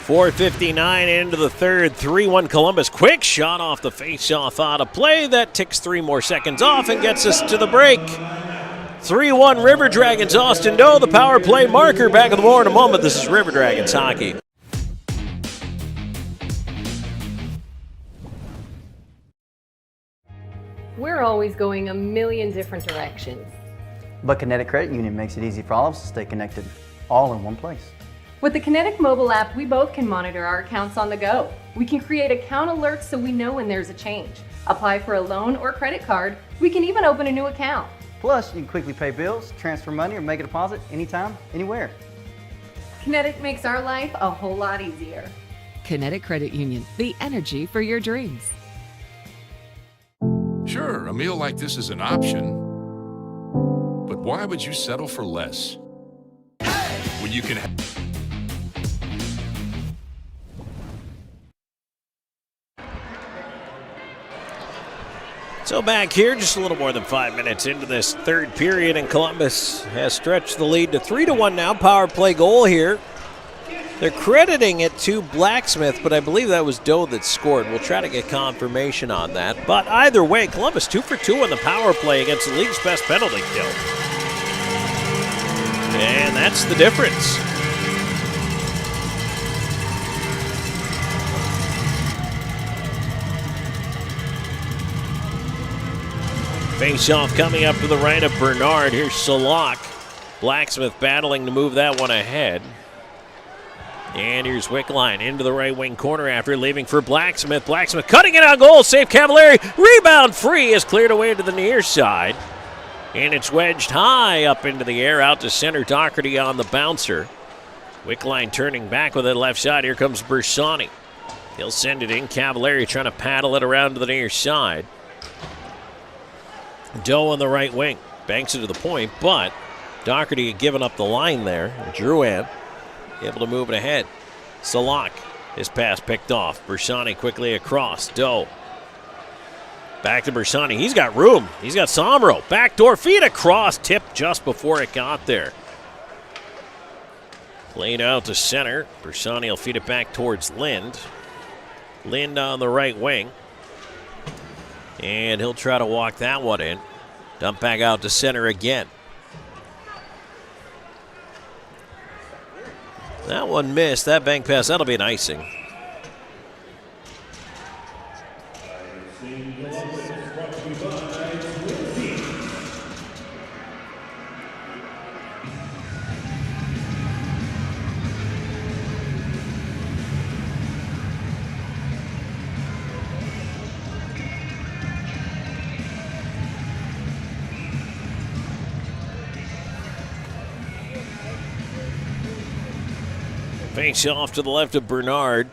.4:59 into the third, 3-1 Columbus. Quick shot off the face-off out of play. That ticks 3 more seconds off and gets us to the break. 3-1 River Dragons. Austin Doe, the power play marker. Back of the board in a moment. This is River Dragons hockey. We're always going a million different directions. But Kinetic Credit Union makes it easy for all of us to stay connected, all in one place. With the Kinetic mobile app, we both can monitor our accounts on the go. We can create account alerts so we know when there's a change. Apply for a loan or credit card. We can even open a new account. Plus, you can quickly pay bills, transfer money, or make a deposit anytime, anywhere. Kinetic makes our life a whole lot easier. Kinetic Credit Union, the energy for your dreams. Sure, a meal like this is an option, but why would you settle for less? When you can So back here, just a little more than 5 minutes into this third period, and Columbus has stretched the lead to 3-1 now. Power play goal here. They're crediting it to Blacksmith, but I believe that was Doe that scored. We'll try to get confirmation on that. But either way, Columbus 2 for 2 on the power play against the league's best penalty kill. And that's the difference. Face-off coming up to the right of Bernard. Here's Salak. Blacksmith battling to move that one ahead. And here's Wickline into the right wing corner after leaving for Blacksmith. Blacksmith cutting it on goal. Save Cavallari. Rebound free is cleared away to the near side. And it's wedged high up into the air out to center. Doherty on the bouncer. Wickline turning back with it left side. Here comes Bersani. He'll send it in. Cavallari trying to paddle it around to the near side. Doe on the right wing. Banks it to the point, but Doherty had given up the line there. Drouin able to move it ahead. Salak, his pass picked off. Bersani quickly across. Doe. Back to Bersani. He's got room. He's got Somro. Backdoor feed across. Tip just before it got there. Played out to center. Bersani will feed it back towards Lind. Lind on the right wing. And he'll try to walk that one in. Dump back out to center again. That one missed. That bank pass, that'll be an icing. Face off to the left of Bernard.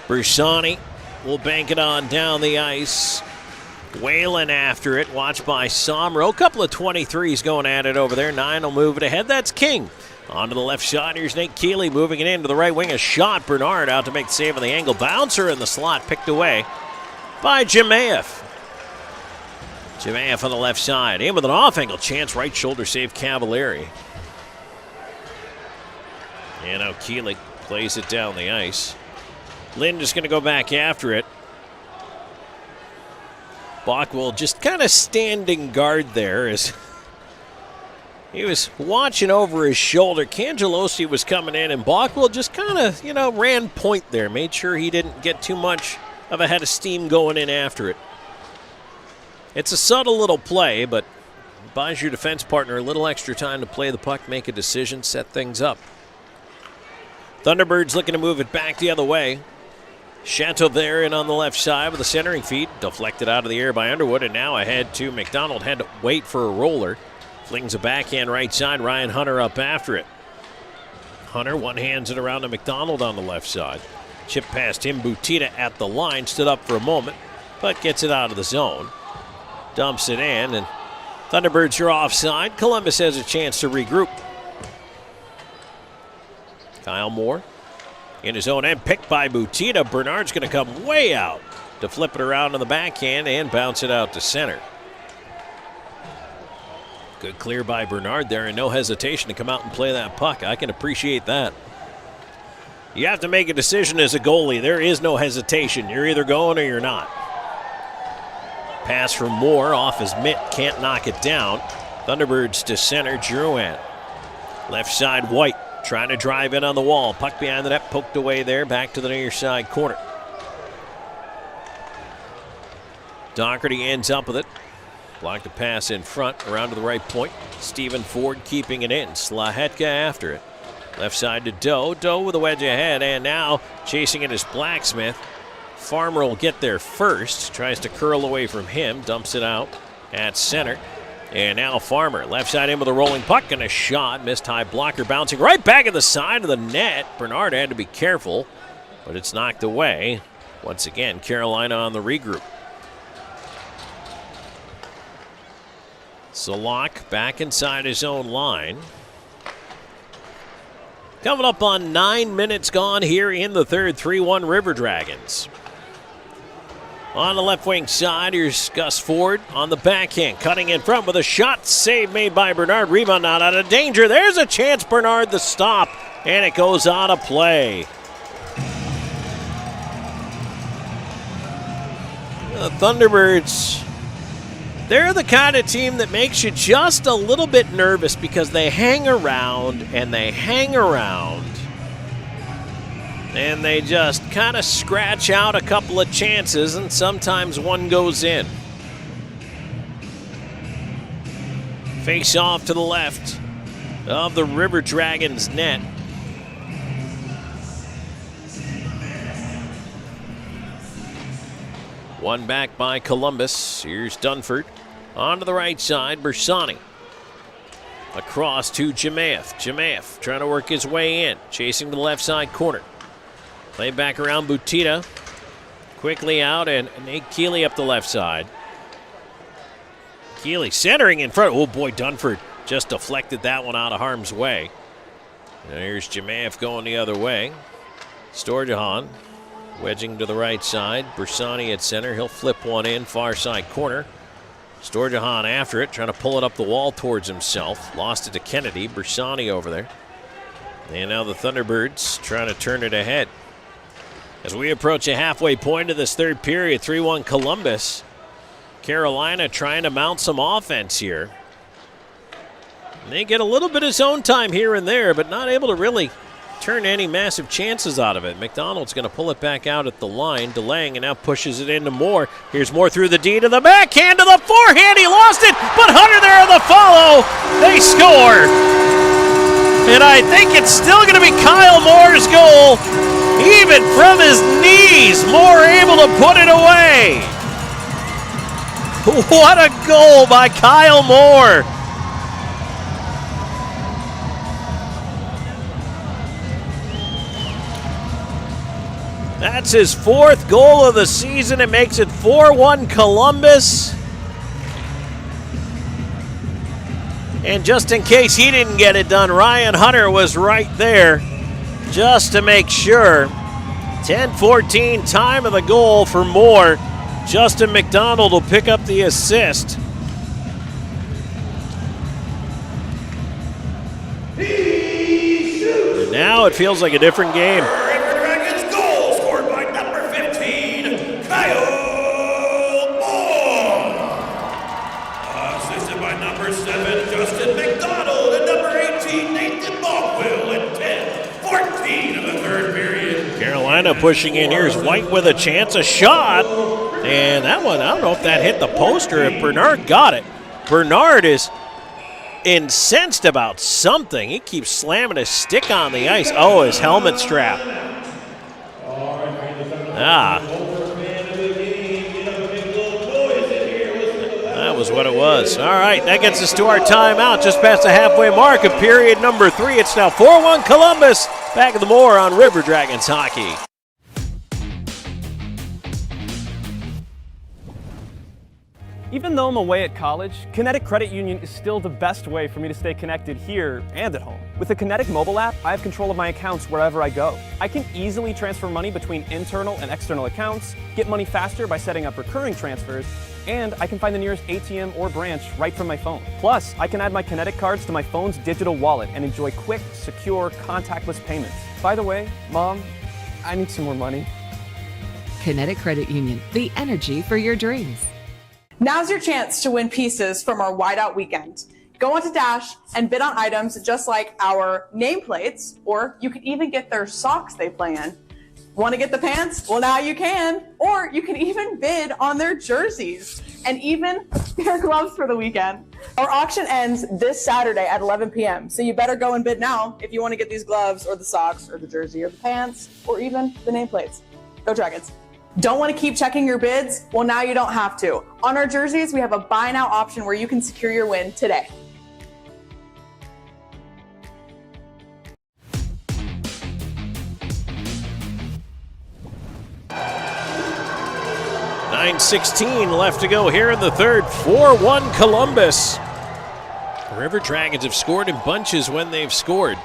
Bersani will bank it on down the ice. Whalen after it, watched by Somro. A couple of 23s going at it over there. 9 will move it ahead. That's King. Onto the left side. Here's Nate Keeley moving it into the right wing. A shot. Bernard out to make the save on the angle. Bouncer in the slot picked away by Jemayev. Jemayev on the left side. In with an off-angle chance. Right shoulder save Cavallari. And now Keeley plays it down the ice. Lind is going to go back after it. Bockwell just kind of standing guard there as he was watching over his shoulder. Cangelosi was coming in, and Bockwell just kind of, ran point there. Made sure he didn't get too much of a head of steam going in after it. It's a subtle little play, but buys your defense partner a little extra time to play the puck, make a decision, set things up. Thunderbirds looking to move it back the other way. Chateau there in on the left side with a centering feed. Deflected out of the air by Underwood, and now ahead to McDonald. Had to wait for a roller. Flings a backhand right side. Ryan Hunter up after it. Hunter one-hands it around to McDonald on the left side. Chip past him. Butita at the line. Stood up for a moment, but gets it out of the zone. Dumps it in, and Thunderbirds are offside. Columbus has a chance to regroup. Kyle Moore in his own end, picked by Butita. Bernard's going to come way out to flip it around on the backhand and bounce it out to center. Good clear by Bernard there, and no hesitation to come out and play that puck. I can appreciate that. You have to make a decision as a goalie. There is no hesitation. You're either going or you're not. Pass from Moore off his mitt, can't knock it down. Thunderbirds to center, Drouin. Left side, White trying to drive in on the wall. Puck behind the net, poked away there, back to the near side corner. Doherty ends up with it. Blocked the pass in front, around to the right point. Stephen Ford keeping it in. Slahetka after it. Left side to Doe. Doe with a wedge ahead, and now chasing it is Blacksmith. Farmer will get there first. Tries to curl away from him. Dumps it out at center. And now Farmer, left side in with a rolling puck and a shot. Missed high blocker, bouncing right back at the side of the net. Bernard had to be careful, but it's knocked away. Once again, Carolina on the regroup. Salak back inside his own line. Coming up on 9 minutes gone here in the third, 3-1 River Dragons. On the left wing side, here's Gus Ford on the backhand, cutting in front with a shot. Save made by Bernard. Rebound not out of danger. There's a chance, Bernard, the stop, and it goes out of play. The Thunderbirds, they're the kind of team that makes you just a little bit nervous because they hang around and they hang around. And they just kind of scratch out a couple of chances, and sometimes one goes in. Face off to the left of the River Dragons net. One back by Columbus. Here's Dunford. On to the right side, Bersani. Across to Jemaev. Jemaev trying to work his way in. Chasing the left side corner. Play back around Butita. Quickly out, and Nate Keeley up the left side. Keeley centering in front. Oh boy, Dunford just deflected that one out of harm's way. And here's Jemaev going the other way. Storjahan wedging to the right side. Bersani at center. He'll flip one in, far side corner. Storjahan after it, trying to pull it up the wall towards himself. Lost it to Kennedy. Bersani over there. And now the Thunderbirds trying to turn it ahead. As we approach a halfway point of this third period, 3-1 Columbus. Carolina trying to mount some offense here. And they get a little bit of zone time here and there, but not able to really turn any massive chances out of it. McDonald's going to pull it back out at the line, delaying, and now pushes it into Moore. Here's Moore through the D to the backhand to the forehand. He lost it, but Hunter there on the follow. They score. And I think it's still going to be Kyle Moore's goal. Even from his knees, Moore able to put it away. What a goal by Kyle Moore. That's his fourth goal of the season. It makes it 4-1 Columbus. And just in case he didn't get it done, Ryan Hunter was right there just to make sure. 10-14 time of the goal for Moore. Justin McDonald will pick up the assist. And now it feels like a different game. River Dragons goal scored by number 15, Kyle Moore. Assisted by number 7, Justin McDonald, and number 18, Nathan Balkwill at 10-14 of the third period. Carolina pushing in. Here's White with a chance, a shot. And that one, I don't know if that hit the post or if Bernard got it. Bernard is incensed about something. He keeps slamming his stick on the ice. Oh, his helmet strap. That was what it was. All right, that gets us to our timeout. Just past the halfway mark of period number 3. It's now 4-1 Columbus. Back at the Moore on River Dragons Hockey. Even though I'm away at college, Kinetic Credit Union is still the best way for me to stay connected here and at home. With the Kinetic mobile app, I have control of my accounts wherever I go. I can easily transfer money between internal and external accounts, get money faster by setting up recurring transfers, and I can find the nearest ATM or branch right from my phone. Plus, I can add my Kinetic cards to my phone's digital wallet and enjoy quick, secure, contactless payments. By the way, Mom, I need some more money. Kinetic Credit Union, the energy for your dreams. Now's your chance to win pieces from our Whiteout weekend. Go onto Dash and bid on items just like our nameplates, or you could even get their socks they play in. Want to get the pants? Well, now you can. Or you can even bid on their jerseys and even their gloves for the weekend. Our auction ends this Saturday at 11 p.m. So you better go and bid now if you want to get these gloves or the socks or the jersey or the pants or even the nameplates. Go Dragons. Don't want to keep checking your bids? Well, now you don't have to. On our jerseys, we have a buy now option where you can secure your win today. .9:16 left to go here in the third. 4-1 Columbus. River Dragons have scored in bunches when they've scored.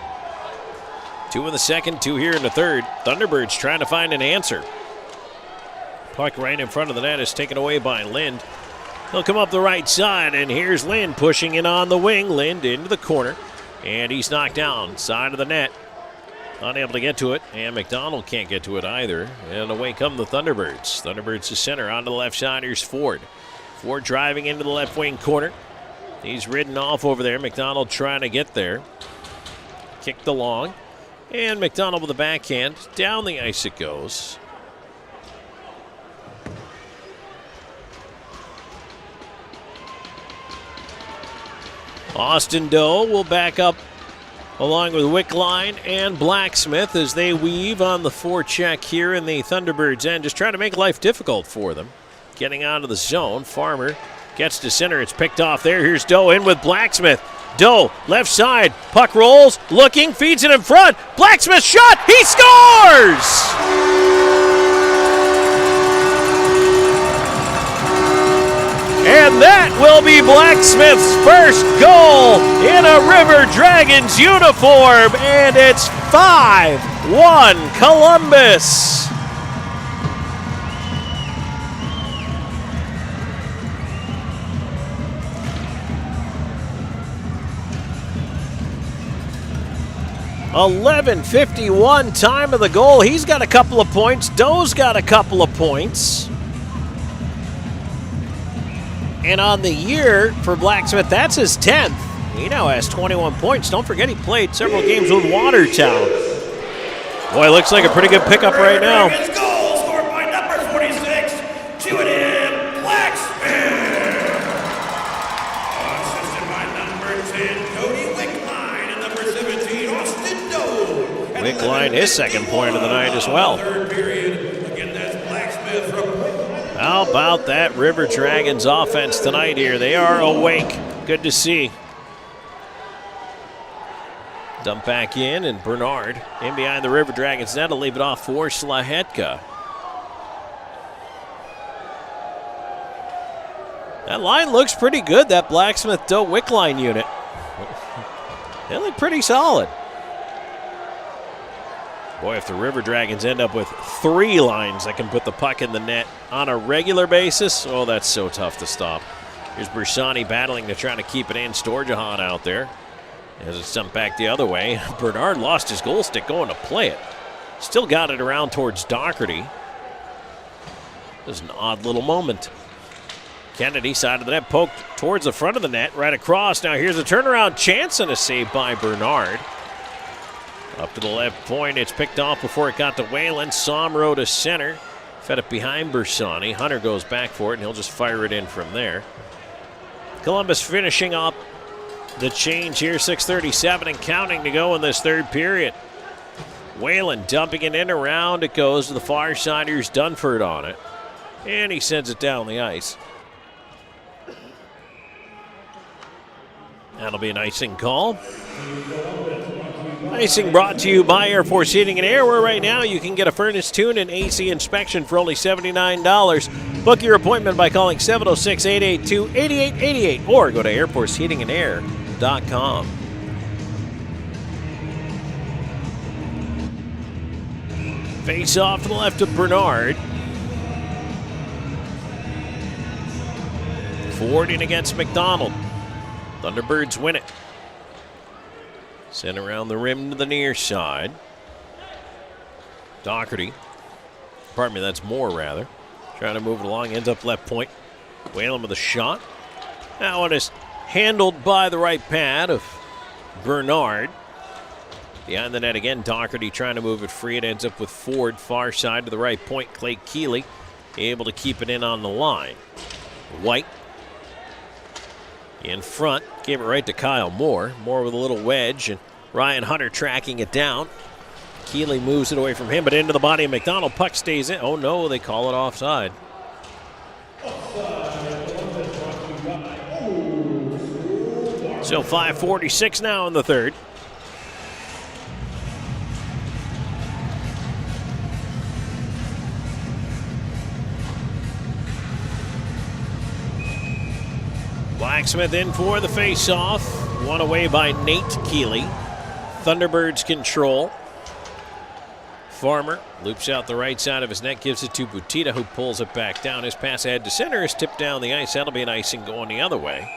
2 in the second, 2 here in the third. Thunderbirds trying to find an answer. Puck right in front of the net is taken away by Lind. He'll come up the right side, and here's Lind pushing in on the wing. Lind into the corner, and he's knocked down. Side of the net. Unable to get to it, and McDonald can't get to it either. And away come the Thunderbirds. Thunderbirds to center, on to the left side. Here's Ford. Ford driving into the left wing corner. He's ridden off over there. McDonald trying to get there. Kicked along. And McDonald with a backhand. Down the ice it goes. Austin Doe will back up along with Wickline and Blacksmith as they weave on the forecheck here in the Thunderbirds' end, just trying to make life difficult for them. Getting out of the zone, Farmer gets to center. It's picked off there. Here's Doe in with Blacksmith. Doe, left side, puck rolls, looking, feeds it in front. Blacksmith shot, he scores! And that will be Blacksmith's first goal in a River Dragons uniform, and it's 5-1 Columbus. .11:51 time of the goal. He's got a couple of points. Doe's got a couple of points. And on the year for Blacksmith, that's his 10th. He now has 21 points. Don't forget he played several games with Watertown. Boy, looks like a pretty good pickup right now. Goal scored by number 46, chewing in, Blacksmith. Assisted by number 10, Cody Wickline, and number 17, Austin Doe. Wickline, his second point of the night as well. Third period. Again, that's Blacksmith from... How about that River Dragons offense tonight here? They are awake. Good to see. Dump back in, and Bernard in behind the River Dragons net to leave it off for Slahetka. That line looks pretty good, that Blacksmith Doe Wickline unit. They look pretty solid. Boy, if the River Dragons end up with 3 lines that can put the puck in the net on a regular basis, oh, that's so tough to stop. Here's Bersani battling to try to keep it in. Storjahan out there as it's dumped back the other way. Bernard lost his goal stick going to play it. Still got it around towards Doherty. It was an odd little moment. Kennedy, side of the net, poked towards the front of the net, right across. Now here's a turnaround chance and a save by Bernard. Up to the left point, it's picked off before it got to Whalen. Somro to center, fed it behind Bersani. Hunter goes back for it, and he'll just fire it in from there. Columbus finishing up the change here, 6:37 and counting to go in this third period. Whalen dumping it in around. It goes to the far side. Here's Dunford on it, and he sends it down the ice. That'll be an icing call. Icing brought to you by Air Force Heating and Air, where right now you can get a furnace tune and AC inspection for only $79. Book your appointment by calling 706-882-8888 or go to airforceheatingandair.com. Face off to the left of Bernard. Ford in against McDonald. Thunderbirds win it. Sent around the rim to the near side. Doherty. Pardon me, that's Moore rather. Trying to move it along, ends up left point. Whalen with a shot. That one is handled by the right pad of Bernard. Behind the net again, Doherty trying to move it free. It ends up with Ford, far side to the right point. Clay Keeley able to keep it in on the line. White in front, gave it right to Kyle Moore. Moore with a little wedge, and Ryan Hunter tracking it down. Keeley moves it away from him, but into the body of McDonald. Puck stays in. Oh, no, they call it offside. So 5:46 now in the third. Blacksmith in for the face-off. One away by Nate Keeley. Thunderbirds control. Farmer loops out the right side of his net, gives it to Butita, who pulls it back down. His pass ahead to center is tipped down the ice. That'll be an icing going the other way.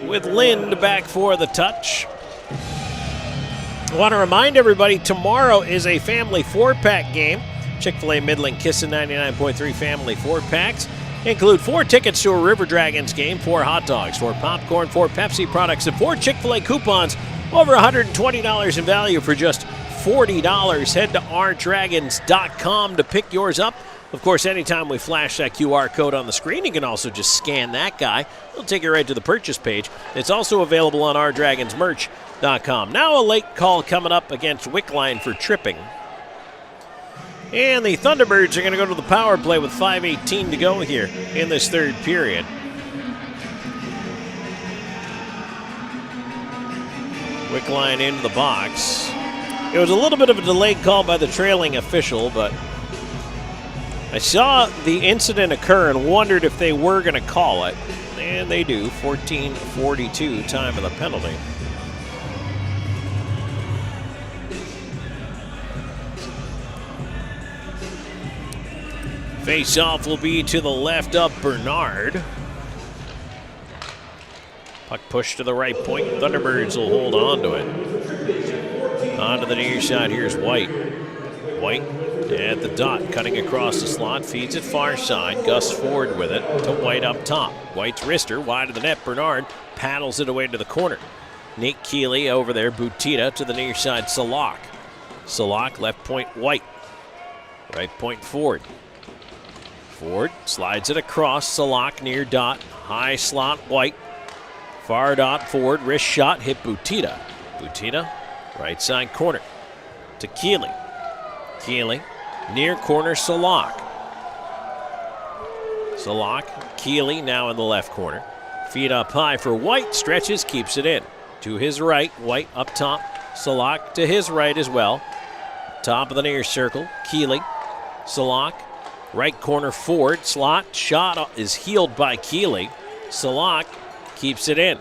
With Lind back for the touch. I want to remind everybody, tomorrow is a family 4-pack game. Chick-fil-A Midland Kissin' 99.3 family 4-packs. Include 4 tickets to a River Dragons game, 4 hot dogs, 4 popcorn, 4 Pepsi products, and 4 Chick-fil-A coupons. Over $120 in value for just $40. Head to rdragons.com to pick yours up. Of course, anytime we flash that QR code on the screen, you can also just scan that guy. It'll take you right to the purchase page. It's also available on rdragonsmerch.com. Now a late call coming up against Wickline for tripping. And the Thunderbirds are going to go to the power play with 5:18 to go here in this third period. Wickline into the box. It was a little bit of a delayed call by the trailing official, but I saw the incident occur and wondered if they were going to call it. And they do. 14:42 time of the penalty. Face-off will be to the left of Bernard. Puck pushed to the right point. Thunderbirds will hold on to it. On to the near side. Here's White. White at the dot, cutting across the slot. Feeds it far side. Gus Ford with it to White up top. White's wrister wide of the net. Bernard paddles it away to the corner. Nate Keeley over there. Butita to the near side. Salak. Salak left point White. Right point Ford. Ford slides it across. Salak near dot. High slot White. Far dot Ford. Wrist shot hit Butita. Butita right side corner to Keeley. Keeley near corner Salak. Salak. Keeley now in the left corner. Feet up high for White. Stretches, keeps it in. To his right. White up top. Salak to his right as well. Top of the near circle. Keeley. Salak. Right corner Ford. Slot. Shot is healed by Keeley. Salak keeps it in.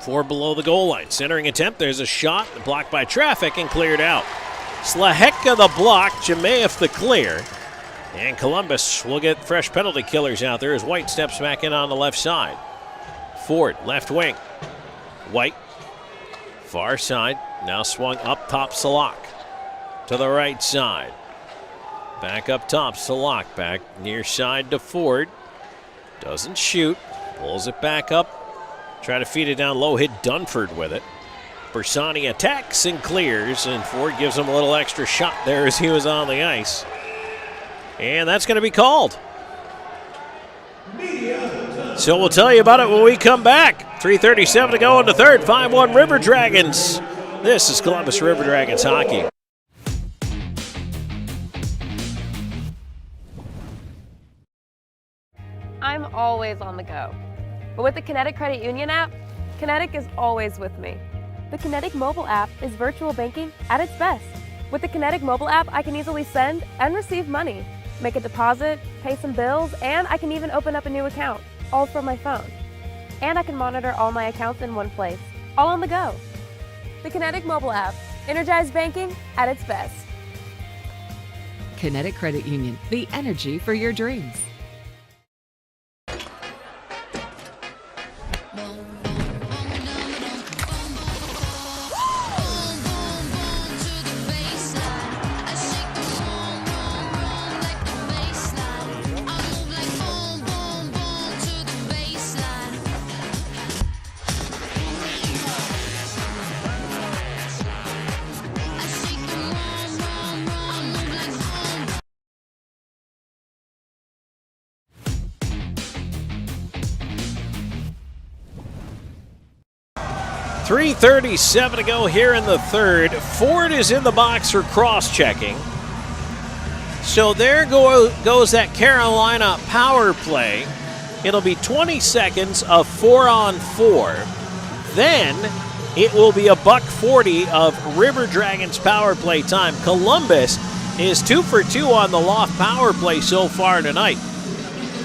4 below the goal line. Centering attempt. There's a shot. Blocked by traffic and cleared out. Slaheka the block. Jemaev the clear. And Columbus will get fresh penalty killers out there as White steps back in on the left side. Ford, left wing. White. Far side. Now swung up top Salak. To the right side. Back up top, Salak back near side to Ford. Doesn't shoot. Pulls it back up. Try to feed it down low, hit Dunford with it. Bersani attacks and clears, and Ford gives him a little extra shot there as he was on the ice. And that's going to be called. So we'll tell you about it when we come back. 3:37 to go in the third. 5-1 River Dragons. This is Columbus River Dragons hockey. I'm always on the go. But with the Kinetic Credit Union app, Kinetic is always with me. The Kinetic mobile app is virtual banking at its best. With the Kinetic mobile app, I can easily send and receive money, make a deposit, pay some bills, and I can even open up a new account, all from my phone. And I can monitor all my accounts in one place, all on the go. The Kinetic mobile app, energized banking at its best. Kinetic Credit Union, the energy for your dreams. 3:37 to go here in the third. Ford is in the box for cross-checking. So there goes that Carolina power play. It'll be 20 seconds of 4-on-4. Then it will be a $140 of River Dragons power play time. Columbus is 2 for 2 on the Loft power play so far tonight.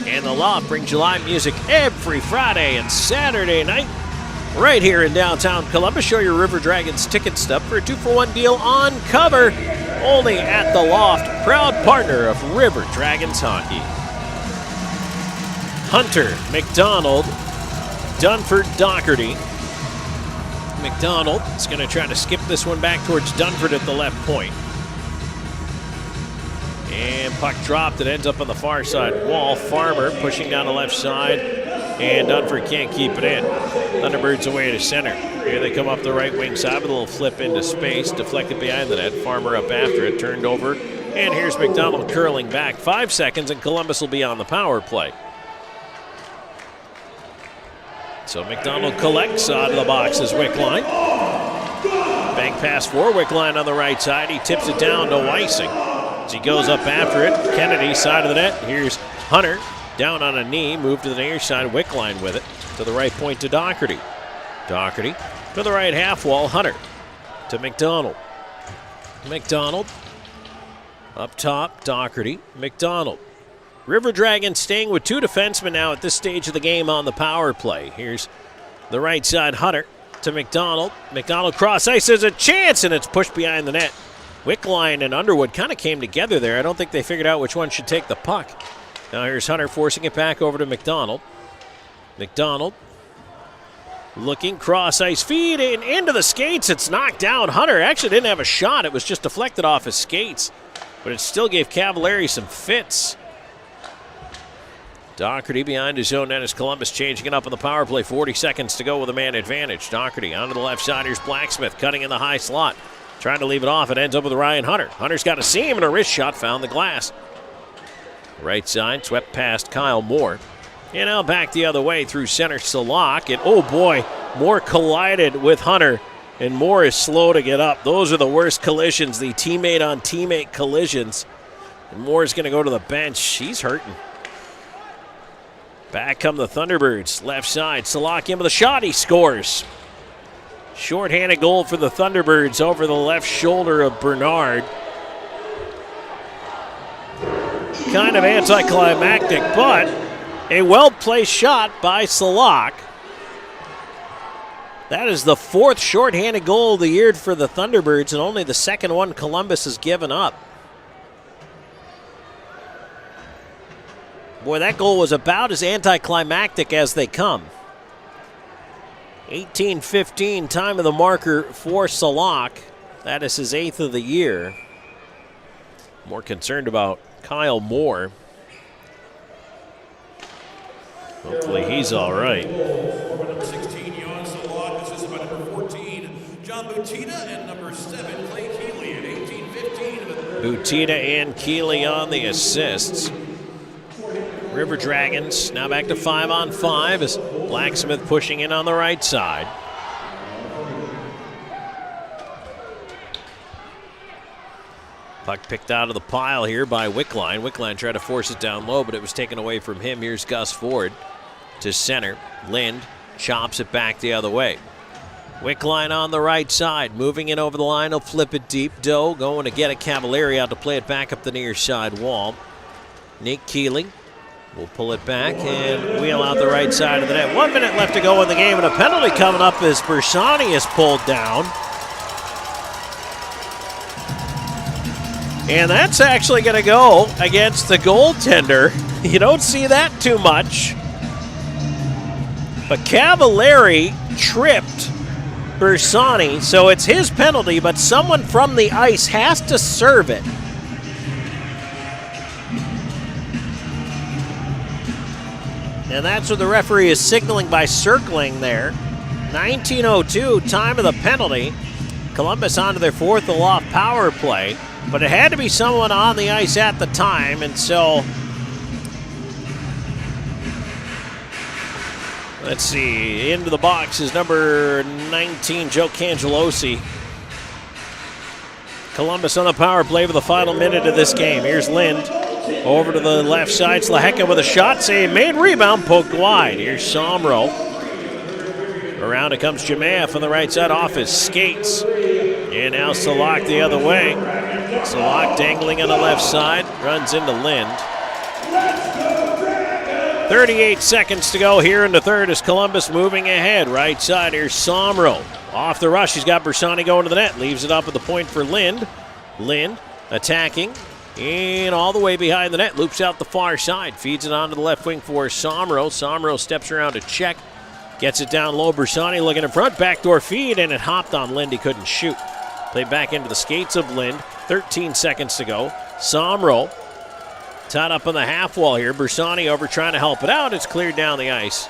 And the Loft brings you live music every Friday and Saturday night right here in downtown Columbus. Show your River Dragons ticket stub for a 2-for-1 deal on cover. Only at the Loft, proud partner of River Dragons hockey. Hunter, McDonald, Dunford, Doherty. McDonald is going to try to skip this one back towards Dunford at the left point. And puck dropped. It ends up on the far side wall. Farmer pushing down the left side. And Dunford can't keep it in. Thunderbirds away to center. Here they come up the right wing side with a little flip into space. Deflected behind the net. Farmer up after it. Turned over. And here's McDonald curling back. 5 seconds and Columbus will be on the power play. So McDonald collects out of the box as Wickline. Bank pass for Wickline on the right side. He tips it down to Weissing. As he goes up after it, Kennedy, side of the net. Here's Hunter, down on a knee, moved to the near side, Wickline with it. To the right point to Doherty. Doherty to the right half wall, Hunter to McDonald. McDonald up top, Doherty, McDonald. River Dragons staying with 2 defensemen now at this stage of the game on the power play. Here's the right side, Hunter to McDonald. McDonald cross ice, there's a chance, and it's pushed behind the net. Wickline and Underwood kind of came together there. I don't think they figured out which one should take the puck. Now here's Hunter forcing it back over to McDonald. McDonald looking, cross ice feed, and into the skates. It's knocked down. Hunter actually didn't have a shot. It was just deflected off his skates, but it still gave Cavallari some fits. Doherty behind his own net as Columbus changing it up on the power play. 40 seconds to go with a man advantage. Doherty onto the left side. Here's Blacksmith cutting in the high slot. Trying to leave it off. It ends up with Ryan Hunter. Hunter's got a seam and a wrist shot. Found the glass. Right side, swept past Kyle Moore. And now back the other way through center Salak. And oh boy, Moore collided with Hunter. And Moore is slow to get up. Those are the worst collisions, the teammate on teammate collisions. And Moore's going to go to the bench. He's hurting. Back come the Thunderbirds. Left side, Salak in with a shot. He scores. Shorthanded goal for the Thunderbirds over the left shoulder of Bernard. Kind of anticlimactic, but a well-placed shot by Salak. That is the 4th shorthanded goal of the year for the Thunderbirds, and only the 2nd one Columbus has given up. Boy, that goal was about as anticlimactic as they come. 18:15, time of the marker for Salak. That is his 8th of the year. More concerned about Kyle Moore. Hopefully he's all right. Number 16, Jan Salak, assisted by number 14, John Butita, and number 7, Clay Keeley at 18:15. Butita and Keeley on the assists. River Dragons now back to 5-on-5 as Blacksmith pushing in on the right side. Puck picked out of the pile here by Wickline. Wickline tried to force it down low, but it was taken away from him. Here's Gus Ford to center. Lind chops it back the other way. Wickline on the right side, moving in over the line. He'll flip it deep. Doe going to get a Cavallari out to play it back up the near side wall. Nick Keeling will pull it back and wheel out the right side of the net. 1 minute left to go in the game, and a penalty coming up as Bersani is pulled down. And that's actually going to go against the goaltender. You don't see that too much. But Cavallari tripped Bersani, so it's his penalty, but someone from the ice has to serve it. And that's what the referee is signaling by circling there. 19:02, time of the penalty. Columbus onto their 4th aloft power play, but it had to be someone on the ice at the time, and so Let's see. Into the box is number 19, Joe Cangelosi. Columbus on the power play for the final minute of this game. Here's Lind. Over to the left side. Slaheka with a shot. Save made. Rebound poked wide. Here's Somro. Around it comes Jemayev on the right side off his skates. And now Salak the other way. Salak dangling on the left side. Runs into Lind. 38 seconds to go here in the third as Columbus moving ahead. Right side, here's Somro. Off the rush, he's got Bersani going to the net. Leaves it up at the point for Lind. Lind attacking. And all the way behind the net. Loops out the far side. Feeds it onto the left wing for Somro. Somro steps around to check. Gets it down low. Bersani looking in front. Backdoor feed, and it hopped on Lind. He couldn't shoot. Played back into the skates of Lind. 13 seconds to go. Somro tied up on the half wall here. Bersani over trying to help it out. It's cleared down the ice.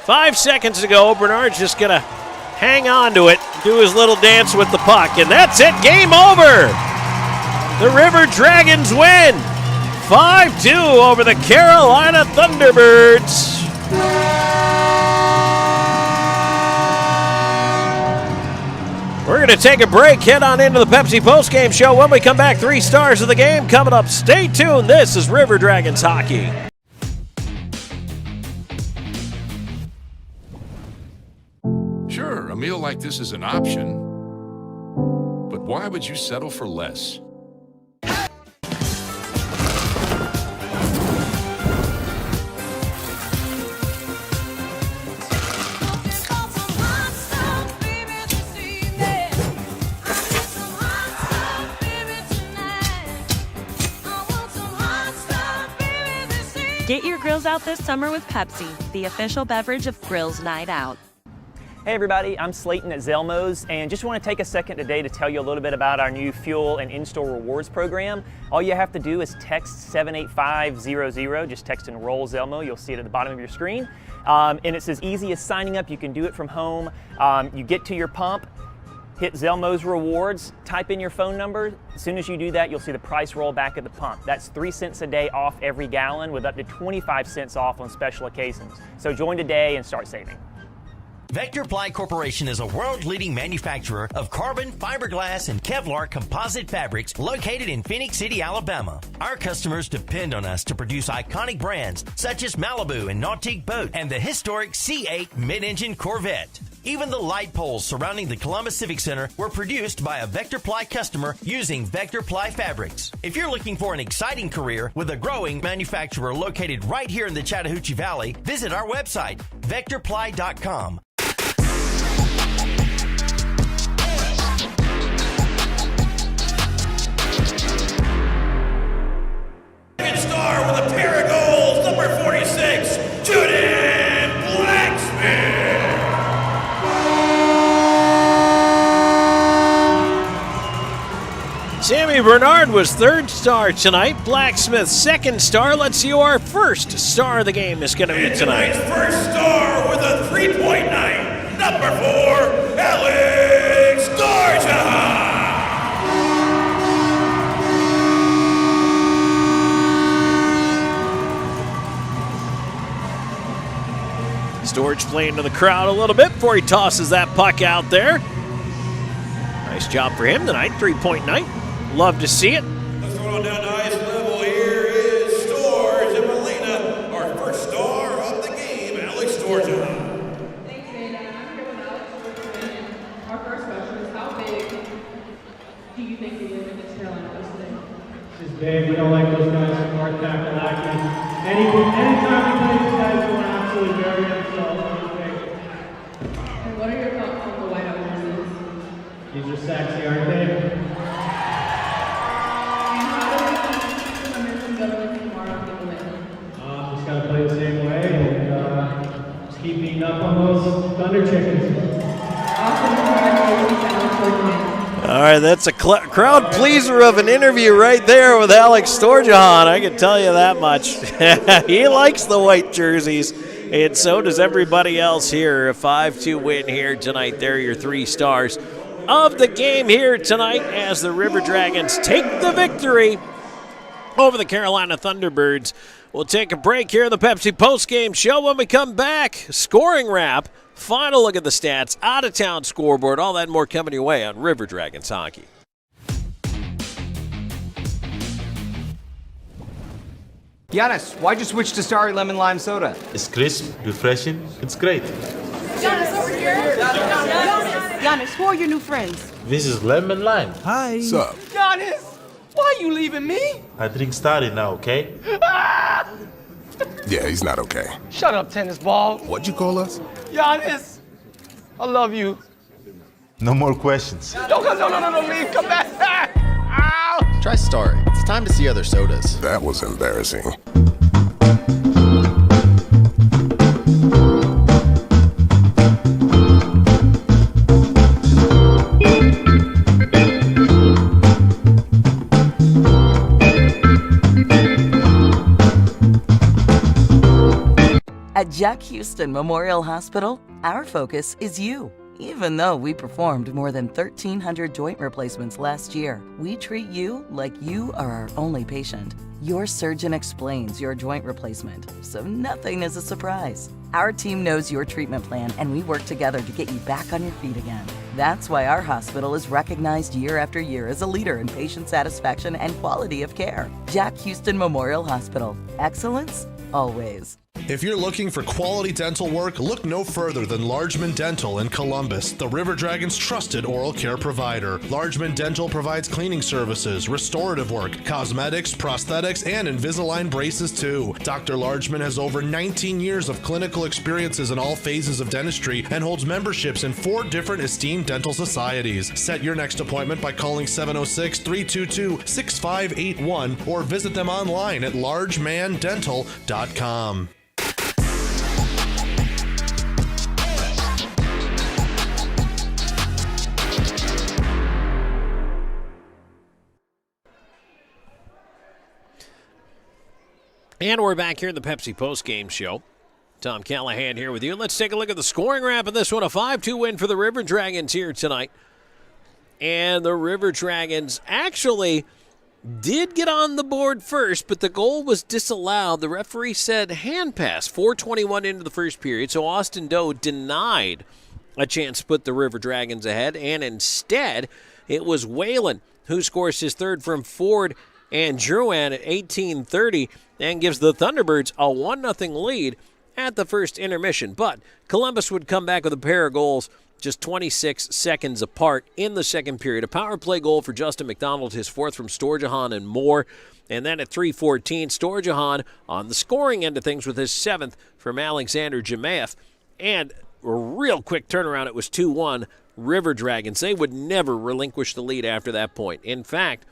5 seconds to go. Bernard's just going to hang on to it, do his little dance with the puck, and that's it. Game over. The River Dragons win 5-2 over the Carolina Thunderbirds. We're going to take a break, head on into the Pepsi Postgame Show. When we come back, 3 stars of the game coming up. Stay tuned. This is River Dragons Hockey. Sure, a meal like this is an option, but why would you settle for less? Get your grills out this summer with Pepsi, the official beverage of Grills Night Out. Hey everybody, I'm Slayton at Zelmo's, and just want to take a second today to tell you a little bit about our new fuel and in-store rewards program. All you have to do is text 78500, just text enroll Zelmo, you'll see it at the bottom of your screen. And it's as easy as signing up. You can do it from home. You get to your pump, hit Zelmo's Rewards, type in your phone number. As soon as you do that, you'll see the price roll back at the pump. That's 3 cents a day off every gallon with up to 25 cents off on special occasions. So join today and start saving. Vector Ply Corporation is a world-leading manufacturer of carbon, fiberglass, and Kevlar composite fabrics located in Phoenix City, Alabama. Our customers depend on us to produce iconic brands such as Malibu and Nautique Boat and the historic C8 mid-engine Corvette. Even the light poles surrounding the Columbus Civic Center were produced by a Vector Ply customer using Vector Ply fabrics. If you're looking for an exciting career with a growing manufacturer located right here in the Chattahoochee Valley, visit our website, vectorply.com. Star with a pair of goals, number 46, Judah Blacksmith. Sammy Bernard was third star tonight. Blacksmith second star. Let's see who our first star of the game is going to be tonight. First star with a 3.9, number 4, Alex Garza. Storage playing to the crowd a little bit before he tosses that puck out there. Nice job for him tonight, 3-point night. Love to see it. Let's go on down to ice level. Here is Storrs and Molina, our first star of the game, Alex Storza. Thanks, Dana. I'm here with Alex Storza. Our first question is, how big do you think the win against Carolina was today? This is big. We don't like those guys from North Kakalaki. Anytime we play these guys, we want to absolutely bury them. And what are your thoughts on the whiteout jerseys? These are sexy, aren't they? Just got to play the same way and just keep beating up on those Thunder chickens. All right, that's a crowd pleaser of an interview right there with Alex Storjahan. I can tell you that much. He likes the white jerseys, and so does everybody else here. A 5-2 win here tonight. There are your 3 stars of the game here tonight as the River Dragons take the victory over the Carolina Thunderbirds. We'll take a break here in the Pepsi Postgame Show. When we come back, scoring wrap, final look at the stats, out-of-town scoreboard, all that and more coming your way on River Dragons Hockey. Giannis, why'd you switch to Starry Lemon Lime Soda? It's crisp, refreshing, it's great. Giannis, over here! Giannis, who are your new friends? This is Lemon Lime. Hi. What's up? Giannis, why are you leaving me? I drink Starry now, okay? Yeah, he's not okay. Shut up, tennis ball. What'd you call us? Giannis, I love you. No more questions. No, leave, come back. Ow! Try Starry. It's time to see other sodas. That was embarrassing. At Jack Houston Memorial Hospital, our focus is you. Even though we performed more than 1,300 joint replacements last year, we treat you like you are our only patient. Your surgeon explains your joint replacement, so nothing is a surprise. Our team knows your treatment plan, and we work together to get you back on your feet again. That's why our hospital is recognized year after year as a leader in patient satisfaction and quality of care. Jack Houston Memorial Hospital. Excellence, always. If you're looking for quality dental work, look no further than Largeman Dental in Columbus, the River Dragons' trusted oral care provider. Largeman Dental provides cleaning services, restorative work, cosmetics, prosthetics, and Invisalign braces too. Dr. Largeman has over 19 years of clinical experiences in all phases of dentistry and holds memberships in 4 different esteemed dental societies. Set your next appointment by calling 706-322-6581 or visit them online at largemandental.com. And we're back here in the Pepsi Postgame Show. Tom Callahan here with you. Let's take a look at the scoring wrap of this one. A 5-2 win for the River Dragons here tonight. And the River Dragons actually did get on the board first, but the goal was disallowed. The referee said hand pass, 4:21 into the first period. So Austin Doe denied a chance to put the River Dragons ahead, and instead it was Whalen who scores his third from Ford and Drouin at 18:30 and gives the Thunderbirds a 1-0 lead at the first intermission. But Columbus would come back with a pair of goals just 26 seconds apart in the second period. A power play goal for Justin McDonald, his fourth from Storjahan and Moore. And then at 3:14, Storjahan on the scoring end of things with his seventh from Alexander Jemaev. And a real quick turnaround, it was 2-1 River Dragons. They would never relinquish the lead after that point. In fact,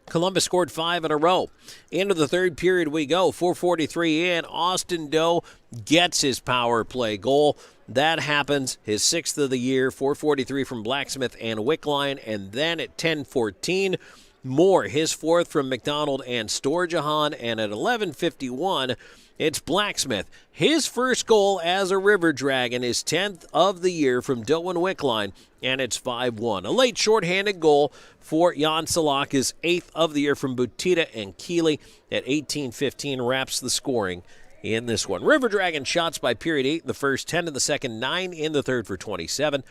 Columbus scored 5 in a row. Into the third period we go. 4:43 in. Austin Doe gets his power play goal. That happens, his 6th of the year. 4:43 from Blacksmith and Wickline. And then at 10:14, Moore, his 4th from McDonald and Storjahan. And at 11:51, it's Blacksmith. His first goal as a River Dragon, his 10th of the year from Doe and Wickline, and it's 5-1. A late shorthanded goal for Jan Salak, his 8th of the year from Butita and Keeley at 18:15 wraps the scoring in this one. River Dragon shots by period 8 in the first, 10 in the second, 9 in the third for 27.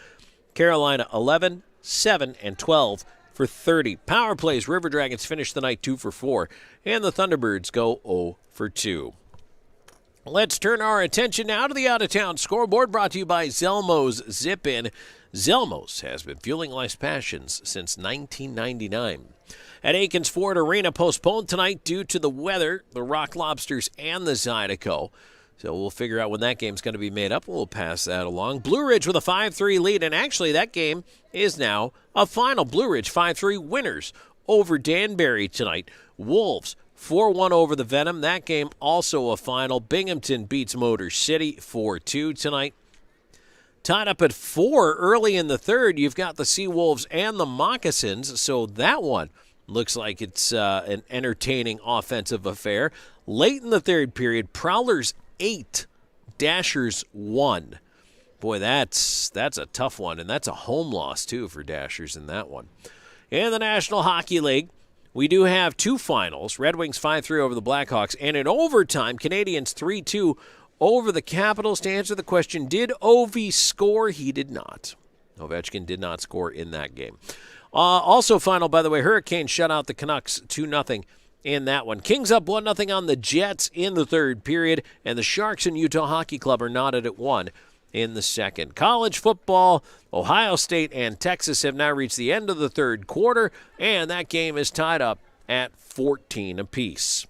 Carolina 11, 7, and 12 for 30. Power plays, River Dragons finish the night 2 for 4, and the Thunderbirds go 0 for 2. Let's turn our attention now to the out-of-town scoreboard, brought to you by Zelmo's Zip-In. Zelmo's has been fueling life's passions since 1999. At Aikens Ford Arena, postponed tonight due to the weather, the Rock Lobsters and the Zydeco. So we'll figure out when that game's going to be made up. We'll pass that along. Blue Ridge with a 5-3 lead, and actually that game is now a final. Blue Ridge 5-3 winners over Danbury tonight. Wolves 4-1 over the Venom. That game also a final. Binghamton beats Motor City 4-2 tonight. Tied up at 4 early in the third, you've got the Seawolves and the Moccasins, so that one looks like it's an entertaining offensive affair. Late in the third period, Prowlers 8, Dashers 1. Boy, that's a tough one, and that's a home loss, too, for Dashers in that one. In the National Hockey League, we do have two finals. Red Wings 5-3 over the Blackhawks, and in overtime, Canadians 3-2 over the Capitals. To answer the question, did Ovi score? He did not. Ovechkin did not score in that game. Also final, by the way, Hurricanes shut out the Canucks 2-0 in that one. Kings up 1-0 on the Jets in the third period, and the Sharks and Utah Hockey Club are knotted at 1 in the second. College football, Ohio State and Texas have now reached the end of the third quarter, and that game is tied up at 14 apiece.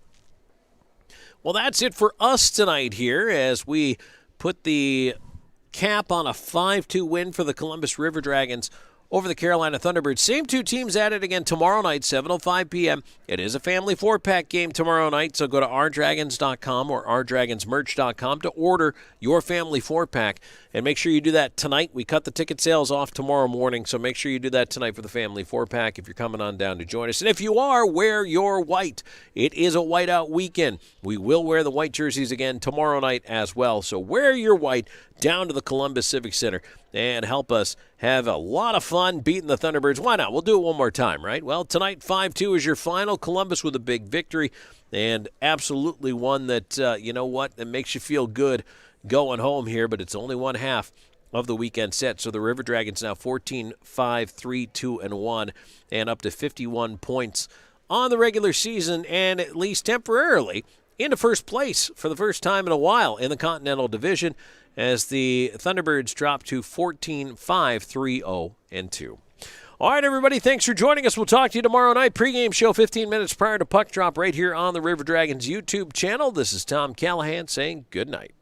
Well, that's it for us tonight here as we put the cap on a 5-2 win for the Columbus River Dragons over the Carolina Thunderbirds. Same two teams at it again tomorrow night, 7:05 p.m. It is a family 4-pack game tomorrow night, so go to rdragons.com or rdragonsmerch.com to order your family 4-pack. And make sure you do that tonight. We cut the ticket sales off tomorrow morning, so make sure you do that tonight for the family 4-pack if you're coming on down to join us. And if you are, wear your white. It is a whiteout weekend. We will wear the white jerseys again tomorrow night as well. So wear your white down to the Columbus Civic Center and help us have a lot of fun beating the Thunderbirds. Why not? We'll do it one more time, right? Well, tonight 5-2 is your final. Columbus with a big victory, and absolutely one that, you know what, that makes you feel good going home here, but it's only one half of the weekend set. So the River Dragons now 14-5-3-2-1 and up to 51 points on the regular season, and at least temporarily into first place for the first time in a while in the Continental Division as the Thunderbirds drop to 14-5-3-0-2. All right, everybody, thanks for joining us. We'll talk to you tomorrow night. Pregame show 15 minutes prior to puck drop right here on the River Dragons YouTube channel. This is Tom Callahan saying good night.